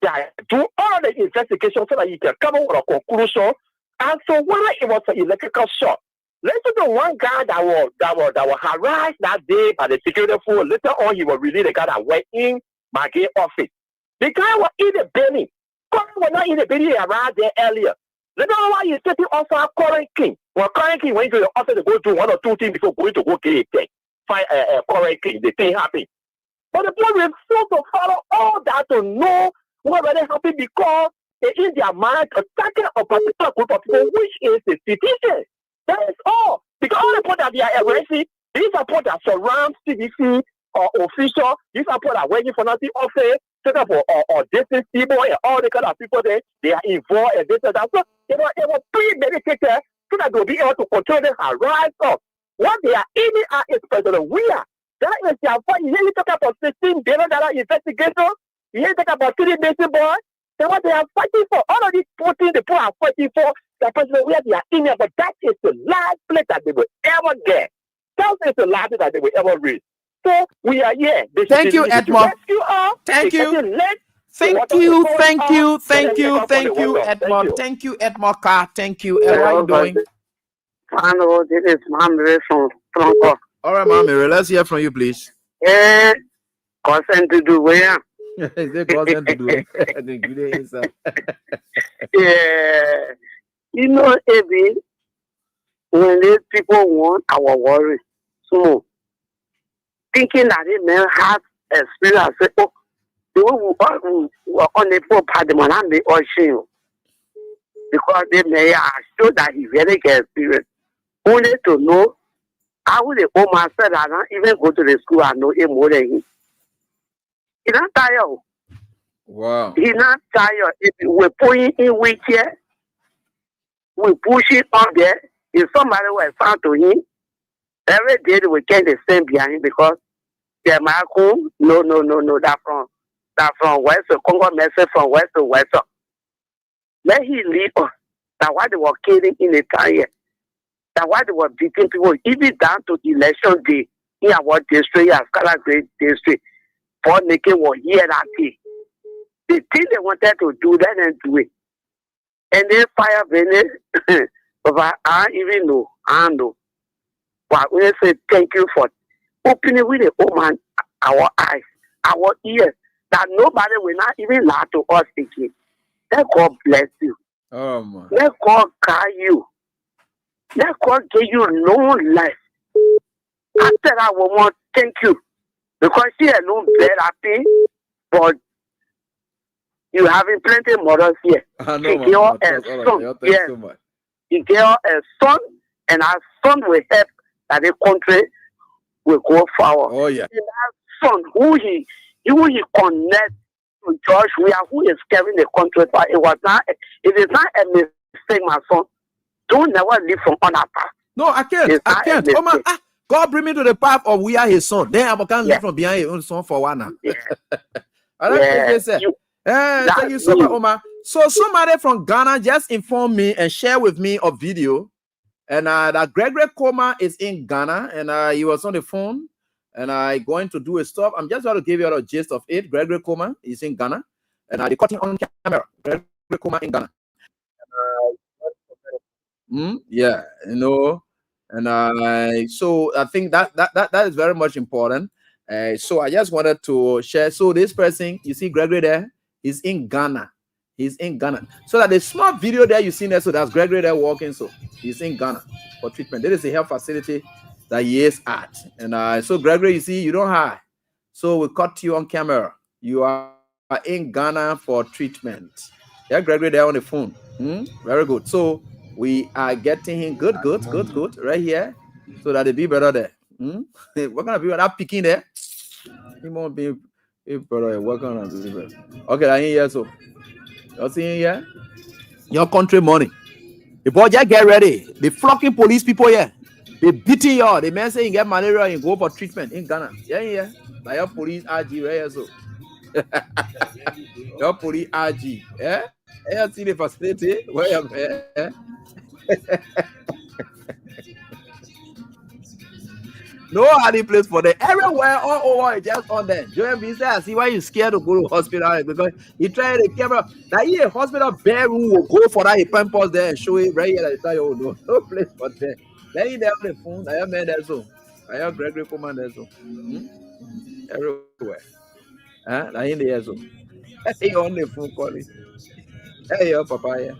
that do all the investigation so that you can come up with a conclusion. And so whether it was an electrical shock. Listen to one guy that was harassed that day by the security force. Later on, he was really the guy that went in my gate office. The guy was in the building. Coleman was not in the building around there earlier. Later on, why you sitting also Coleman King. Well, Coleman King went to the office to go do one or two things before going to go get a thing. Find Coleman King. The thing happened. But the people refuse to follow all that to know what really happened because they in their mind attacking a particular group of people, which is the citizens. That is all. Because all the people that they are arresting, these are people that surround CDC or official, these are people that are working for nothing office, or distance people and all the kind of people there, they are involved in this and that. So they were premeditated so that they'll be able to control the rise up. What they are aiming at is President Weah. That is their point. You talk about $16 billion investigation. You talk about 3 million boys. That's what they are fighting for. All of these 14 people are fighting for. The president where they are in here, but that is the last place that they will ever get. That is the last place that they will ever reach. So we are here. Thank you, Edmond. Thank you. Thank you, Edmond. Thank you, Edmond Carr. Thank you. How are you doing? Hello, this is Mamre from Franco. All right, Mamre, let's hear from you, please. Consent to do where? Is there consent to do it? Yeah. You know, Eddie, when these people want our worry, so thinking that it may have experience, oh, they will on the poor part of the be ocean because they may show that he really get experience. Only to know how the home master that not even go to the school and know him more than him. He's not tired. Wow. He's not tired. If we're putting in wheelchair, we push it on there. If somebody was found to him, every day they will get the same behind him because they're my home. No. That from west to Congo message from west to west. Let he leave us. That's why they were killing in the town here. That's why they were beating people, even down to election day in our district, as Kala Great District, for making war here that day. The thing they wanted to do, they didn't do it. And then fire Venice, but I even know, I know. But we say thank you for opening with the woman our eyes, our ears, that nobody will not even lie to us again. Let God bless you. Oh man. Let God guide you. Let God give you long life. After that, we want thank you. Because she alone very happy, but you having plenty of mothers here. She gave her a son. Yes. He gave her a son, and our son will help that the country will go forward. Oh yeah. And that son, who he connect to George Weah, who is carrying the country, but it is not a mistake, my son. Don't never live from on our path. No, I can't. Oh man, God bring me to the path of Weah his son. Then I can't live from behind his own son for one now. Thank you so much, Omar. So somebody from Ghana just informed me and shared with me a video, and that Gregory Coleman is in Ghana, and he was on the phone, and I going to do a stop. I'm just going to give you a gist of it. Gregory Coleman is in Ghana, and they caught him on camera. Gregory Coleman in Ghana. Yeah, you know, and so I think that is very much important. So I just wanted to share. So this person, you see Gregory there, he's in Ghana. He's in Ghana. So that the small video there you see there, so that's Gregory there walking. So he's in Ghana for treatment. There is a health facility that he is at. And so Gregory, you see, you don't hide. So we caught you on camera. You are in Ghana for treatment. Yeah, Gregory, there on the phone. Very good. So we are getting him good, right here, so that it be better there. What kind of people are picking there? He won't be brother. What kind of people? Okay, I hear so. You see here? Your country money. The boy just get ready. They flocking police people here. They beating you. The man saying get malaria and go for treatment in Ghana. Yeah. Like your police RG right here so. Your police RG. Yeah. You see the facility where you no hiding place for them. Everywhere, all over, just on them. Join visa. I see why you scared to go to hospital because you try the camera. Now here, hospital bedroom will go for that. He pause there and show it right here. That tell you no place for them. Then you there on the phone. I am there so. I am Gregory Coleman there so. Everywhere. Now in the so. Hey, on the phone calling. Hey, your papa here.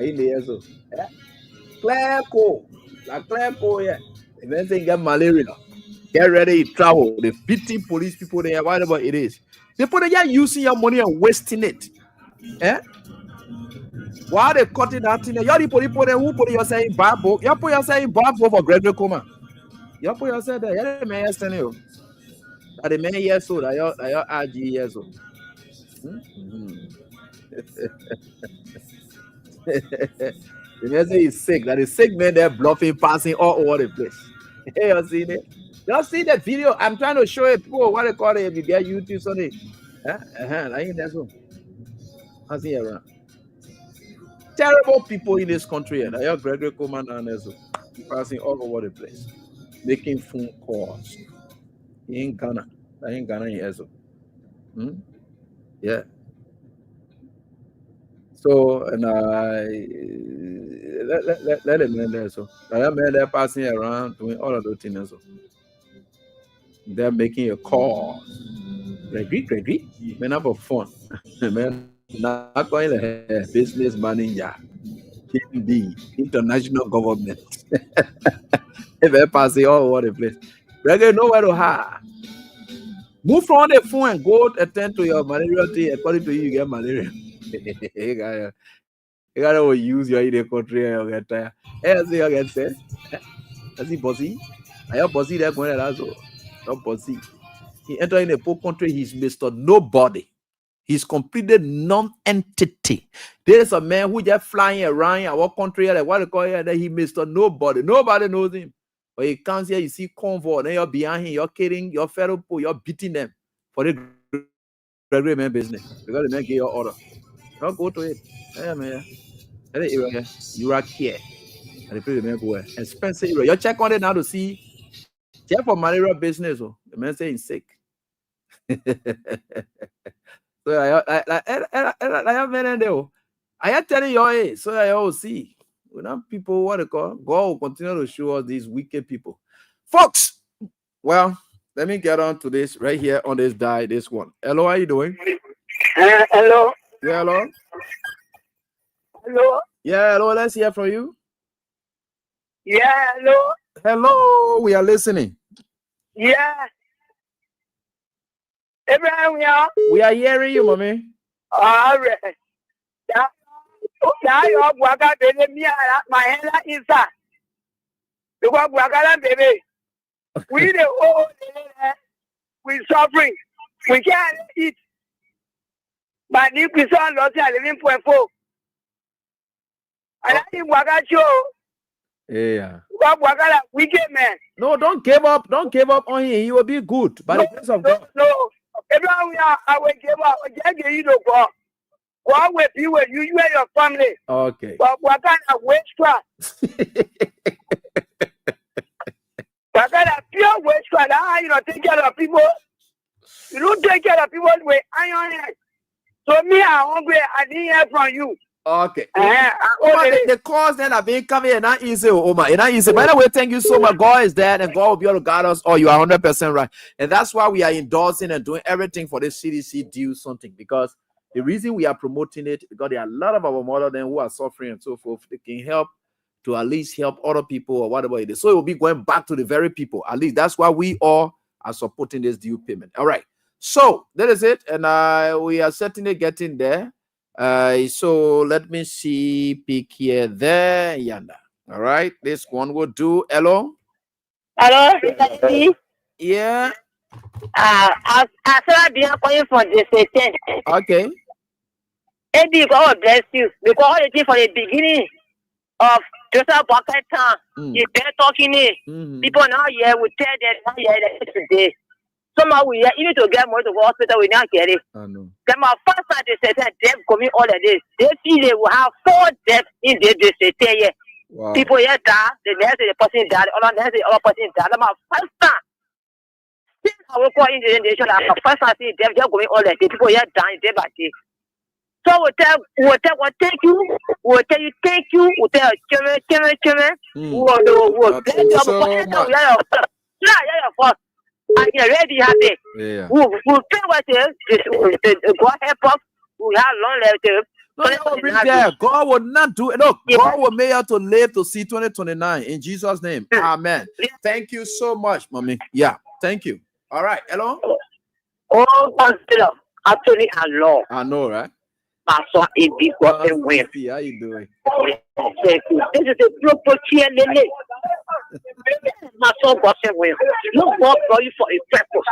In the so. Clear call. Like clear call here. The man say get malaria. Get ready, travel. The 50 police people there, whatever it is. They put it, using your money and wasting it. Why they cutting that thing? You're the police people there who put yourself in bad book. You put yourself in bad book for Gregory Coleman. You put yourself there. You're the man yesterday. That the man years old. That you're RG years old. The man say he's sick. That is sick man there bluffing, passing all over the place. Hey, you see it? Just see the video. I'm trying to show you people what they call it. If you get YouTube Sunday. I ain't that so. I see around. Terrible people in this country. And I have Gregory Coleman and Ezo passing all over the place, making phone calls. In Ghana. I ain't Ghana in Ezo. Yeah. So and let a man there. So I have men there passing around doing all of those things. So they're making a call. Gregory, man, have a fun. Man, not going to business manager, the international government. They're passing all over the place. Gregory, nowhere to hide. Move from the phone and go attend to your malaria thing. According to you get malaria. You gotta use your in the country and get tired. Hey, see you get said. I see bossy. I have bossy there going there also. Not bossy. He entered in a poor country, he's Mr. Nobody. He's completed non-entity. There's a man who just flying around in our country, like what they call it, he Mr. Nobody. Nobody knows him. But he comes here, you see convoy, then you're behind him, you're kidding, you're fed up, you're beating them for the Gregory man business. Because the man gave your order. Don't go to it. Yeah, man. You are here. And the man go expensive. You check on it now to see. Check for malaria business. Oh. The man saying sick. So I have men there. I am telling you, so I all see. We know people what they call God will continue to show us these wicked people. Folks, well, let me get on to this right here on this this one. Hello, how you doing? Hello. Yeah, hello. Hello. Yeah, hello. Let's hear from you. Yeah, hello. Hello, we are listening. Yeah. Abraham, yeah. We are hearing you, mommy. All right. Yeah. You work out baby. My hand inside. You work out baby. We the whole we suffering. We can't eat. But if we saw lots of 11.4. And I think work out show. Yeah. Wicked man. No, don't give up. Don't give up on him. He will be good. By the grace of God. No. Everyone, I will give up. You know, go with you and your family. Okay. But what kind of witchcraft? What kind of pure witchcraft? You don't take care of people. You don't take care of people with iron head. So me, I'm hungry. I didn't hear from you. Okay. The calls that have been coming are not easy, Omar. It's not easy. By the way, thank you so much. God is there and God will be able to guide us. Oh, you are 100% right. And that's why we are endorsing and doing everything for this CDC do something. Because the reason we are promoting it, because there are a lot of our mother then who are suffering and so forth. They can help to at least help other people or whatever it is. So it will be going back to the very people. At least that's why we all are supporting this due payment. All right. So that is it. And we are certainly getting there. So let me see. Pick here, there, yonder. All right. This one will do. Hello? Hello? Yeah. I saw the calling for the Satan. Okay. Maybe God bless you. Because all the thing for the beginning of Joseph Bucket time, you better talking it. People now here will tell them now here today. Somehow we you need to get more to go hospital, we not get it. I know. Then my first time they said death coming all of this. They see they will have 4 deaths in the say here. Wow. People here die, the next the person died, the other person died. That's my first time. Since I will call in the nation, my first time see death just going all of this. People here dying day by day. So we'll thank you, we'll tell you thank you, we'll tell you we'll bless you so much. Yeah. And you're ready, happy. Yeah. We'll pay what God help us. We have long left. God will not do it. Look, God will make us to live to see 2029 in Jesus' name. Amen. Thank you so much, mommy. Yeah, thank you. All right, hello. Oh, consider actually a law. I know, right? Pastor Eddie Gotten Way. How you doing? This is a property and my son Gotten Way. Look God for you for a purpose.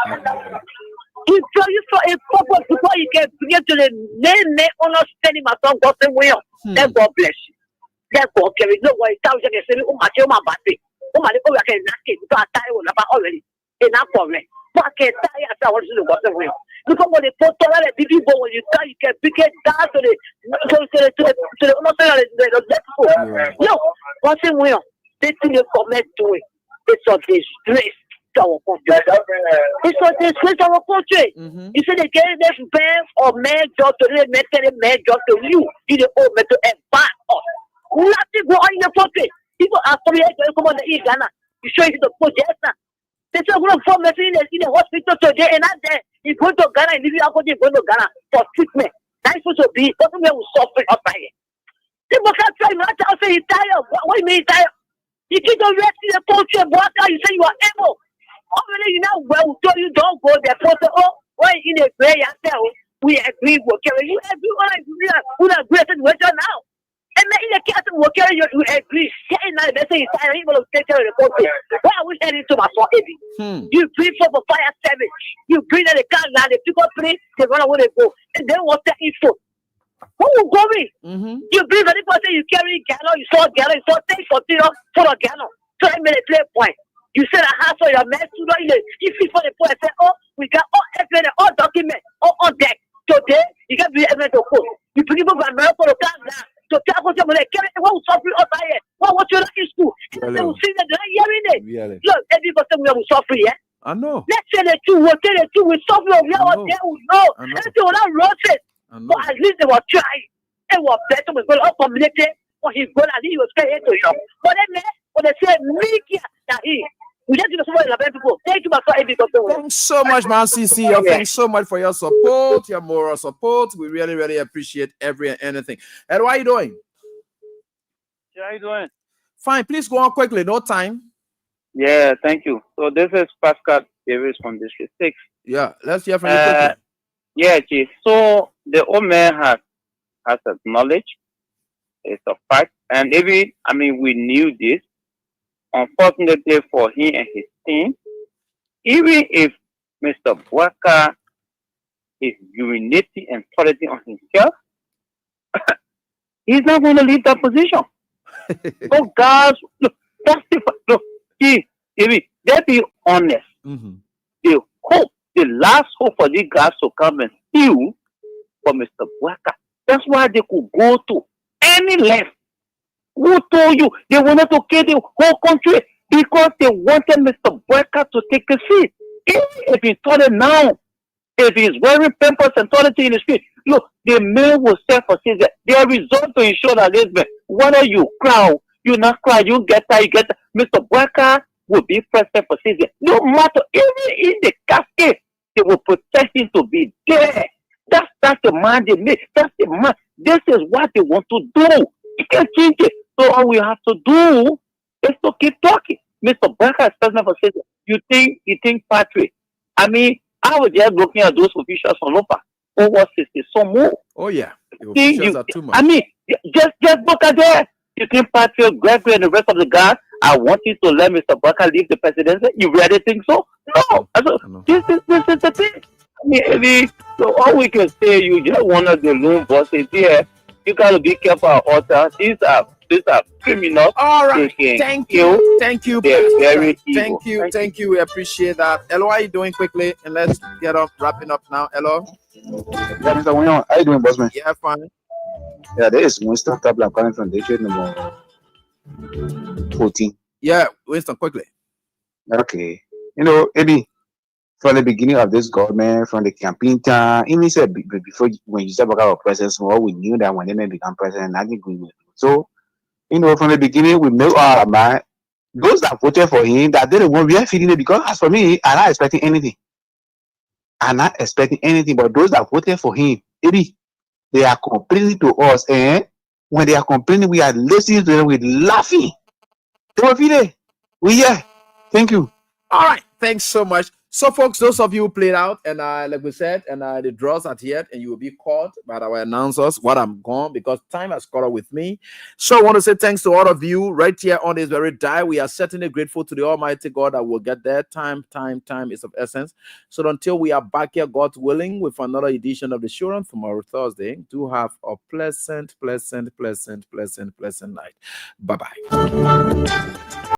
He for you for a purpose before you can begin to the name understanding my son Gotten Way. Let God bless you. Let God carry. No way. Tell you can say, oh my dear, my baby. Oh my, oh I can knock it. Because I tell you already. Enough for me. But I can't tell you I want to go Gotten Way. Because when they put all the people, when you can, you can pick it down to the no, what's it well? This thing you commit to it. It's a disgrace to our country. It's a disgrace to our country. You say they get this man or man job to the man job to you. You the old man to embark us. Nothing go on in the country. People are coming here to come on the Ghana. You show you the project now. They say we're going to form in the hospital today and not there. You go to Ghana and leave you go to Ghana for treatment. That's supposed to be doesn't mean we suffer up by it. People can't try not to say he's tired. What do you mean tired? You keep on resting the country and walk out, you say you are able. Already you know well, so you don't go there. Why in a prayer yourself? We agree, okay. You agree, who are great situation now. And in the case of worker, you agree. Saying that they say it's time to take care of the country. Why are we heading to my son, Eddie? You bring for the fire service. You bring the car now, the people play, they run away, they go. And then what's the info? Who will go in? You bring the person, you carry gallon, you saw gallon, you saw things for a gallon. So I made a play point. You said a house for your man, you feel for the point and say, oh, we got all evidence, all documents, all on deck. Today, you can be evidence to court. You bring people from America for the car now. So tell us what will suffer us here? What you like in school? They will see that they're hearing it. Look, every person will suffer, yeah? I know. Let's say the two, we'll tell the two, we suffer, we are there, we know. Let's say we're not roasted. But at least they were trying. They were better, we're going to accommodate it. Or he's going to leave, he was straight into you. But then, when they say, make that he. We just give us more people. Thank you, thanks so much, man, CC. Thanks so much for your support, your moral support. We really, really appreciate every and anything. And how are you doing? Yeah, how you doing? Fine. Please go on quickly. No time. Yeah, thank you. So this is Pascal Davis from District 6. Yeah, let's hear from you quickly. Yeah, Chief. So the old man has acknowledged it's a fact, and even we knew this. Unfortunately for him and his team, even if Mr. Walker is urinating and toileting on himself, he's not going to leave that position. So guys, look, that's the look. Let's be honest. The hope, the last hope for these guys to come and steal for Mr. Walker. That's why they could go to any length. Who told you they wanted to kill the whole country? Because they wanted Mr. Walker to take a seat. If he's toilet now, if he's wearing pampers and toileting in the street, look, the man will serve for citizen. They are resolved to ensure that whether you cry, you not cry, you get that, you get that. Mr. Walker will be president for citizen. No matter, even in the casket, they will protect him to be there. That's the man they make. That's the man. This is what they want to do. You can't change it. So all we have to do is to keep talking. Mr. Barker is president for city. You think Patrick? I mean, I was just looking at those officials from Lopa over 60 some more. Oh yeah, the Think officials you, are too much. I mean, just look at that. You think Patrick, Gregory, and the rest of the guys? I want you to let Mr. Barker leave the presidency. You really think so? No. This is the thing. I mean, so all we can say, you just one of the loan bosses here. You gotta be careful of authors. These are criminals. All right. Thank you. Thank you. They're very evil. Thank you. We appreciate that. Hello, how are you doing quickly? And let's get up, wrapping up now. Hello. Yeah, Mr. Winyon, how you doing, bossman? Yeah, fine. Yeah, there is Winston Tabla calling from the trade number 14. Yeah, Winston, quickly. Okay. You know, maybe from the beginning of this government, from the campaign time, even said before when you said about our president, well, we knew that when they may become president, nothing good will do. So, you know, from the beginning, we made our mind. Those that voted for him, that didn't want, we are feeling it because as for me, I'm not expecting anything. But those that voted for him, maybe they are complaining to us, and when they are complaining, we are listening to them with laughing. They will feel it. We yeah. Thank you. All right. Thanks so much. So, folks, those of you who played out, and like we said, and the draws are here, and you will be called by our announcers while I'm gone because time has caught up with me. So, I want to say thanks to all of you right here on this very dial. We are certainly grateful to the Almighty God that will get there. Time is of essence. So, until we are back here, God willing, with another edition of the show on tomorrow, Thursday, do have a pleasant night. Bye bye.